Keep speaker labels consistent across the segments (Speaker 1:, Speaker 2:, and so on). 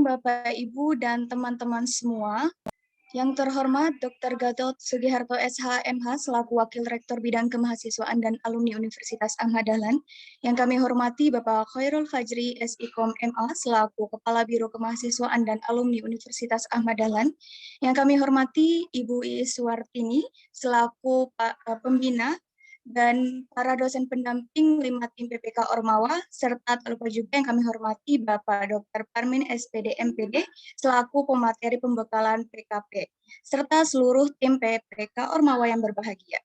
Speaker 1: Bapak, Ibu, dan teman-teman semua. Yang terhormat Dr. Gatot Sugiharto SH.MH selaku Wakil Rektor Bidang Kemahasiswaan dan Alumni Universitas Ahmad Dahlan. Yang kami hormati Bapak Khairul Fajri SIKOM MA selaku Kepala Biro Kemahasiswaan dan Alumni Universitas Ahmad Dahlan. Yang kami hormati Ibu Iis Suwartini selaku Pembina dan para dosen pendamping 5 tim PPK Ormawa, serta tak lupa juga yang kami hormati Bapak Dr. Parmin SPD MPD selaku pemateri pembekalan PKP, serta seluruh tim PPK Ormawa yang berbahagia.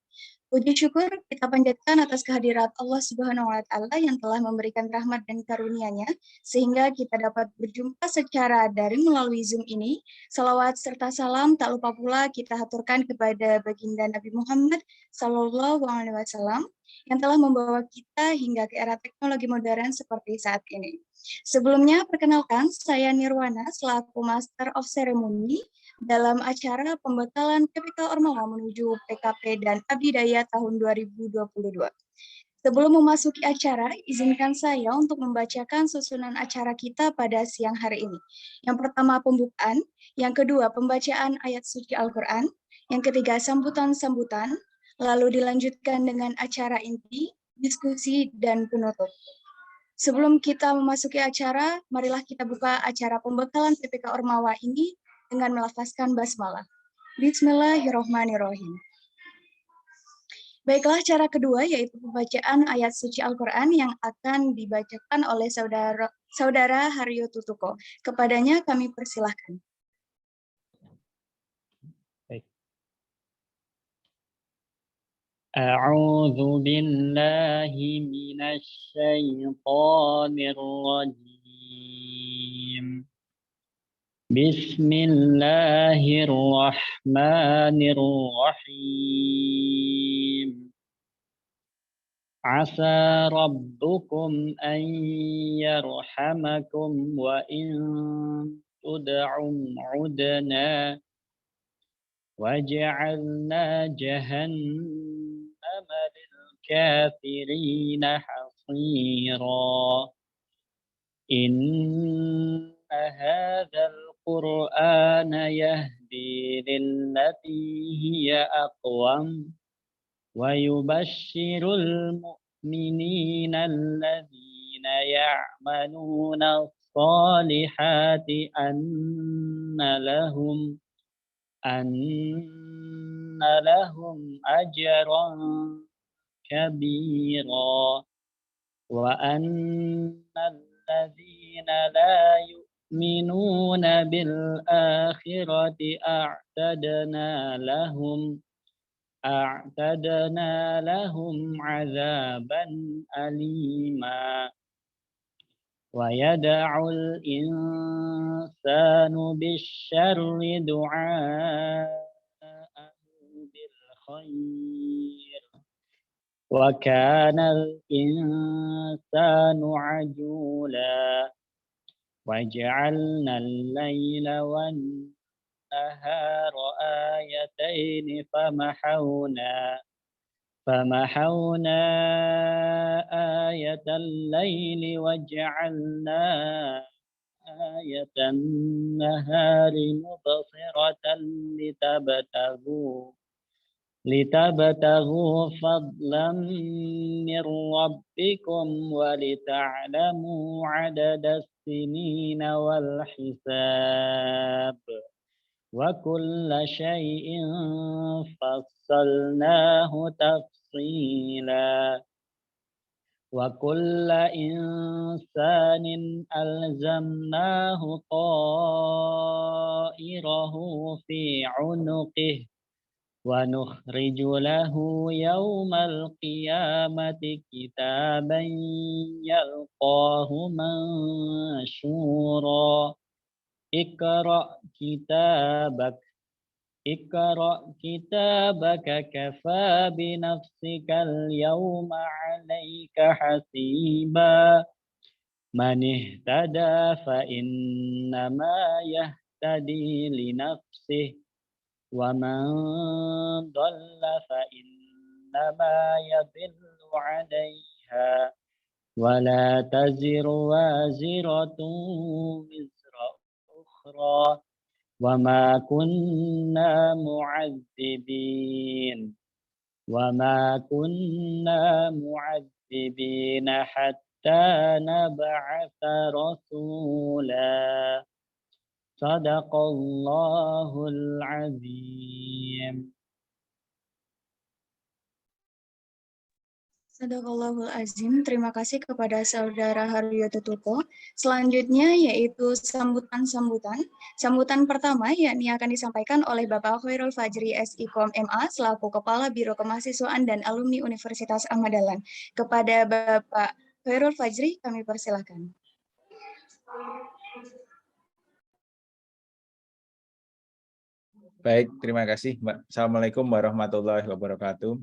Speaker 1: Puji syukur kita panjatkan atas kehadirat Allah Subhanahu wa Ta'ala yang telah memberikan rahmat dan karunia-Nya sehingga kita dapat berjumpa secara daring melalui Zoom ini. Salawat serta salam tak lupa pula kita haturkan kepada baginda Nabi Muhammad Sallallahu Alaihi Wasallam yang telah membawa kita hingga ke era teknologi modern seperti saat ini. Sebelumnya, perkenalkan saya Nirwana selaku Master of Ceremony dalam acara pembekalan PPK Ormawa menuju PKP dan Abdi Daya tahun 2022. Sebelum memasuki acara, izinkan saya untuk membacakan susunan acara kita pada siang hari ini. Yang pertama pembukaan, yang kedua pembacaan ayat suci Al-Quran, yang ketiga sambutan-sambutan, lalu dilanjutkan dengan acara inti, diskusi, dan penutup. Sebelum kita memasuki acara, marilah kita buka acara pembekalan PPK Ormawa ini dengan melafazkan basmalah. Bismillahirrohmanirrohim. Baiklah, cara kedua yaitu pembacaan ayat suci Al-Quran yang akan dibacakan oleh saudara Haryo Tutuko. Kepadanya kami persilahkan.
Speaker 2: أعوذ بالله من الشيطان الرجيم بسم الله الرحمن الرحيم عسى ربكم أن يرحمكم وإن تدعوا عدنا وجعلنا جهنم للكافرين حصيرا إن هذا القرآن يهدي للتي هي أقوم ويبشر المؤمنين الذين يعملون الصالحات أن لهم أجرا كبيرا وأن الذين لا يؤمنون بالآخرة أعتدنا لهم عذابا أليما ويدع الإنسان بالشر دعاءه بالخير وكان الإنسان عجولا وجعلنا الليل والنهار آيتين فمحونا آية الليل وجعلنا آية النهار مبصرة لتبتغوا فضلا من ربكم ولتعلموا عدد السنين والحساب وكل شيء فصلناه تفصيلا وكل إنسان ألزمناه طائره في عنقه ونخرج له يوم القيامة كتابا يلقاه منشورا اقرأ كتابك كفى بنفسك اليوم عليك حسيبا من اهتدى فإنما يهتدي لنفسه ومن ضل فإنما يضل عليها ولا تزر وازرة وزر مرة وما كنا معذبين حتى نبعث رسولا صدق الله العظيم.
Speaker 1: Sadaqallahul Azim. Terima kasih kepada Saudara Haryo Tutuko. Selanjutnya yaitu sambutan-sambutan. Sambutan pertama yakni akan disampaikan oleh Bapak Khairul Fajri SIKOM MA selaku Kepala Biro Kemahasiswaan dan Alumni Universitas Ahmad Dahlan. Kepada Bapak Khairul Fajri kami persilakan.
Speaker 3: Baik, terima kasih, Mbak. Assalamualaikum warahmatullahi wabarakatuh.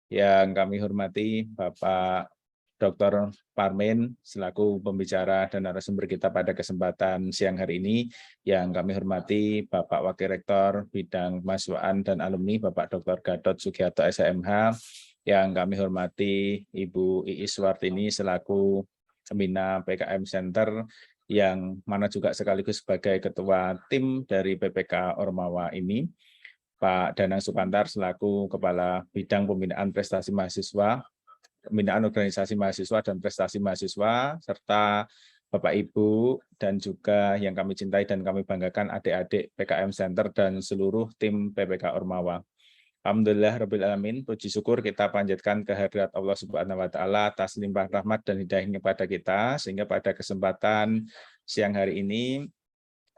Speaker 3: Yang kami hormati Bapak Dr. Parmen selaku pembicara dan narasumber kita pada kesempatan siang hari ini. Yang kami hormati Bapak Wakil Rektor Bidang Kemahasiswaan dan Alumni Bapak Dr. Gatot Sugiharto SHMH. Yang kami hormati Ibu Iis Wartini selaku Pembina PKM Center yang mana juga sekaligus sebagai ketua tim dari PPK Ormawa ini. Pak Danang Supantar selaku Kepala Bidang Pembinaan Prestasi Mahasiswa, Pembinaan Organisasi Mahasiswa dan Prestasi Mahasiswa, serta Bapak Ibu dan juga yang kami cintai dan kami banggakan adik-adik PKM Center dan seluruh tim PPK Ormawa. Alhamdulillah Rabbil Alamin, puji syukur kita panjatkan kehadirat Allah Subhanahu wa Ta'ala atas limpah rahmat dan hidayahnya kepada kita, sehingga pada kesempatan siang hari ini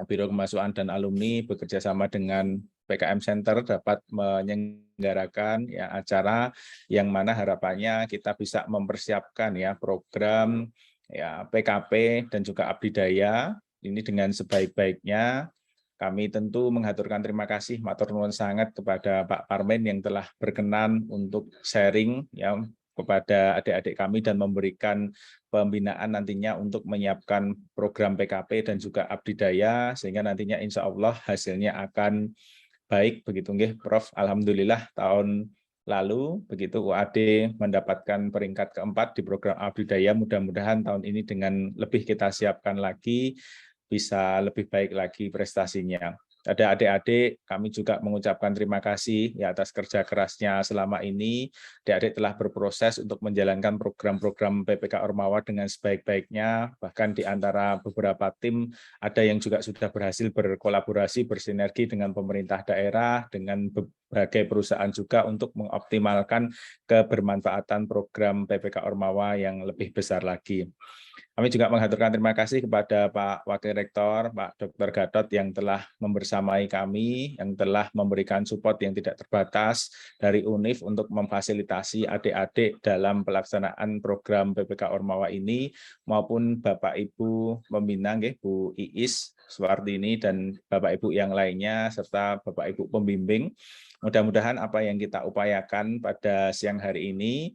Speaker 3: Biro Kemahasiswaan dan Alumni bekerja sama dengan PKM Center dapat menyelenggarakan ya acara yang mana harapannya kita bisa mempersiapkan ya program ya PKP dan juga abdi daya ini dengan sebaik-baiknya. Kami tentu mengaturkan terima kasih matur nuwun sangat kepada Pak Parmen yang telah berkenan untuk sharing ya kepada adik-adik kami dan memberikan pembinaan nantinya untuk menyiapkan program PKP dan juga abdi daya sehingga nantinya insya Allah hasilnya akan baik begitu nggih Prof. Alhamdulillah tahun lalu begitu UAD mendapatkan peringkat keempat di program abdi daya, mudah-mudahan tahun ini dengan lebih kita siapkan lagi bisa lebih baik lagi prestasinya. Ada adik-adik, kami juga mengucapkan terima kasih ya atas kerja kerasnya selama ini. Adik-adik telah berproses untuk menjalankan program-program PPK Ormawa dengan sebaik-baiknya. Bahkan di antara beberapa tim ada yang juga sudah berhasil berkolaborasi, bersinergi dengan pemerintah daerah, dengan berbagai perusahaan juga untuk mengoptimalkan kebermanfaatan program PPK Ormawa yang lebih besar lagi. Kami juga mengaturkan terima kasih kepada Pak Wakil Rektor, Pak Dr. Gatot yang telah membersamai kami, yang telah memberikan support yang tidak terbatas dari UNIF untuk memfasilitasi adik-adik dalam pelaksanaan program PPK Ormawa ini, maupun Bapak Ibu pembina, Bu Iis Suwartini dan Bapak Ibu yang lainnya, serta Bapak Ibu pembimbing. Mudah-mudahan apa yang kita upayakan pada siang hari ini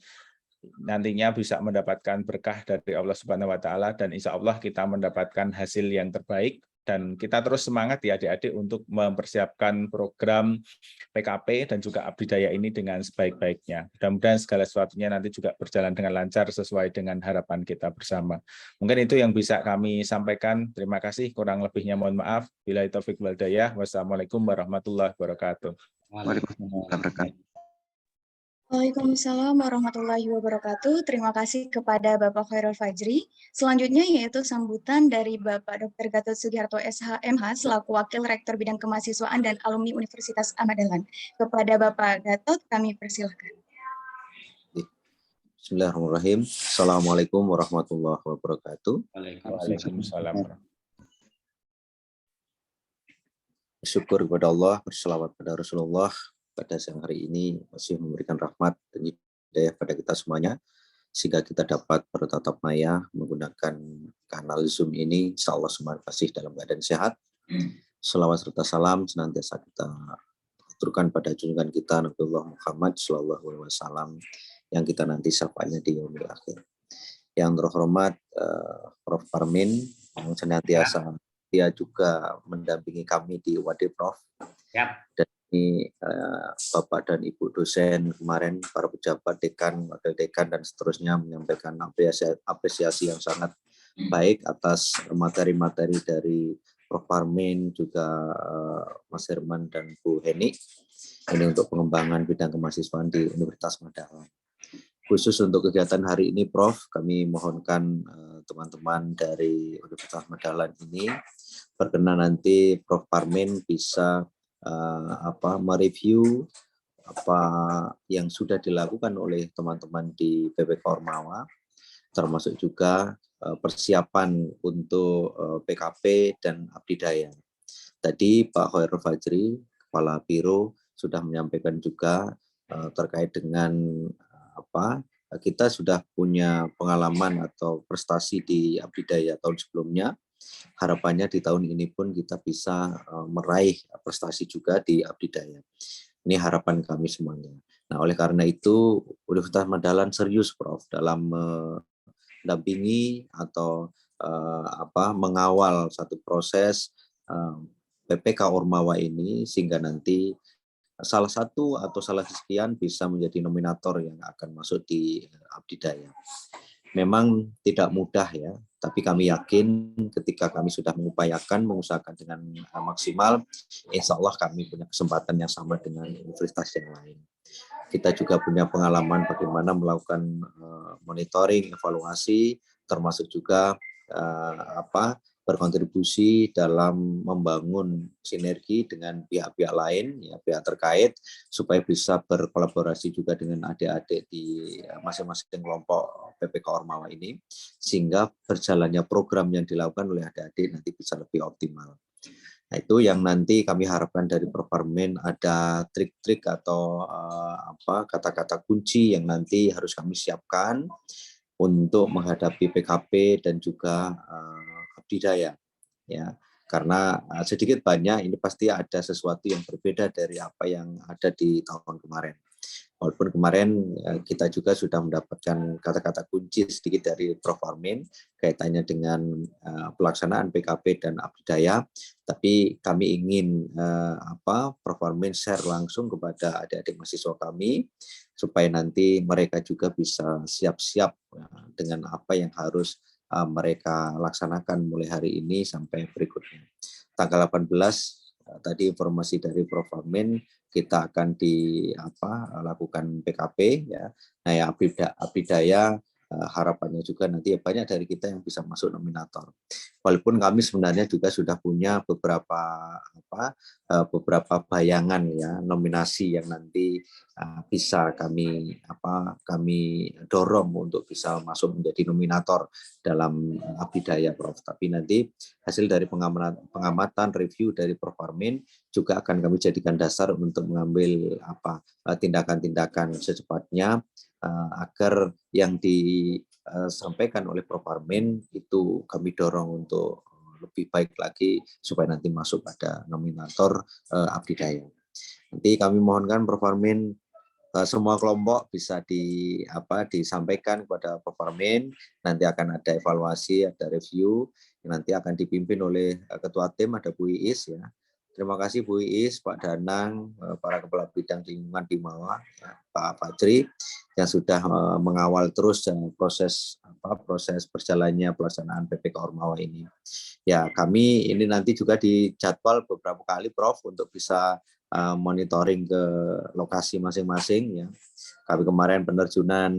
Speaker 3: nantinya bisa mendapatkan berkah dari Allah Subhanahu wa Ta'ala dan insya Allah kita mendapatkan hasil yang terbaik dan kita terus semangat ya adik-adik untuk mempersiapkan program PKP dan juga abdi daya ini dengan sebaik-baiknya. Mudah-mudahan segala sesuatunya nanti juga berjalan dengan lancar sesuai dengan harapan kita bersama. Mungkin itu yang bisa kami sampaikan. Terima kasih, kurang lebihnya mohon maaf. Billahi taufiq wal hidayah. Wassalamualaikum warahmatullahi wabarakatuh.
Speaker 4: Waalaikumsalam warahmatullahi wabarakatuh.
Speaker 1: Waalaikumsalam warahmatullahi wabarakatuh. Terima kasih kepada Bapak Khairul Fajri. Selanjutnya yaitu sambutan dari Bapak Dr. Gatot Sugiharto SHMH selaku Wakil Rektor Bidang Kemahasiswaan dan Alumni Universitas Ahmad Dahlan. Kepada Bapak Gatot kami persilakan.
Speaker 4: Bismillahirrahmanirrahim. Assalamualaikum warahmatullahi wabarakatuh.
Speaker 3: Waalaikumsalam.
Speaker 4: Bersyukur kepada Allah, berselawat pada Rasulullah pada siang hari ini masih memberikan rahmat dan hidayah pada kita semuanya sehingga kita dapat bertatap maya menggunakan kanal Zoom ini. Insya Allah semua kasih dalam keadaan sehat. Selawat serta salam senantiasa kita aturkan pada junjungan kita Nabiullah Muhammad SAW yang kita nanti syafaatnya di yaumil akhir. Yang terhormat Prof. Parmen yang senantiasa dia juga mendampingi kami di UAD Prof. Dan ini Bapak dan Ibu dosen kemarin, para pejabat, dekan, wakil dekan dan seterusnya menyampaikan apresiasi yang sangat baik atas materi-materi dari Prof. Parmin, juga Mas Herman dan Bu Heni, ini untuk pengembangan bidang kemahasiswaan di Universitas Madalang. Khusus untuk kegiatan hari ini, Prof, kami mohonkan teman-teman dari Universitas Madalang ini berkenan nanti Prof. Parmin bisa mereview apa yang sudah dilakukan oleh teman-teman di PPK Ormawa, termasuk juga persiapan untuk PKP dan Abdidaya. Tadi Pak Khairul Fajri, Kepala Biro, sudah menyampaikan juga terkait dengan kita sudah punya pengalaman atau prestasi di Abdidaya tahun sebelumnya. Harapannya di tahun ini pun kita bisa meraih prestasi juga di Abdidaya. Ini harapan kami semuanya. Nah, oleh karena itu Universitas Madalang serius, Prof, dalam mendampingi atau mengawal satu proses PPK Ormawa ini sehingga nanti salah satu atau salah sekian bisa menjadi nominator yang akan masuk di Abdidaya. Memang tidak mudah ya, tapi kami yakin ketika kami sudah mengusahakan dengan maksimal, insya Allah kami punya kesempatan yang sama dengan universitas yang lain. Kita juga punya pengalaman bagaimana melakukan monitoring, evaluasi, termasuk juga berkontribusi dalam membangun sinergi dengan pihak-pihak lain, ya, pihak terkait, supaya bisa berkolaborasi juga dengan adik-adik di masing-masing kelompok PPK Ormawa ini, sehingga berjalannya program yang dilakukan oleh adik-adik nanti bisa lebih optimal. Nah, itu yang nanti kami harapkan dari Prof. Parmin, ada trik-trik atau kata-kata kunci yang nanti harus kami siapkan untuk menghadapi PKP dan juga Abdidaya, ya, karena sedikit banyak ini pasti ada sesuatu yang berbeda dari apa yang ada di tahun kemarin. Walaupun kemarin kita juga sudah mendapatkan kata-kata kunci sedikit dari Prof. Parmin kaitannya dengan pelaksanaan PKP dan Abdidaya, tapi kami ingin Prof. Parmin share langsung kepada adik-adik mahasiswa kami supaya nanti mereka juga bisa siap-siap dengan apa yang harus mereka laksanakan mulai hari ini sampai berikutnya. Tanggal 18 tadi informasi dari Prof. Parmin, kita akan lakukan PKP, ya. Nah, ya Abdidaya harapannya juga nanti banyak dari kita yang bisa masuk nominator. Walaupun kami sebenarnya juga sudah punya beberapa bayangan, ya, nominasi yang nanti bisa kami dorong untuk bisa masuk menjadi nominator dalam Abdidaya, Prof. Tapi nanti hasil dari pengamatan review dari Prof. Parmin juga akan kami jadikan dasar untuk mengambil tindakan-tindakan secepatnya agar yang disampaikan oleh Prof. Parmin itu kami dorong untuk lebih baik lagi supaya nanti masuk pada nominator Abdidaya. Nanti kami mohonkan Prof. Parmin semua kelompok bisa disampaikan kepada Prof. Parmin, nanti akan ada evaluasi, ada review, nanti akan dipimpin oleh Ketua Tim, ada Bu Iis, ya. Terima kasih Bu Iis, Pak Danang, para kepala bidang lingkungan di bawah, ya, Pak Fajri, yang sudah mengawal terus proses berjalannya pelaksanaan PPK Ormawa ini. Ya, kami ini nanti juga dijadwal beberapa kali, Prof, untuk bisa monitoring ke lokasi masing-masing, ya. Kami kemarin penerjunan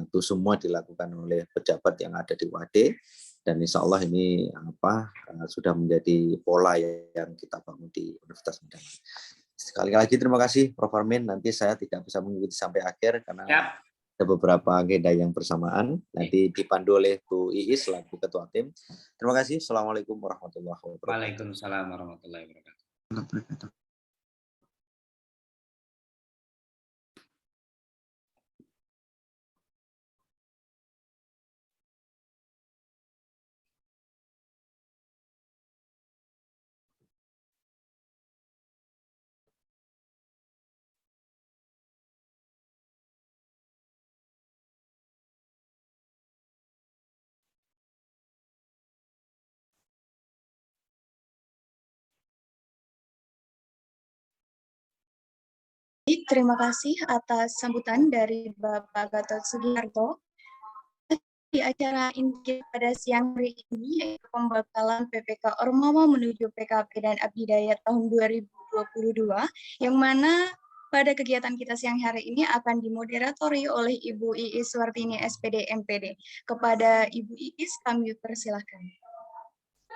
Speaker 4: itu semua dilakukan oleh pejabat yang ada di UAD, dan insya Allah ini sudah menjadi pola yang kita bangun di Universitas Madalang. Sekali lagi terima kasih Prof. Parmin. Nanti saya tidak bisa mengikuti sampai akhir karena ada beberapa agenda yang bersamaan. Nanti dipandu oleh Bu Iis selaku Ketua Tim. Terima kasih. Assalamualaikum warahmatullahi wabarakatuh.
Speaker 5: Waalaikumsalam warahmatullahi wabarakatuh.
Speaker 1: Terima kasih atas sambutan dari Bapak Gatot Sugiharto. di acara inti pada siang hari ini, yaitu pembekalan PPK Ormawa menuju PKP dan Abdidaya tahun 2022, yang mana pada kegiatan kita siang hari ini akan dimoderatori oleh Ibu Iis Suartini, SPD MPD. Kepada Ibu Iis, kami persilahkan.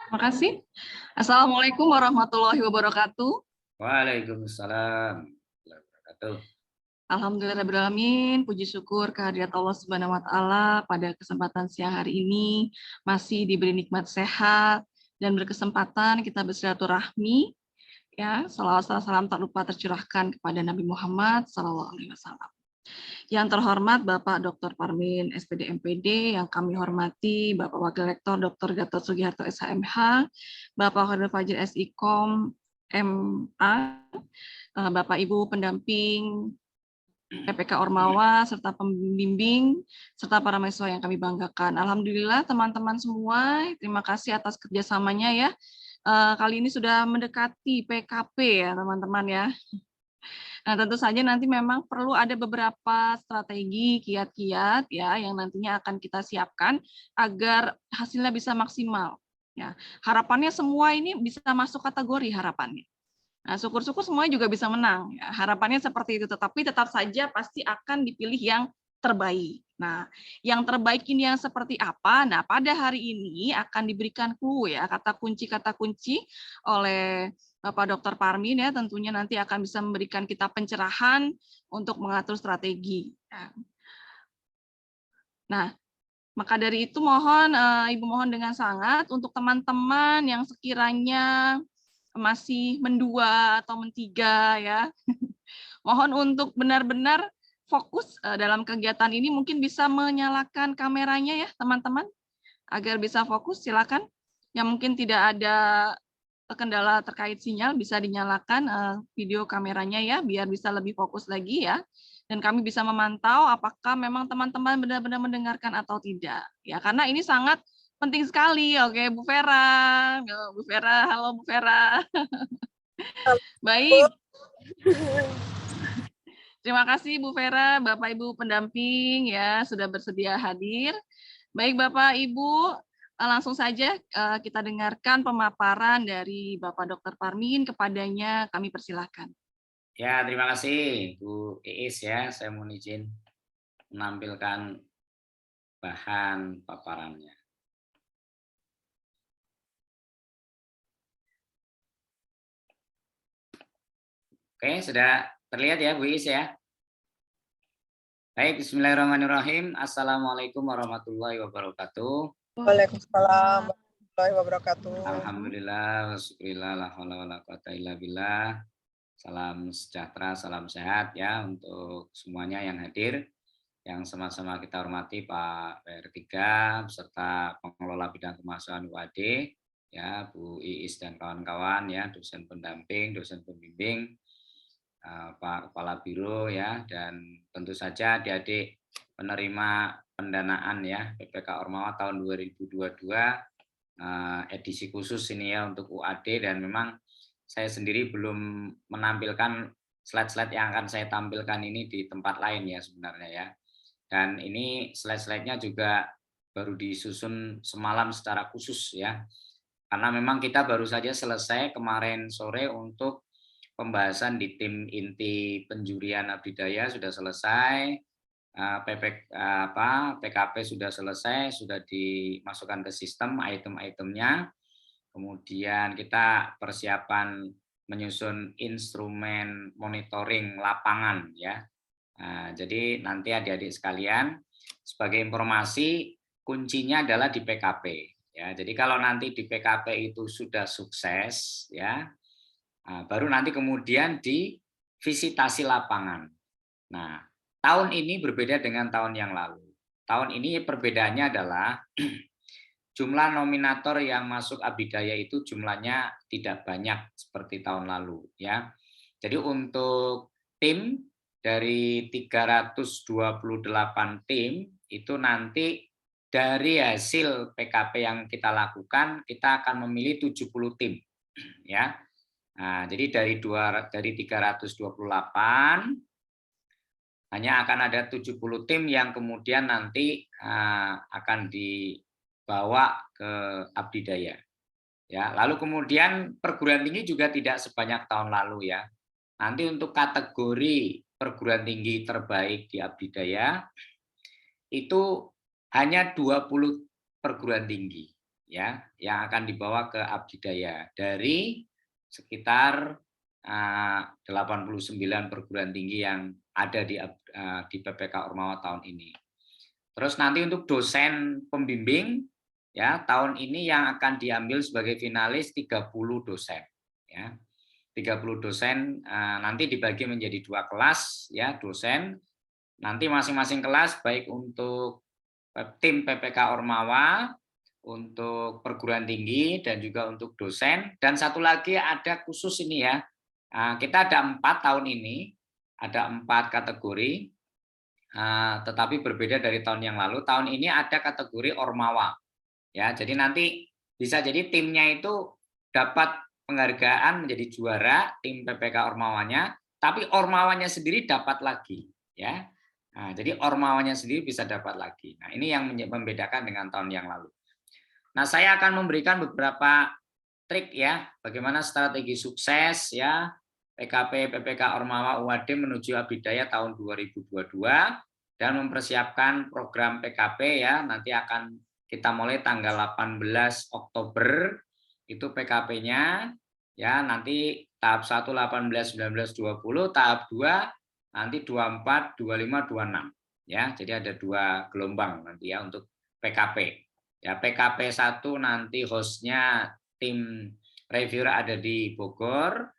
Speaker 6: Terima kasih. Assalamualaikum warahmatullahi wabarakatuh.
Speaker 5: Waalaikumsalam warahmatullahi wabarakatuh.
Speaker 6: Alhamdulillahirrahmanirrahim. Puji syukur kehadirat Allah Subhanahu wa Ta'ala pada kesempatan siang hari ini masih diberi nikmat sehat dan berkesempatan kita bersilaturahmi. Ya, salawat salam tak lupa tercurahkan kepada Nabi Muhammad SAW. Yang terhormat Bapak Dr. Parmin, SPD MPD, yang kami hormati Bapak Wakil Rektor Dr. Gatot Sugiharto SHMH, Bapak Khairul Fajri SIKOM MA, Bapak Ibu pendamping PPK Ormawa, serta pembimbing, serta para mahasiswa yang kami banggakan. Alhamdulillah teman-teman semua, terima kasih atas kerjasamanya ya. Kali ini sudah mendekati PKP ya teman-teman ya. Nah tentu saja nanti memang perlu ada beberapa strategi, kiat-kiat ya yang nantinya akan kita siapkan agar hasilnya bisa maksimal. Ya, harapannya semua ini bisa masuk kategori harapannya. Nah, syukur-syukur semuanya juga bisa menang. Ya, harapannya seperti itu, tetapi tetap saja pasti akan dipilih yang terbaik. Nah, yang terbaik ini yang seperti apa? Nah, pada hari ini akan diberikan clue ya, kata kunci oleh Bapak Dr. Parmin ya, tentunya nanti akan bisa memberikan kita pencerahan untuk mengatur strategi. Nah, maka dari itu mohon Ibu mohon dengan sangat untuk teman-teman yang sekiranya masih mendua atau mentiga ya. Mohon untuk benar-benar fokus dalam kegiatan ini, mungkin bisa menyalakan kameranya ya teman-teman agar bisa fokus, silakan. Yang mungkin tidak ada kendala terkait sinyal bisa dinyalakan video kameranya ya biar bisa lebih fokus lagi ya. Dan kami bisa memantau apakah memang teman-teman benar-benar mendengarkan atau tidak. Ya, karena ini sangat penting sekali. Oke, Bu Vera. Bu Vera, halo Bu Vera. Baik. Terima kasih Bu Vera, Bapak Ibu pendamping ya sudah bersedia hadir. Baik Bapak Ibu, langsung saja kita dengarkan pemaparan dari Bapak Dr. Parmin, kepadanya kami persilahkan.
Speaker 5: Ya, terima kasih Bu Iis ya. Saya mohon izin menampilkan bahan paparannya. Oke, sudah terlihat ya Bu Iis ya. Baik, bismillahirrahmanirrahim. Assalamualaikum warahmatullahi wabarakatuh.
Speaker 7: Waalaikumsalam warahmatullahi wabarakatuh.
Speaker 5: Alhamdulillah, syukurillah, la haula wala quwata illa billah. Salam sejahtera, salam sehat ya untuk semuanya yang hadir. Yang sama-sama kita hormati Pak PR3 beserta pengelola bidang kemahasiswaan UAD, ya Bu Iis dan kawan-kawan ya, dosen pendamping, dosen pembimbing, Pak Kepala Biro ya, dan tentu saja adik-adik penerima pendanaan ya PPK Ormawa tahun 2022 edisi khusus ini ya untuk UAD, dan memang saya sendiri belum menampilkan slide-slide yang akan saya tampilkan ini di tempat lain ya sebenarnya ya. Dan ini slide-slide-nya juga baru disusun semalam secara khusus ya. Karena memang kita baru saja selesai kemarin sore untuk pembahasan di tim inti penjurian Abdidaya sudah selesai, PKP sudah selesai, sudah dimasukkan ke sistem item-itemnya. Kemudian kita persiapan menyusun instrumen monitoring lapangan ya. Nah, jadi nanti adik-adik sekalian, sebagai informasi kuncinya adalah di PKP ya. Jadi kalau nanti di PKP itu sudah sukses ya, baru nanti kemudian di visitasi lapangan. Nah, tahun ini berbeda dengan tahun yang lalu. Tahun ini perbedaannya adalah jumlah nominator yang masuk Abdidaya itu jumlahnya tidak banyak seperti tahun lalu ya. Jadi untuk tim dari 328 tim itu nanti dari hasil PKP yang kita lakukan kita akan memilih 70 tim ya. Nah, jadi dari 328 hanya akan ada 70 tim yang kemudian nanti akan dibawa ke Abdidaya. Ya, lalu kemudian perguruan tinggi juga tidak sebanyak tahun lalu ya. Nanti untuk kategori perguruan tinggi terbaik di Abdidaya itu hanya 20 perguruan tinggi ya yang akan dibawa ke Abdidaya dari sekitar 89 perguruan tinggi yang ada di PPK Ormawa tahun ini. Terus nanti untuk dosen pembimbing ya tahun ini yang akan diambil sebagai finalis 30 dosen ya. 30 dosen nanti dibagi menjadi 2 kelas ya dosen. Nanti masing-masing kelas baik untuk tim PPK Ormawa, untuk perguruan tinggi dan juga untuk dosen, dan satu lagi ada khusus ini ya. Kita ada 4 tahun ini, ada 4 kategori, tetapi berbeda dari tahun yang lalu. Tahun ini ada kategori Ormawa. Ya, jadi nanti bisa jadi timnya itu dapat penghargaan menjadi juara tim PPK Ormawanya, tapi Ormawanya sendiri dapat lagi, ya. Nah, jadi Ormawanya sendiri bisa dapat lagi. Nah, ini yang membedakan dengan tahun yang lalu. Nah, saya akan memberikan beberapa trik ya, bagaimana strategi sukses ya PKP PPK Ormawa UAD menuju Abdidaya tahun 2022 dan mempersiapkan program PKP ya, nanti akan kita mulai tanggal 18 Oktober itu PKP-nya ya, nanti tahap 1 18 19 20, tahap 2 nanti 24 25 26 ya. Jadi ada 2 gelombang nanti ya untuk PKP. Ya, PKP 1 nanti hostnya tim reviewer ada di Bogor.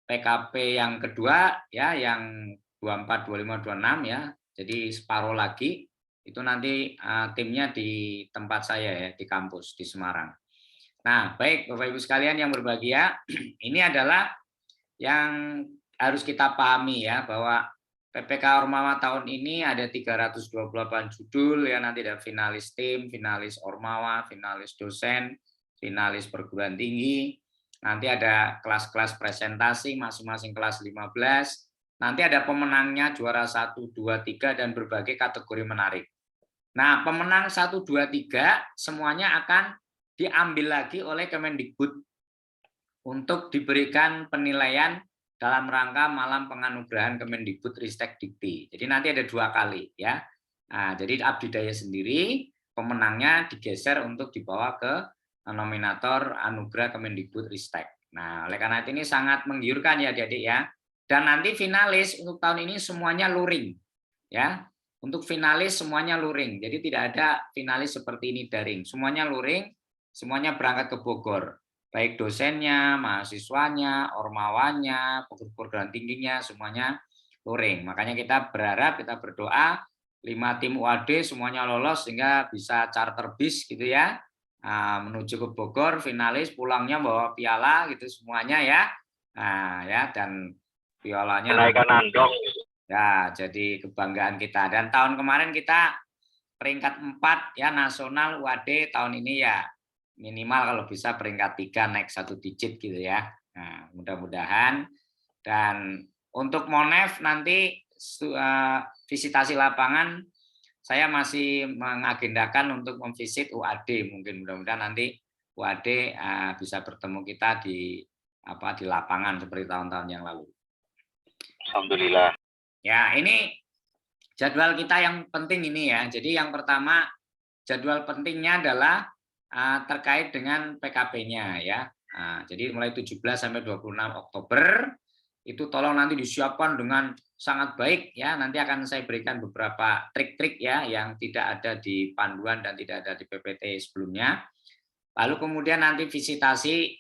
Speaker 5: PKP yang kedua ya yang 24 25 26 ya. Jadi separuh lagi itu nanti timnya di tempat saya ya di kampus di Semarang. Nah, baik Bapak Ibu sekalian yang berbahagia, ini adalah yang harus kita pahami ya bahwa PPK Ormawa tahun ini ada 328 judul ya, nanti ada finalis tim, finalis Ormawa, finalis dosen, finalis perguruan tinggi, nanti ada kelas-kelas presentasi masing-masing kelas 15, nanti ada pemenangnya juara 1, 2, 3 dan berbagai kategori menarik. Nah, pemenang 1, 2, 3 semuanya akan diambil lagi oleh Kemendikbud untuk diberikan penilaian dalam rangka malam penganugerahan Kemendikbud Ristek Dikti. Jadi nanti ada 2 kali ya. Nah, jadi Abdidaya sendiri pemenangnya digeser untuk dibawa ke nominator anugerah Kemendikbud Ristek. Nah, oleh karena itu ini sangat menggiurkan ya adik-adik ya. Dan nanti finalis untuk tahun ini semuanya luring ya. Untuk finalis semuanya luring. Jadi tidak ada finalis seperti ini daring. Semuanya luring, semuanya berangkat ke Bogor. Baik dosennya, mahasiswanya, ormawanya, perguruan tingginya, semuanya luring. Makanya kita berharap, kita berdoa 5 tim UAD semuanya lolos sehingga bisa charter bis gitu ya, menuju ke Bogor, finalis pulangnya bawa piala gitu semuanya ya. Nah ya, dan pialanya kenaikan andong ya, jadi kebanggaan kita. Dan tahun kemarin kita peringkat 4 ya nasional UAD, tahun ini ya minimal kalau bisa peringkat 3 naik 1 digit gitu ya. Nah, mudah-mudahan. Dan untuk Monef nanti visitasi lapangan saya masih mengagendakan untuk memvisit UAD, mungkin mudah-mudahan nanti UAD bisa bertemu kita di lapangan seperti tahun-tahun yang lalu.
Speaker 8: Alhamdulillah.
Speaker 5: Ya, ini jadwal kita yang penting ini ya. Jadi yang pertama jadwal pentingnya adalah terkait dengan PKP-nya ya. Jadi mulai 17 sampai 26 Oktober itu tolong nanti disiapkan dengan sangat baik ya. Nanti akan saya berikan beberapa trik-trik ya yang tidak ada di panduan dan tidak ada di PPT sebelumnya. Lalu kemudian nanti visitasi,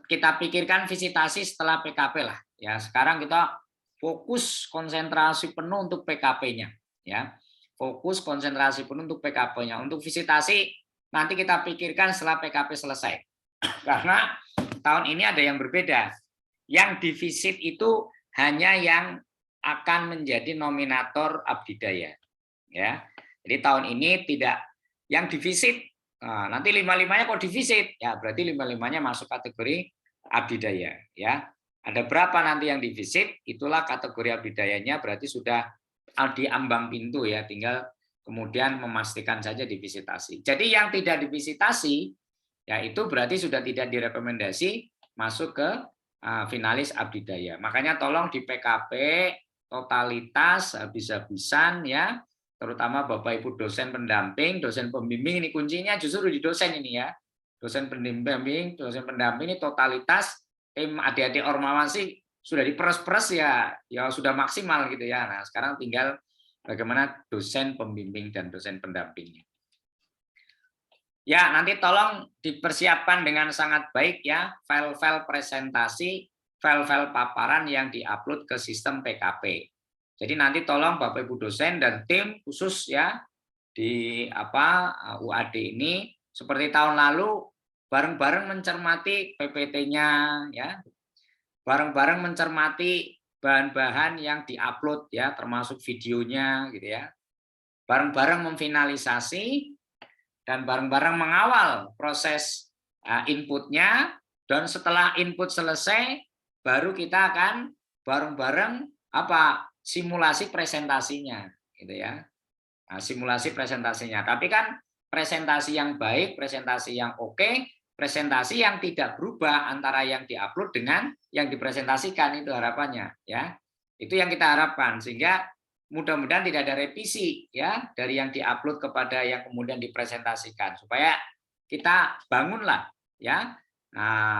Speaker 5: kita pikirkan visitasi setelah PKP lah ya. Sekarang kita fokus konsentrasi penuh untuk PKP-nya ya. Fokus konsentrasi penuh untuk PKP-nya. Untuk visitasi nanti kita pikirkan setelah PKP selesai. Karena tahun ini ada yang berbeda. Yang divisit itu hanya yang akan menjadi nominator Abdidaya. Ya. Jadi tahun ini tidak yang divisit. Nanti 5-5-nya kok divisit? Ya, berarti 5-5-nya masuk kategori Abdidaya. Ya. Ada berapa nanti yang divisit? Itulah kategori Abdidayanya, berarti sudah di ambang pintu ya, tinggal kemudian memastikan saja divisitasi. Jadi yang tidak divisitasi ya itu berarti sudah tidak direkomendasi masuk ke finalis abdi daya. Makanya tolong di PKP totalitas habis-habisan ya, terutama Bapak Ibu dosen pendamping, dosen pembimbing, ini kuncinya justru di dosen ini ya. Dosen pendamping, dosen pendamping ini totalitas, tim adik-adik Ormawa sih sudah diperes-peres ya sudah maksimal gitu ya. Nah, sekarang tinggal bagaimana dosen pembimbing dan dosen pendampingnya. Ya, nanti tolong dipersiapkan dengan sangat baik ya file-file presentasi, file-file paparan yang diupload ke sistem PKP. Jadi nanti tolong Bapak Ibu dosen dan tim khusus ya di UAD ini seperti tahun lalu bareng-bareng mencermati PPT-nya ya. Bareng-bareng mencermati bahan-bahan yang diupload ya, termasuk videonya gitu ya. Bareng-bareng memfinalisasi dan bareng-bareng mengawal proses inputnya, dan setelah input selesai baru kita akan bareng-bareng simulasi presentasinya gitu ya. Nah, simulasi presentasinya. Tapi kan presentasi yang baik, presentasi yang oke, presentasi yang tidak berubah antara yang diupload dengan yang dipresentasikan, itu harapannya ya. Itu yang kita harapkan, sehingga mudah-mudahan tidak ada revisi ya dari yang diupload kepada yang kemudian dipresentasikan, supaya kita bangunlah ya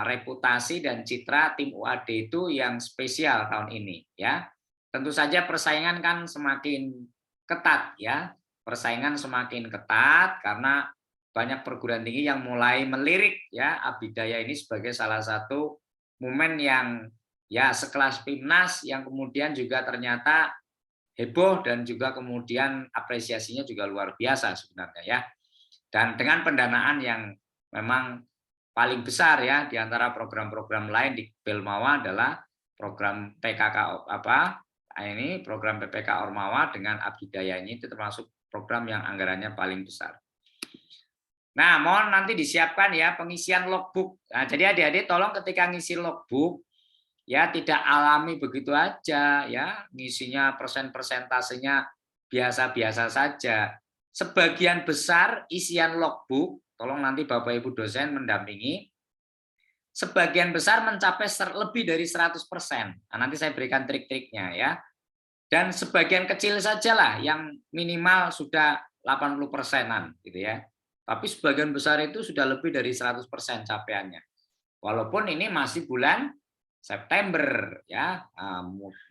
Speaker 5: reputasi dan citra tim UAD itu yang spesial tahun ini ya. Tentu saja persaingan kan semakin ketat ya. Persaingan semakin ketat karena banyak perguruan tinggi yang mulai melirik ya Abidaya ini sebagai salah satu momen yang ya sekelas PIMNAS yang kemudian juga ternyata heboh dan juga kemudian apresiasinya juga luar biasa sebenarnya ya. Dan dengan pendanaan yang memang paling besar ya di antara program-program lain di Belmawa adalah program PKK program PPK Ormawa dengan Abidaya ini, itu termasuk program yang anggarannya paling besar. Nah, mohon nanti disiapkan ya pengisian logbook. Nah, jadi adik-adik tolong ketika ngisi logbook ya tidak alami begitu aja ya, ngisinya persentasenya biasa-biasa saja. Sebagian besar isian logbook, tolong nanti Bapak Ibu dosen mendampingi, sebagian besar mencapai lebih dari 100%. Nah, nanti saya berikan trik-triknya ya. Dan sebagian kecil sajalah yang minimal sudah 80%-an gitu ya. Tapi sebagian besar itu sudah lebih dari 100% capaiannya. Walaupun ini masih bulan September ya,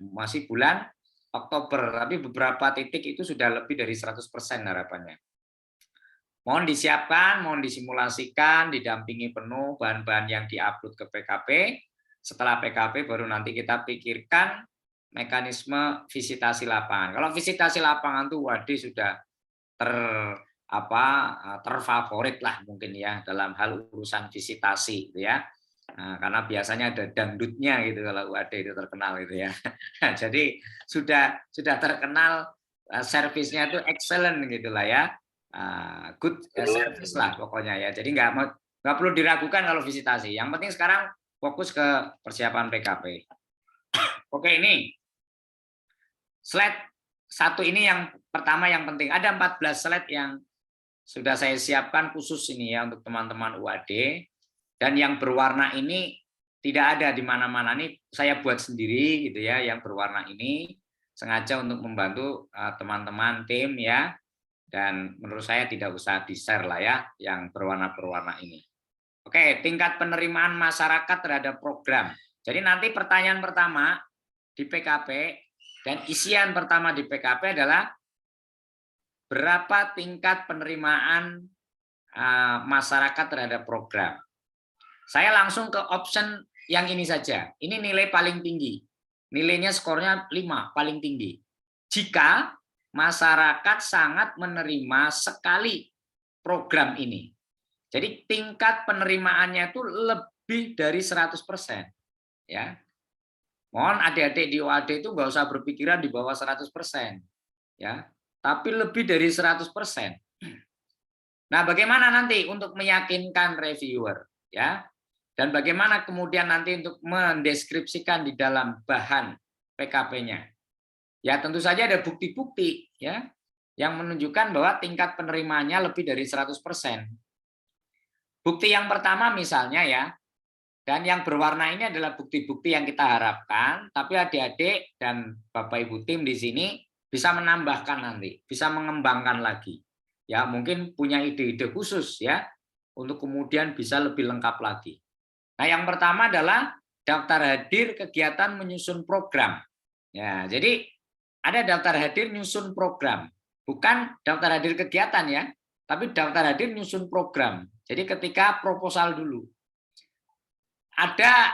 Speaker 5: masih bulan Oktober, tapi beberapa titik itu sudah lebih dari 100% harapannya. Mohon disiapkan, mohon disimulasikan, didampingi penuh bahan-bahan yang diupload ke PKP. Setelah PKP baru nanti kita pikirkan mekanisme visitasi lapangan. Kalau visitasi lapangan tuh waduh sudah terfavorit lah mungkin ya dalam hal urusan visitasi gitu ya. Nah, karena biasanya ada dangdutnya gitu kalau UAD itu terkenal gitu ya. Jadi sudah terkenal servisnya itu excellent gitulah ya. Good service lah pokoknya ya. Jadi nggak perlu diragukan kalau visitasi. Yang penting sekarang fokus ke persiapan PKP. Oke, ini slide satu ini yang pertama yang penting. Ada 14 slide yang sudah saya siapkan khusus ini ya untuk teman-teman UAD. Dan yang berwarna ini tidak ada di mana-mana, nih saya buat sendiri gitu ya, yang berwarna ini sengaja untuk membantu teman-teman tim ya. Dan menurut saya tidak usah di-share lah ya yang berwarna-berwarna ini. Oke, tingkat penerimaan masyarakat terhadap program. Jadi nanti pertanyaan pertama di PKP dan isian pertama di PKP adalah berapa tingkat penerimaan masyarakat terhadap program. Saya langsung ke option yang ini saja. Ini nilai paling tinggi. Nilainya skornya 5, paling tinggi. Jika masyarakat sangat menerima sekali program ini. Jadi tingkat penerimaannya itu lebih dari 100%. Ya. Mohon adik-adik di UAD itu nggak usah berpikiran di bawah 100%. Ya. Tapi lebih dari 100%. Nah, bagaimana nanti untuk meyakinkan reviewer? Ya. Dan bagaimana kemudian nanti untuk mendeskripsikan di dalam bahan PKP-nya. Ya tentu saja ada bukti-bukti ya yang menunjukkan bahwa tingkat penerimanya lebih dari 100%. Bukti yang pertama misalnya ya, dan yang berwarna ini adalah bukti-bukti yang kita harapkan, tapi adik-adik dan Bapak Ibu tim di sini bisa menambahkan nanti, bisa mengembangkan lagi. Ya, mungkin punya ide-ide khusus ya untuk kemudian bisa lebih lengkap lagi. Nah, yang pertama adalah daftar hadir kegiatan menyusun program. Ya, jadi ada daftar hadir nyusun program, bukan daftar hadir kegiatan ya, tapi daftar hadir nyusun program. Jadi ketika proposal dulu. Ada,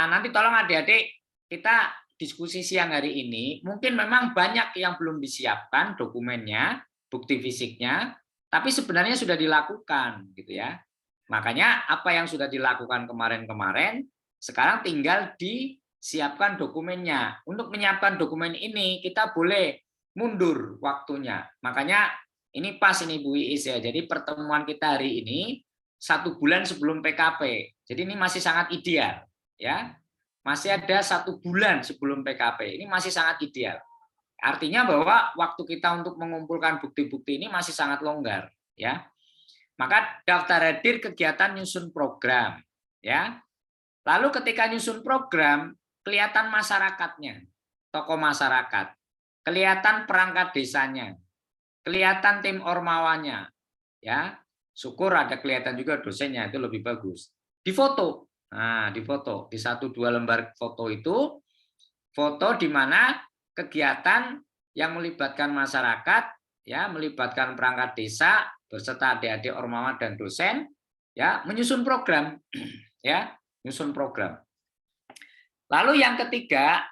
Speaker 5: nanti tolong adik-adik kita diskusi siang hari ini, mungkin memang banyak yang belum disiapkan dokumennya, bukti fisiknya, tapi sebenarnya sudah dilakukan gitu ya. Makanya apa yang sudah dilakukan kemarin-kemarin, sekarang tinggal disiapkan dokumennya. Untuk menyiapkan dokumen ini kita boleh mundur waktunya. Makanya ini pas ini Bu Iis ya. Jadi pertemuan kita hari ini 1 bulan sebelum PKP. Jadi ini masih sangat ideal ya. Masih ada 1 bulan sebelum PKP. Ini masih sangat ideal. Artinya bahwa waktu kita untuk mengumpulkan bukti-bukti ini masih sangat longgar ya. Maka daftar hadir kegiatan nyusun program ya. Lalu ketika nyusun program, kelihatan masyarakatnya, tokoh masyarakat, kelihatan perangkat desanya, kelihatan tim ormawanya, ya. Syukur ada kelihatan juga dosennya, itu lebih bagus. Difoto, nah difoto di 1-2 lembar foto itu, foto di mana kegiatan yang melibatkan masyarakat, ya, melibatkan perangkat desa beserta adik-adik ormawa dan dosen, ya, menyusun program, ya. Nyusun program. Lalu yang ketiga,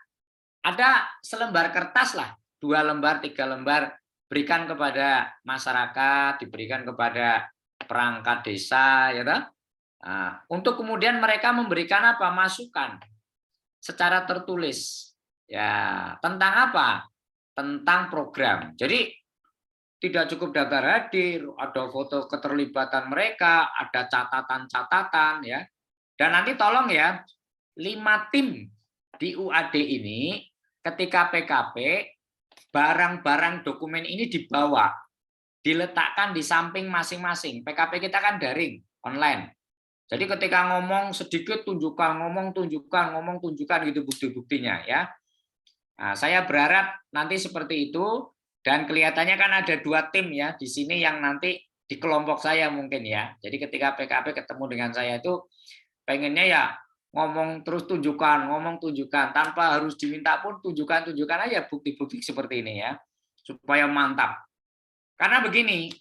Speaker 5: ada selembar kertas lah, 2 lembar, 3 lembar, berikan kepada masyarakat, diberikan kepada perangkat desa, ya toh? Nah, untuk kemudian mereka memberikan apa? Masukan secara tertulis, ya, tentang apa? Tentang program. Jadi tidak cukup daftar hadir, ada foto keterlibatan mereka, ada catatan-catatan, ya. Dan nanti tolong ya, 5 tim di UAD ini ketika PKP, barang-barang dokumen ini dibawa, diletakkan di samping masing-masing. PKP kita kan daring, online. Jadi ketika ngomong sedikit tunjukkan, ngomong tunjukkan gitu bukti-buktinya ya. Nah, saya berharap nanti seperti itu dan kelihatannya kan ada 2 tim ya di sini yang nanti di kelompok saya mungkin ya. Jadi ketika PKP ketemu dengan saya itu pengennya ya ngomong terus tunjukkan tanpa harus diminta pun tunjukkan aja bukti-bukti seperti ini ya supaya mantap. Karena begini,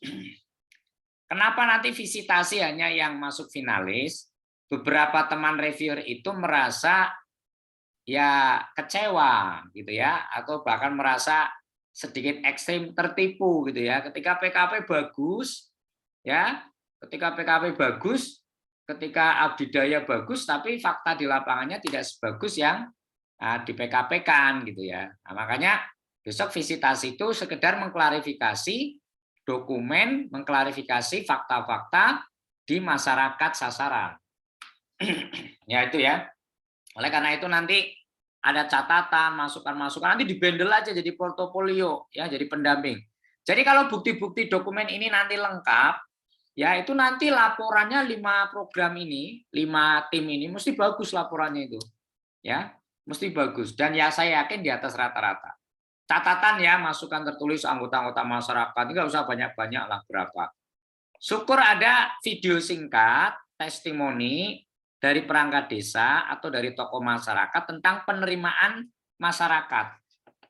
Speaker 5: kenapa nanti visitasi hanya yang masuk finalis? Beberapa teman reviewer itu merasa ya kecewa gitu ya, atau bahkan merasa sedikit ekstrim tertipu gitu ya. Ketika PKP bagus ya, ketika abdidaya bagus, tapi fakta di lapangannya tidak sebagus yang di PKP kan gitu ya. Nah, makanya besok visitasi itu sekedar mengklarifikasi dokumen, mengklarifikasi fakta-fakta di masyarakat sasaran. Ya itu ya. Oleh karena itu nanti ada catatan, masukan-masukan, nanti dibendel aja jadi portofolio, ya, jadi pendamping. Jadi kalau bukti-bukti dokumen ini nanti lengkap, ya itu nanti laporannya 5 program ini, 5 tim ini mesti bagus laporannya itu, ya, mesti bagus. Dan ya saya yakin di atas rata-rata. Catatan ya, masukan tertulis anggota-anggota masyarakat, nggak usah banyak-banyak lah berapa. Syukur ada video singkat, testimoni dari perangkat desa atau dari tokoh masyarakat tentang penerimaan masyarakat.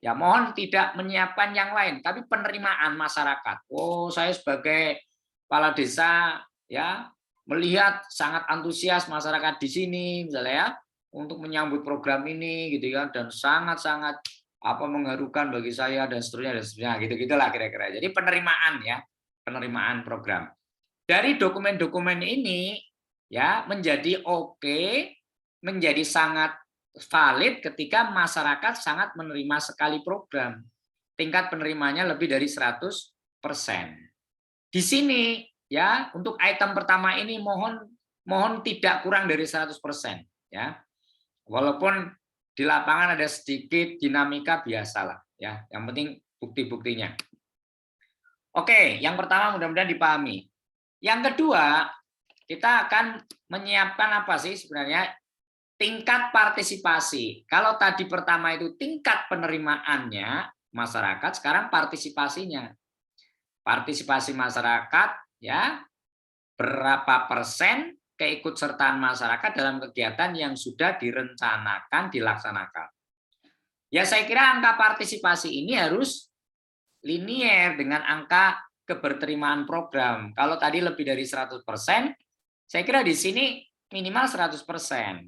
Speaker 5: Ya mohon tidak menyiapkan yang lain, tapi penerimaan masyarakat. Oh, saya sebagai kepala desa ya melihat sangat antusias masyarakat di sini misalnya ya untuk menyambut program ini gitu ya, dan sangat-sangat mengharukan bagi saya dan seterusnya gitu-gitulah kira-kira. Jadi penerimaan ya, penerimaan program. Dari dokumen-dokumen ini ya menjadi oke, menjadi sangat valid ketika masyarakat sangat menerima sekali program. Tingkat penerimanya lebih dari 100%. Di sini ya untuk item pertama ini mohon tidak kurang dari 100% ya. Walaupun di lapangan ada sedikit dinamika biasalah ya. Yang penting bukti-buktinya. Oke, yang pertama mudah-mudahan dipahami. Yang kedua, kita akan menyiapkan apa sih sebenarnya? Tingkat partisipasi. Kalau tadi pertama itu tingkat penerimaannya masyarakat, sekarang partisipasinya. Partisipasi masyarakat, ya, berapa persen keikutsertaan masyarakat dalam kegiatan yang sudah direncanakan, dilaksanakan. Ya, saya kira angka partisipasi ini harus linier dengan angka keberterimaan program. Kalau tadi lebih dari 100%, saya kira di sini minimal 100%.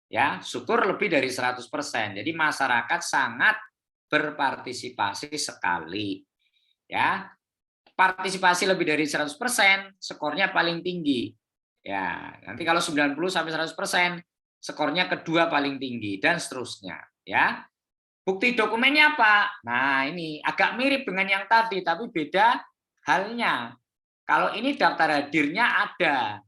Speaker 5: Ya, syukur lebih dari 100%. Jadi masyarakat sangat berpartisipasi sekali. Ya. Partisipasi lebih dari 100%, skornya paling tinggi. Ya, nanti kalau 90 sampai 100%, skornya kedua paling tinggi dan seterusnya, ya. Bukti dokumennya apa? Nah, ini agak mirip dengan yang tadi, tapi beda halnya. Kalau ini daftar hadirnya ada.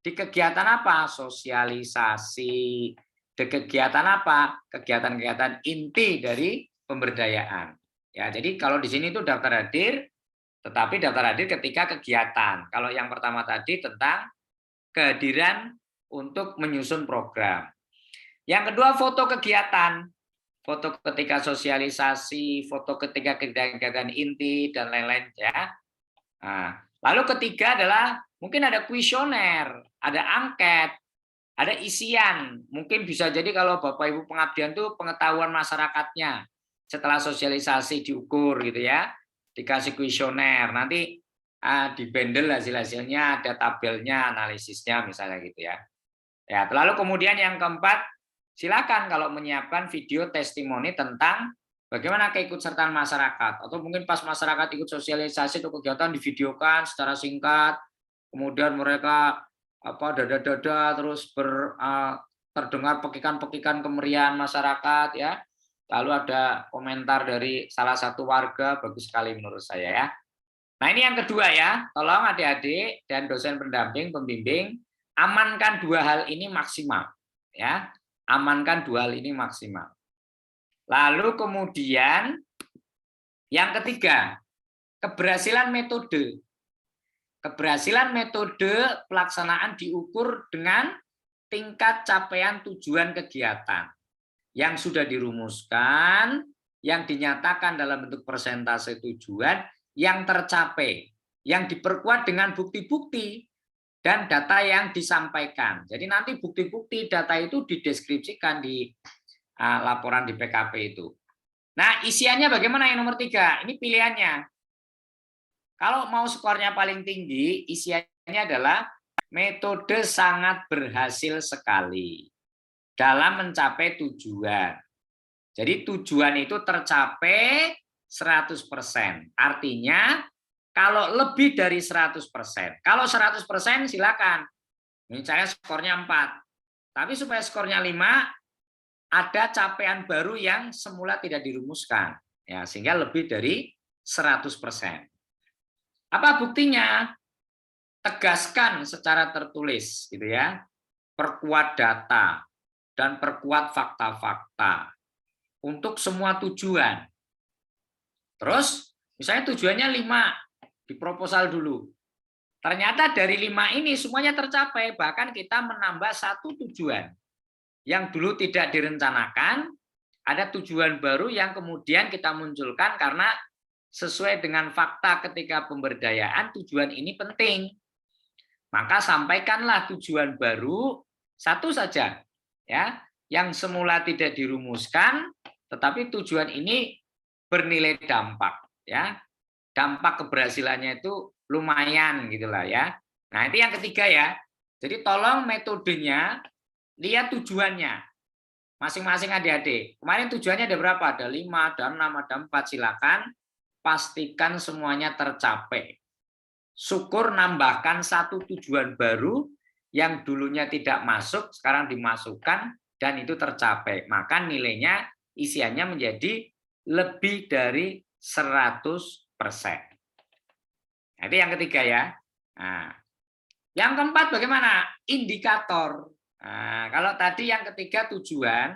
Speaker 5: Di kegiatan apa? Sosialisasi. Di kegiatan apa? Kegiatan-kegiatan inti dari pemberdayaan. Ya, jadi kalau di sini itu daftar hadir, tetapi daftar hadir ketika kegiatan. Kalau yang pertama tadi tentang kehadiran untuk menyusun program. Yang kedua, foto kegiatan. Foto ketika sosialisasi, foto ketika kegiatan inti, dan lain-lain, ya. Nah, lalu ketiga adalah mungkin ada kuesioner, ada angket, ada isian. Mungkin bisa jadi kalau Bapak Ibu pengabdian itu pengetahuan masyarakatnya setelah sosialisasi diukur gitu ya, dikasih kuesioner, nanti dibandel hasil-hasilnya, ada tabelnya, analisisnya misalnya gitu ya. Ya, lalu kemudian yang keempat, silakan kalau menyiapkan video testimoni tentang bagaimana keikutsertaan masyarakat, atau mungkin pas masyarakat ikut sosialisasi atau kegiatan divideokan secara singkat, kemudian mereka dada-dada terus terdengar pekikan-pekikan kemeriahan masyarakat, ya. Lalu ada komentar dari salah satu warga, bagus sekali menurut saya, ya. Nah, ini yang kedua, ya, tolong adik-adik dan dosen pendamping, pembimbing, amankan dua hal ini maksimal, ya. Amankan dua hal ini maksimal. Lalu kemudian yang ketiga, keberhasilan metode. Keberhasilan metode pelaksanaan diukur dengan tingkat capaian tujuan kegiatan yang sudah dirumuskan, yang dinyatakan dalam bentuk persentase tujuan, yang tercapai, yang diperkuat dengan bukti-bukti dan data yang disampaikan. Jadi nanti bukti-bukti data itu dideskripsikan di laporan di PKP itu. Nah, isiannya bagaimana yang nomor 3? Ini pilihannya. Kalau mau skornya paling tinggi, isiannya adalah metode sangat berhasil sekali dalam mencapai tujuan. Jadi tujuan itu tercapai 100%. Artinya kalau lebih dari 100%, kalau 100% silakan. Misalnya skornya 4. Tapi supaya skornya 5, ada capaian baru yang semula tidak dirumuskan. Ya, sehingga lebih dari 100%. Apa buktinya? Tegaskan secara tertulis, gitu ya. Perkuat data dan perkuat fakta-fakta untuk semua tujuan. Terus, misalnya tujuannya 5, di proposal dulu. Ternyata dari 5 ini semuanya tercapai, bahkan kita menambah 1 tujuan yang dulu tidak direncanakan, ada tujuan baru yang kemudian kita munculkan karena sesuai dengan fakta ketika pemberdayaan tujuan ini penting. Maka sampaikanlah tujuan baru 1 saja, ya, yang semula tidak dirumuskan, tetapi tujuan ini bernilai dampak, ya. Dampak keberhasilannya itu lumayan gitulah, ya. Nah, itu yang ketiga, ya. Jadi tolong metodenya lihat tujuannya. Masing-masing adik-adik. Kemarin tujuannya ada berapa? Ada 5, ada 6, ada 4. Silakan pastikan semuanya tercapai. Syukur nambahkan 1 tujuan baru yang dulunya tidak masuk, sekarang dimasukkan dan itu tercapai. Maka nilainya, isiannya menjadi lebih dari 100%. Nah, itu yang ketiga, ya. Nah, yang keempat bagaimana? Indikator. Nah, kalau tadi yang ketiga tujuan,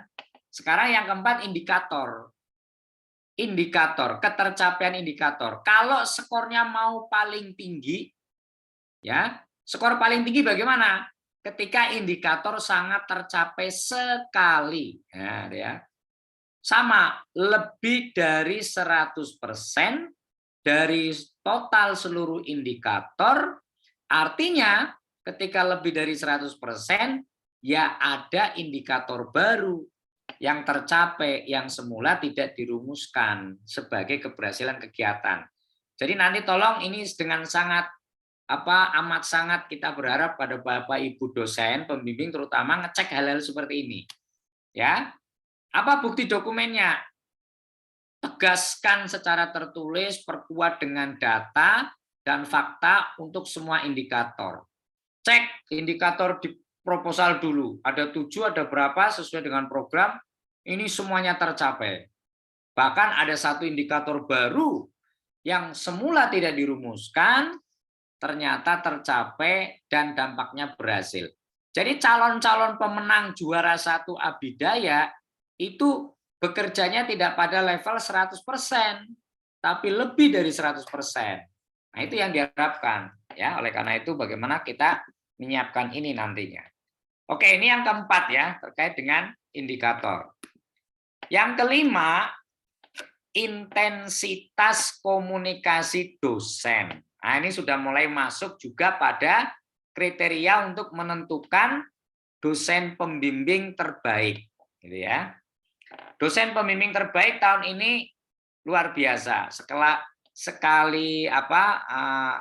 Speaker 5: sekarang yang keempat indikator. indikator, ketercapaian indikator. Kalau skornya mau paling tinggi, ya, skor paling tinggi bagaimana? Ketika indikator sangat tercapai sekali, ya. Sama, lebih dari 100% dari total seluruh indikator, artinya ketika lebih dari 100%, ya ada indikator baru yang tercapai, yang semula tidak dirumuskan sebagai keberhasilan kegiatan. Jadi nanti tolong ini dengan amat sangat kita berharap pada Bapak Ibu dosen, pembimbing terutama ngecek hal-hal seperti ini. Ya. Apa bukti dokumennya? Tegaskan secara tertulis, perkuat dengan data dan fakta untuk semua indikator. Cek indikator di proposal dulu. Ada 7, ada berapa sesuai dengan program. Ini semuanya tercapai. Bahkan ada satu indikator baru yang semula tidak dirumuskan, ternyata tercapai dan dampaknya berhasil. Jadi calon-calon pemenang juara 1 Abidaya itu bekerjanya tidak pada level 100%, tapi lebih dari 100%. Nah, itu yang diharapkan. Ya, oleh karena itu bagaimana kita menyiapkan ini nantinya. Oke, ini yang keempat ya, terkait dengan indikator. Yang kelima, intensitas komunikasi dosen. Nah, ini sudah mulai masuk juga pada kriteria untuk menentukan dosen pembimbing terbaik, gitu ya. Dosen pembimbing terbaik tahun ini luar biasa. Sekali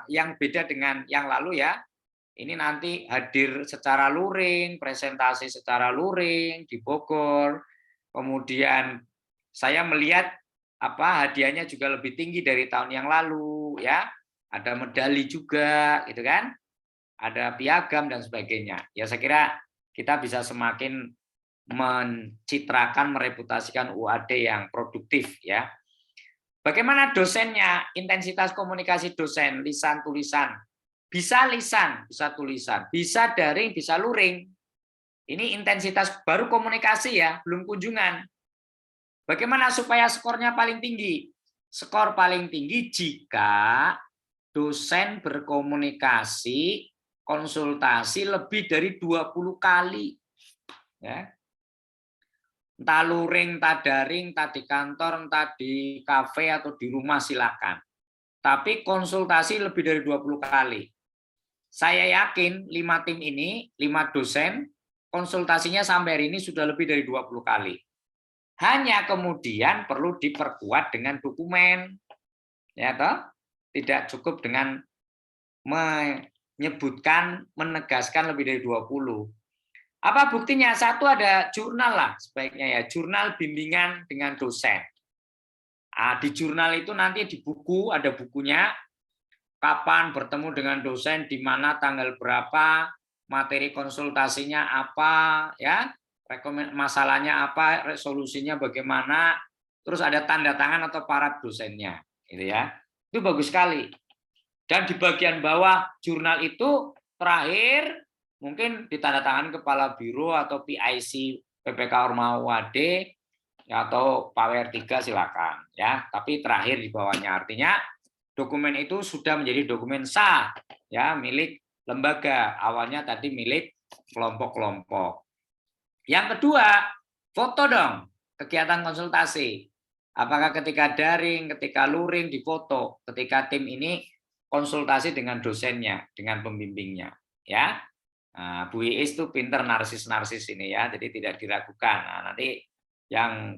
Speaker 5: yang beda dengan yang lalu ya. Ini nanti hadir secara luring, presentasi secara luring di Bogor. Kemudian saya melihat hadiahnya juga lebih tinggi dari tahun yang lalu ya. Ada medali juga gitu kan. Ada piagam dan sebagainya. Ya saya kira kita bisa semakin mencitrakan, mereputasikan UAD yang produktif ya. Bagaimana dosennya? Intensitas komunikasi dosen, lisan tulisan. Bisa lisan, bisa tulisan, bisa daring, bisa luring. Ini intensitas baru komunikasi ya, belum kunjungan. Bagaimana supaya skornya paling tinggi? Skor paling tinggi jika dosen berkomunikasi, konsultasi lebih dari 20 kali. Ya. Entah luring, entah daring, entah di kantor, entah di kafe atau di rumah silakan. Tapi konsultasi lebih dari 20 kali. Saya yakin 5 tim ini, 5 dosen, konsultasinya sampai hari ini sudah lebih dari 20 kali. Hanya kemudian perlu diperkuat dengan dokumen. Ya toh? Tidak cukup dengan menyebutkan, menegaskan lebih dari 20. Apa buktinya? Satu, ada jurnal lah sebaiknya ya, jurnal bimbingan dengan dosen. Di jurnal itu nanti di buku, ada bukunya, kapan bertemu dengan dosen, di mana, tanggal berapa, materi konsultasinya apa, ya, masalahnya apa, resolusinya bagaimana, terus ada tanda tangan atau paraf dosennya, gitu ya. Itu bagus sekali. Dan di bagian bawah jurnal itu terakhir mungkin ditandatangan kepala biro atau PIC PPK Orma UAD ya, atau Pak WR3 silakan ya, tapi terakhir di bawahnya, artinya dokumen itu sudah menjadi dokumen sah ya, milik lembaga, awalnya tadi milik kelompok-kelompok. Yang kedua, foto dong kegiatan konsultasi. Apakah ketika daring, ketika luring difoto, ketika tim ini konsultasi dengan dosennya, dengan pembimbingnya ya. Nah, Bu Iis itu pinter narsis ini ya, jadi tidak diragukan. Nah, nanti yang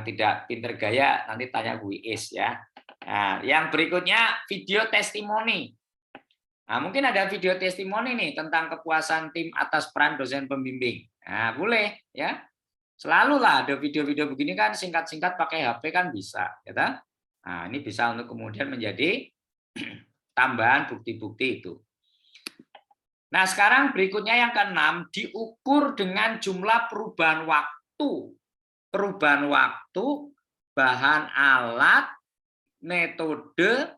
Speaker 5: tidak pinter gaya nanti tanya Bu Iis ya. Nah, yang berikutnya video testimoni. Nah, mungkin ada video testimoni nih tentang kepuasan tim atas peran dosen pembimbing. Nah, boleh ya. Selalulah ada video-video begini kan, singkat-singkat pakai HP kan bisa, ya. Nah, ini bisa untuk kemudian menjadi tambahan bukti-bukti itu. Nah, sekarang berikutnya yang ke-6, diukur dengan jumlah perubahan waktu. Perubahan waktu, bahan alat, metode,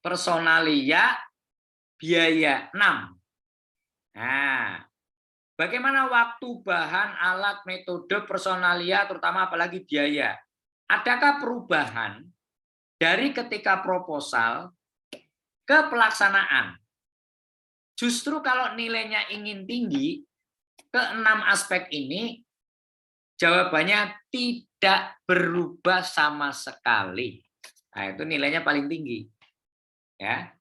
Speaker 5: personalia, biaya. 6. Nah, bagaimana waktu, bahan, alat, metode, personalia, terutama apalagi biaya. adakah perubahan dari ketika proposal ke pelaksanaan? Justru kalau nilainya ingin tinggi, ke 6 aspek ini, jawabannya tidak berubah sama sekali. Nah, itu nilainya paling tinggi. Ya.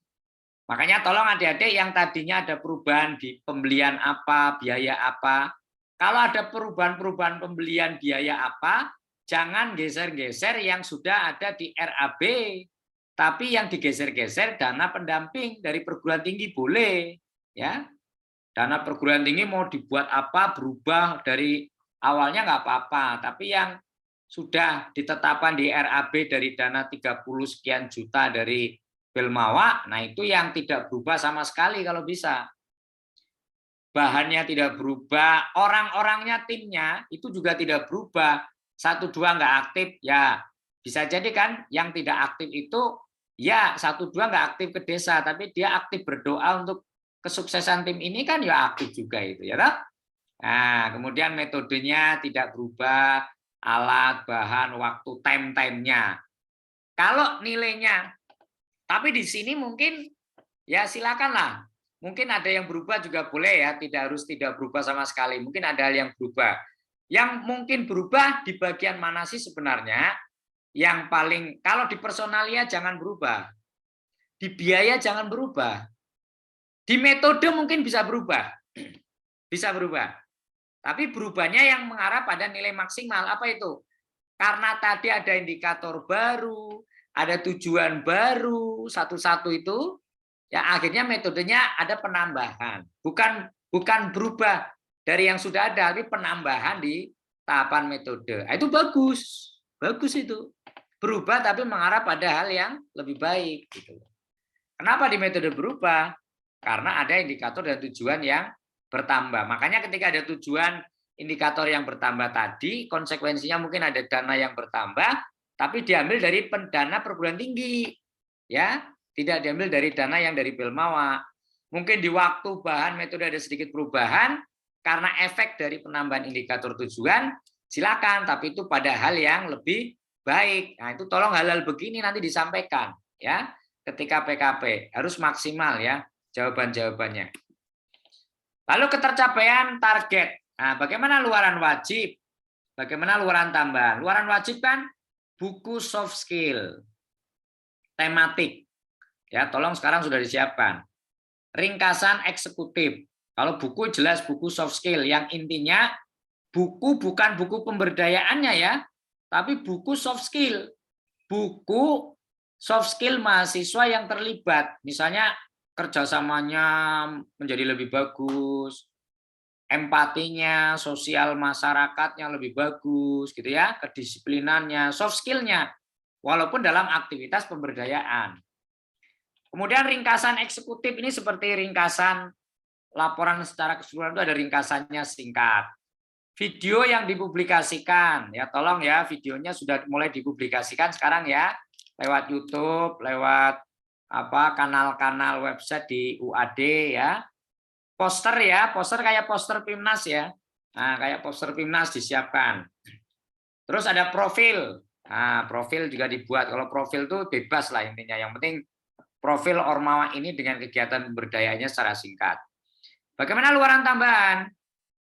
Speaker 5: Makanya tolong adik-adik yang tadinya ada perubahan di pembelian apa, biaya apa. Kalau ada perubahan-perubahan pembelian biaya apa, jangan geser-geser yang sudah ada di RAB. Tapi yang digeser-geser dana pendamping dari perguruan tinggi boleh. Ya. Dana perguruan tinggi mau dibuat apa, berubah dari awalnya nggak apa-apa. Tapi yang sudah ditetapkan di RAB dari dana 30 sekian juta dari Belmawa, nah itu yang tidak berubah sama sekali kalau bisa. Bahannya tidak berubah, orang-orangnya, timnya itu juga tidak berubah. 1, 2 nggak aktif, ya bisa jadi kan yang tidak aktif itu ya 1, 2 nggak aktif ke desa, tapi dia aktif berdoa untuk kesuksesan tim ini kan ya aktif juga itu ya toh. Nah, kemudian metodenya tidak berubah, alat, bahan, waktu, time-nya. Kalau nilainya, tapi di sini mungkin ya silakanlah. Mungkin ada yang berubah juga boleh ya, tidak berubah sama sekali. Mungkin ada hal yang berubah. Yang mungkin berubah di bagian mana sih sebenarnya? Yang paling, kalau di personalia jangan berubah. Di biaya jangan berubah. Di metode mungkin bisa berubah. Bisa berubah. Tapi berubahnya yang mengarah pada nilai maksimal. Apa itu? Karena tadi ada indikator baru, ada tujuan baru, satu-satu itu, ya akhirnya metodenya ada penambahan. Bukan berubah dari yang sudah ada, tapi penambahan di tahapan metode. Itu bagus. Bagus itu. Berubah tapi mengarah pada hal yang lebih baik. Gitu. Kenapa di metode berubah? Karena ada indikator dan tujuan yang bertambah. Makanya ketika ada tujuan indikator yang bertambah tadi, konsekuensinya mungkin ada dana yang bertambah, tapi diambil dari dana perguruan tinggi. Ya, tidak diambil dari dana yang dari Belmawa. Mungkin di waktu bahan metode ada sedikit perubahan, karena efek dari penambahan indikator tujuan, silakan, tapi itu pada hal yang lebih baik. Nah, itu tolong hal-hal begini nanti disampaikan. Ya, ketika PKP, harus maksimal ya jawaban-jawabannya. Lalu ketercapaian target. Nah, bagaimana luaran wajib? Bagaimana luaran tambahan? Luaran wajib kan buku soft skill, tematik. Ya, tolong sekarang sudah disiapkan. Ringkasan eksekutif. Kalau buku jelas buku soft skill, yang intinya buku bukan buku pemberdayaannya ya, tapi buku soft skill. Buku soft skill mahasiswa yang terlibat. Misalnya kerjasamanya menjadi lebih bagus, empatinya, sosial masyarakatnya lebih bagus, gitu ya, kedisiplinannya, soft skill-nya, walaupun dalam aktivitas pemberdayaan. Kemudian ringkasan eksekutif ini seperti ringkasan laporan secara keseluruhan itu ada ringkasannya singkat. Video yang dipublikasikan, ya tolong ya, videonya sudah mulai dipublikasikan sekarang ya, lewat YouTube, lewat kanal-kanal website di UAD ya. Poster ya, poster kayak poster Pimnas ya. Nah, kayak poster Pimnas disiapkan. Terus ada profil. Nah, profil juga dibuat. Kalau profil itu bebas lah intinya. Yang penting profil Ormawa ini dengan kegiatan pemberdayanya secara singkat. Bagaimana luaran tambahan?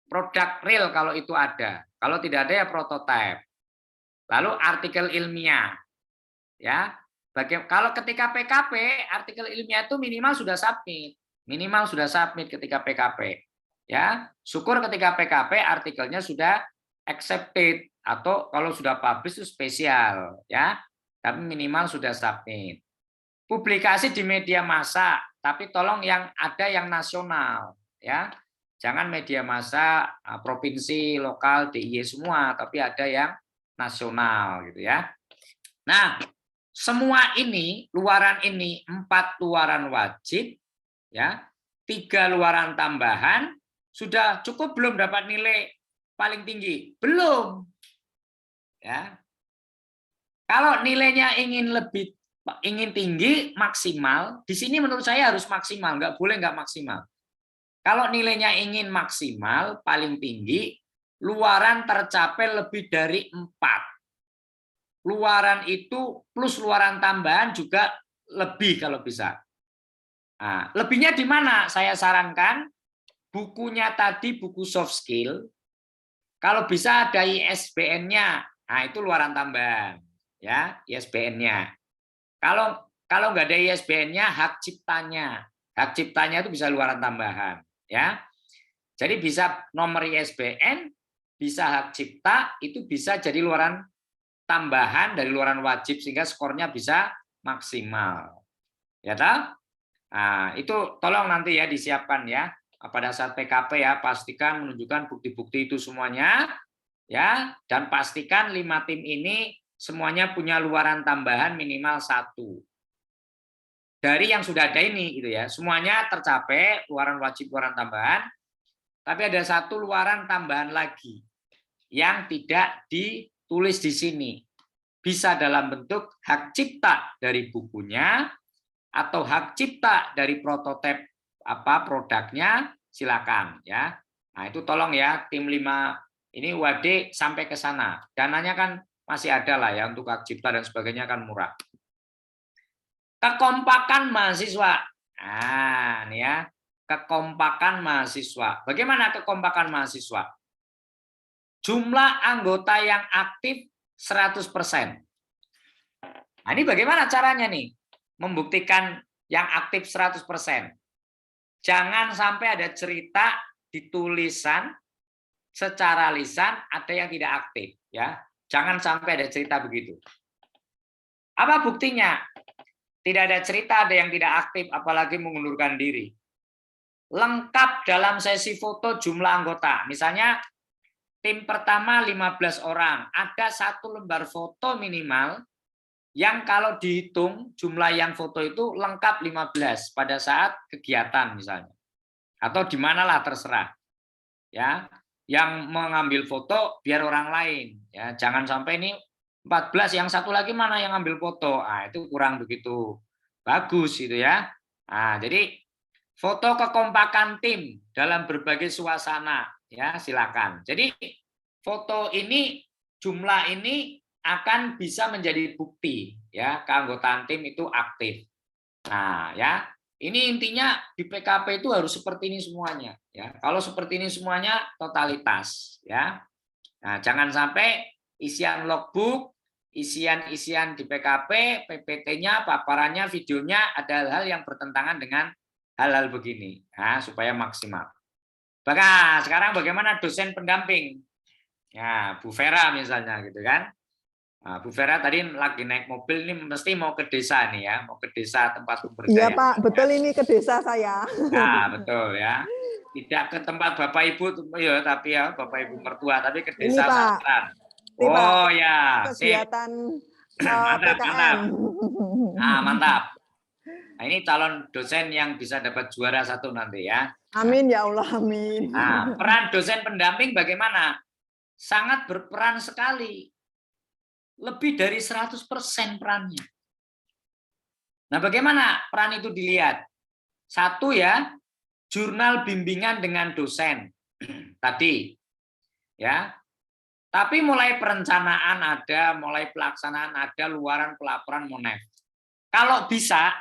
Speaker 5: Produk real kalau itu ada. Kalau tidak ada ya prototipe. Lalu artikel ilmiah. Ya. Kalau ketika PKP, artikel ilmiah itu minimal sudah submit. Minimal sudah submit ketika PKP. Ya, syukur ketika PKP artikelnya sudah accepted atau kalau sudah publish itu spesial, ya. Tapi minimal sudah submit. Publikasi di media massa, tapi tolong yang ada yang nasional, ya. Jangan media massa provinsi, lokal, DIY semua, tapi ada yang nasional gitu ya. Nah, semua ini, luaran ini 4 luaran wajib, ya, 3 luaran tambahan, sudah cukup belum dapat nilai paling tinggi? Belum. Ya. Kalau nilainya ingin tinggi, maksimal, di sini menurut saya harus maksimal, nggak boleh nggak maksimal. Kalau nilainya ingin maksimal, paling tinggi, luaran tercapai lebih dari 4. luaran itu plus luaran tambahan juga lebih kalau bisa. Nah, lebihnya di mana? Saya sarankan bukunya tadi, buku soft skill, kalau bisa ada ISBN-nya. Nah, itu luaran tambahan, ya, ISBN-nya. Kalau nggak ada ISBN-nya, hak ciptanya. Hak ciptanya itu bisa luaran tambahan, ya. Jadi bisa nomor ISBN, bisa hak cipta, itu bisa jadi luaran tambahan dari luaran wajib sehingga skornya bisa maksimal. Ya toh? Nah, itu tolong nanti ya disiapkan ya. Pada saat PKP ya, pastikan menunjukkan bukti-bukti itu semuanya ya, dan pastikan 5 tim ini semuanya punya luaran tambahan minimal 1. Dari yang sudah ada ini gitu ya, semuanya tercapai luaran wajib, luaran tambahan, tapi ada 1 luaran tambahan lagi yang tidak ditulis di sini. Bisa dalam bentuk hak cipta dari bukunya atau hak cipta dari prototipe produknya, silakan ya. Nah, itu tolong ya tim 5 ini WAD sampai ke sana. Dananya kan masih ada lah ya untuk hak cipta dan sebagainya kan murah. Kekompakan mahasiswa. Nah, ini ya. Kekompakan mahasiswa. Bagaimana kekompakan mahasiswa? Jumlah anggota yang aktif 100%. Nah, ini bagaimana caranya nih? Membuktikan yang aktif 100%. Jangan sampai ada cerita di tulisan secara lisan ada yang tidak aktif ya. Jangan sampai ada cerita begitu. Apa buktinya? Tidak ada cerita ada yang tidak aktif apalagi mengundurkan diri. Lengkap dalam sesi foto jumlah anggota. Misalnya tim pertama 15 orang, ada 1 lembar foto minimal yang kalau dihitung jumlah yang foto itu lengkap 15 pada saat kegiatan misalnya. Atau di manalah terserah. Ya, yang mengambil foto biar orang lain ya, jangan sampai ini 14 yang satu lagi mana yang ambil foto. Ah, itu kurang begitu bagus gitu ya. Nah, jadi foto kekompakan tim dalam berbagai suasana ya, silakan. Jadi foto ini jumlah ini akan bisa menjadi bukti ya keanggotaan tim itu aktif. Nah, ya, ini intinya di PKP itu harus seperti ini semuanya ya. Kalau seperti ini semuanya totalitas ya. Nah, jangan sampai isian logbook, isian di PKP, PPT-nya, paparannya, videonya ada hal-hal yang bertentangan dengan hal-hal begini. Nah, supaya maksimal. Bahkan sekarang bagaimana dosen pendamping? Ya, Bu Vera misalnya gitu kan. Nah, Bu Vera tadi lagi naik mobil ini mesti mau ke desa nih ya, mau ke desa tempat pemberdayaan.
Speaker 7: Iya Pak, betul ini ke desa saya.
Speaker 5: Nah, betul ya. Tidak ke tempat Bapak Ibu ya, tapi ya Bapak Ibu mertua, tapi ke desa sasaran. Oh ya,
Speaker 7: kegiatan
Speaker 5: mantap,
Speaker 7: PKN.
Speaker 5: mantap. Nah, mantap. Nah, ini calon dosen yang bisa dapat juara 1 nanti ya.
Speaker 7: Amin ya Allah, amin.
Speaker 5: Nah, peran dosen pendamping bagaimana? Sangat berperan sekali. Lebih dari 100% perannya. Nah, bagaimana peran itu dilihat? 1 ya, jurnal bimbingan dengan dosen. Tadi. Ya. Tapi mulai perencanaan ada, mulai pelaksanaan ada, luaran pelaporan monef. Kalau bisa,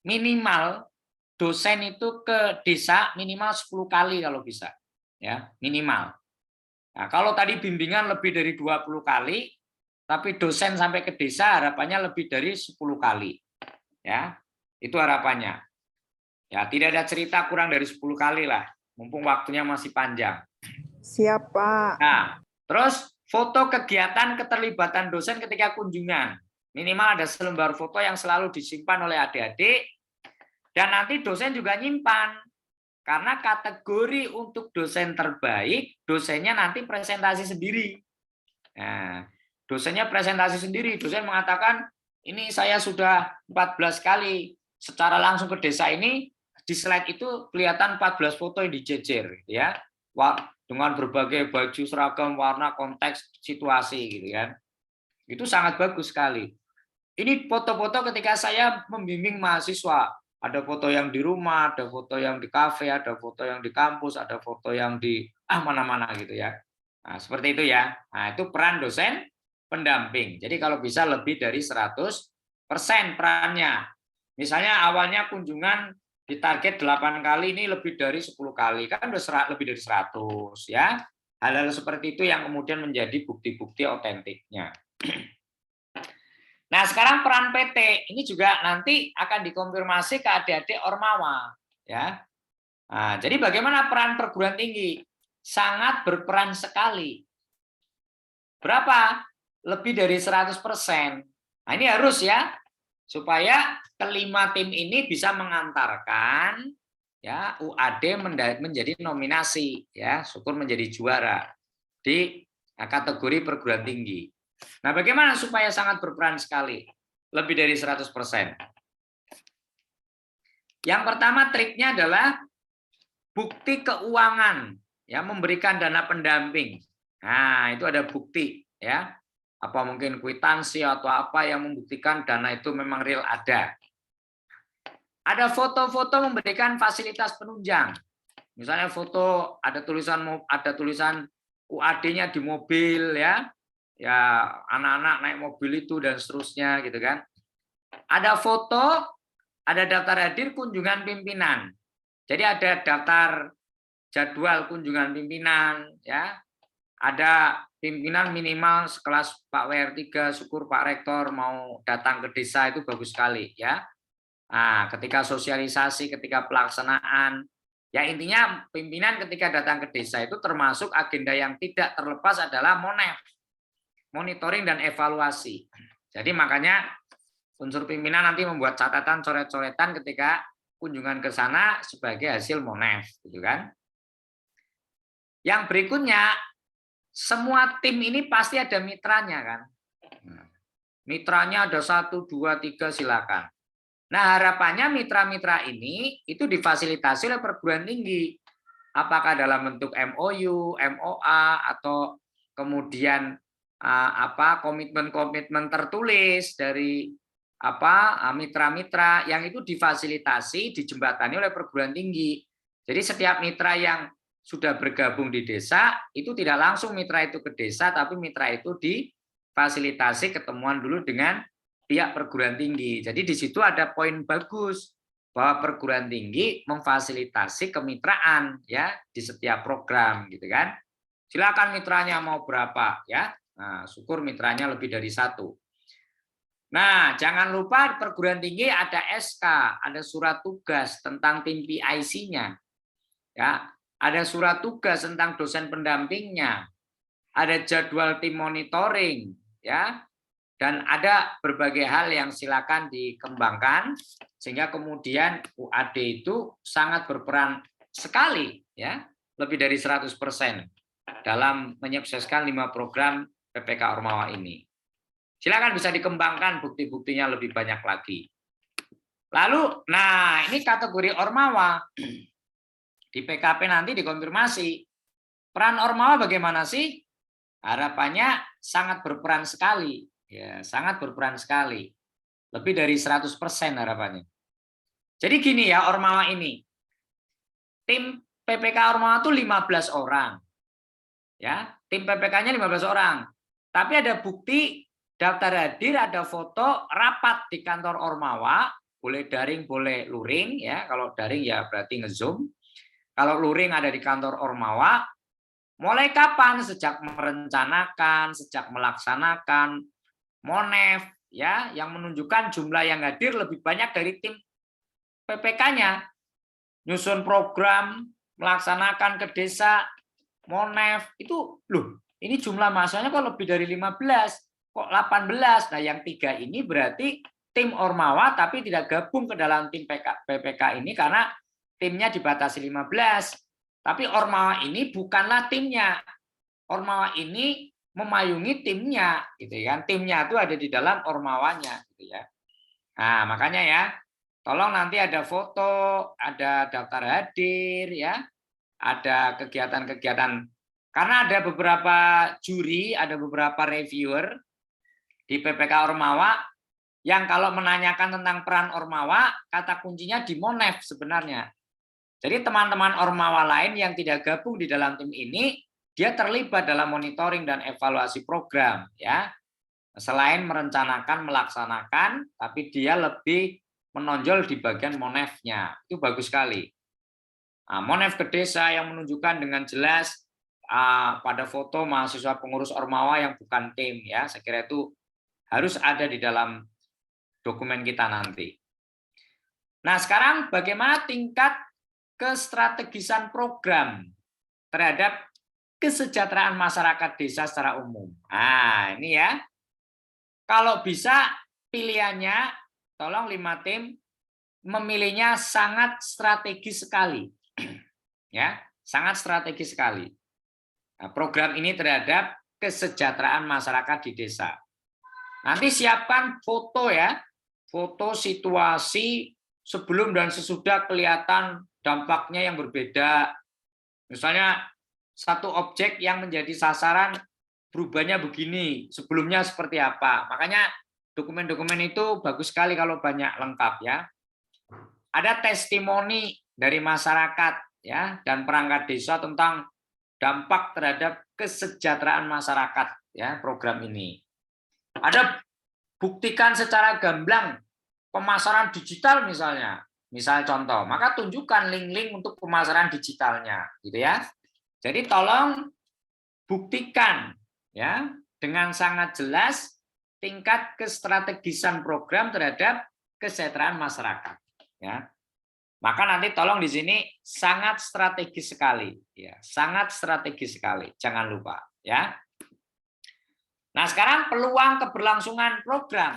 Speaker 5: minimal dosen itu ke desa minimal 10 kali kalau bisa. Ya, minimal. Nah, kalau tadi bimbingan lebih dari 20 kali, tapi dosen sampai ke desa harapannya lebih dari 10 kali. Ya, itu harapannya. Ya, tidak ada cerita kurang dari 10 kali lah, mumpung waktunya masih panjang.
Speaker 7: Siap, Pak.
Speaker 5: Nah, terus foto kegiatan keterlibatan dosen ketika kunjungan. Minimal ada selembar foto yang selalu disimpan oleh adik-adik, dan nanti dosen juga nyimpan. Karena kategori untuk dosen terbaik, dosennya nanti presentasi sendiri. Nah, dosennya presentasi sendiri, dosen mengatakan, ini saya sudah 14 kali secara langsung ke desa ini, di slide itu kelihatan 14 foto yang dijejer, ya, dengan berbagai baju, seragam, warna, konteks, situasi, gitu kan. Itu sangat bagus sekali. Ini foto-foto ketika saya membimbing mahasiswa, ada foto yang di rumah, ada foto yang di kafe, ada foto yang di kampus, ada foto yang di mana-mana gitu ya. Nah, seperti itu ya. Nah, itu peran dosen pendamping. Jadi kalau bisa lebih dari 100% perannya. Misalnya awalnya kunjungan ditarget 8 kali, ini lebih dari 10 kali, kan udah lebih dari 100 ya. Hal-hal seperti itu yang kemudian menjadi bukti-bukti otentiknya. Nah, sekarang peran PT ini juga nanti akan dikonfirmasi ke adik-adik Ormawa ya. Nah, jadi bagaimana peran perguruan tinggi? Sangat berperan sekali. Berapa? Lebih dari 100%. Nah, ini harus ya, supaya kelima tim ini bisa mengantarkan ya UAD menjadi nominasi ya, syukur menjadi juara di kategori perguruan tinggi. Nah, bagaimana supaya sangat berperan sekali? Lebih dari 100%. Yang pertama triknya adalah bukti keuangan, ya, memberikan dana pendamping. Nah, itu ada bukti ya. Apa mungkin kwitansi atau apa yang membuktikan dana itu memang real ada. Ada foto-foto memberikan fasilitas penunjang. Misalnya foto ada tulisan UAD-nya di mobil ya. Ya, anak-anak naik mobil itu dan seterusnya gitu kan. Ada foto, ada daftar hadir kunjungan pimpinan. Jadi ada daftar jadwal kunjungan pimpinan ya. Ada pimpinan minimal sekelas Pak WR3, syukur Pak Rektor mau datang ke desa, itu bagus sekali ya. Nah, ketika sosialisasi, ketika pelaksanaan, ya intinya pimpinan ketika datang ke desa itu termasuk agenda yang tidak terlepas adalah MONEF, monitoring dan evaluasi. Jadi makanya unsur pimpinan nanti membuat catatan coret-coretan ketika kunjungan ke sana sebagai hasil MONEF, gitu kan. Yang berikutnya, semua tim ini pasti ada mitranya kan. Mitranya ada 1, 2, 3 silakan. Nah, harapannya mitra-mitra ini itu difasilitasi oleh perguruan tinggi. Apakah dalam bentuk MOU, MOA atau kemudian komitmen-komitmen tertulis dari mitra-mitra yang itu difasilitasi, dijembatani oleh perguruan tinggi. Jadi setiap mitra yang sudah bergabung di desa itu tidak langsung mitra itu ke desa, tapi mitra itu difasilitasi ketemuan dulu dengan pihak perguruan tinggi. Jadi di situ ada poin bagus bahwa perguruan tinggi memfasilitasi kemitraan ya di setiap program gitu kan. Silakan mitranya mau berapa ya. Nah, syukur mitranya lebih dari 1. Nah, jangan lupa perguruan tinggi ada SK, ada surat tugas tentang tim PIC-nya. Ya, ada surat tugas tentang dosen pendampingnya. Ada jadwal tim monitoring, ya. Dan ada berbagai hal yang silakan dikembangkan sehingga kemudian UAD itu sangat berperan sekali ya, lebih dari 100% dalam menyukseskan 5 program PPK Ormawa ini. Silakan bisa dikembangkan bukti-buktinya lebih banyak lagi. Lalu, nah ini kategori Ormawa. Di PKP nanti dikonfirmasi. Peran Ormawa bagaimana sih? Harapannya sangat berperan sekali. Ya, sangat berperan sekali. Lebih dari 100% harapannya. Jadi gini ya Ormawa ini. Tim PPK Ormawa itu 15 orang. Ya, tim PPK-nya 15 orang. Tapi ada bukti daftar hadir, ada foto rapat di kantor Ormawa, boleh daring, boleh luring ya. Kalau daring ya berarti nge-zoom. Kalau luring ada di kantor Ormawa. Mulai kapan? Sejak merencanakan, sejak melaksanakan MONEF ya, yang menunjukkan jumlah yang hadir lebih banyak dari tim PPK-nya. Nyusun program, melaksanakan ke desa, MONEF itu loh, ini jumlah mahasiswanya kok lebih dari 15, kok 18. Nah, yang 3 ini berarti tim Ormawa tapi tidak gabung ke dalam tim PPK ini karena timnya dibatasi 15. Tapi Ormawa ini bukanlah timnya. Ormawa ini memayungi timnya, gitu kan? Timnya itu ada di dalam Ormawanya, gitu ya. Nah, makanya ya, tolong nanti ada foto, ada daftar hadir, ya, ada kegiatan-kegiatan. Karena ada beberapa juri, ada beberapa reviewer di PPK Ormawa yang kalau menanyakan tentang peran Ormawa, kata kuncinya di MONEF sebenarnya. Jadi teman-teman Ormawa lain yang tidak gabung di dalam tim ini, dia terlibat dalam monitoring dan evaluasi program, ya. Selain merencanakan, melaksanakan, tapi dia lebih menonjol di bagian monefnya. Itu bagus sekali. Nah, monef ke desa yang menunjukkan dengan jelas pada foto mahasiswa pengurus Ormawa yang bukan tim, ya. Saya kira itu harus ada di dalam dokumen kita nanti. Nah, sekarang bagaimana tingkat kestrategisan program terhadap kesejahteraan masyarakat desa secara umum. Nah, ini ya. Kalau bisa pilihannya, tolong 5 tim memilihnya sangat strategis sekali. Ya, sangat strategis sekali. Nah, program ini terhadap kesejahteraan masyarakat di desa. Nanti siapkan foto ya, foto situasi sebelum dan sesudah kelihatan dampaknya yang berbeda. Misalnya satu objek yang menjadi sasaran berubahnya begini, sebelumnya seperti apa. Makanya dokumen-dokumen itu bagus sekali kalau banyak lengkap ya. Ada testimoni dari masyarakat ya dan perangkat desa tentang dampak terhadap kesejahteraan masyarakat ya program ini. Ada buktikan secara gamblang pemasaran digital misalnya. Misal contoh, maka tunjukkan link-link untuk pemasaran digitalnya gitu ya. Jadi tolong buktikan ya dengan sangat jelas tingkat kestrategisan program terhadap kesejahteraan masyarakat ya. Maka nanti tolong di sini sangat strategis sekali ya, sangat strategis sekali. Jangan lupa ya. Nah, sekarang peluang keberlangsungan program.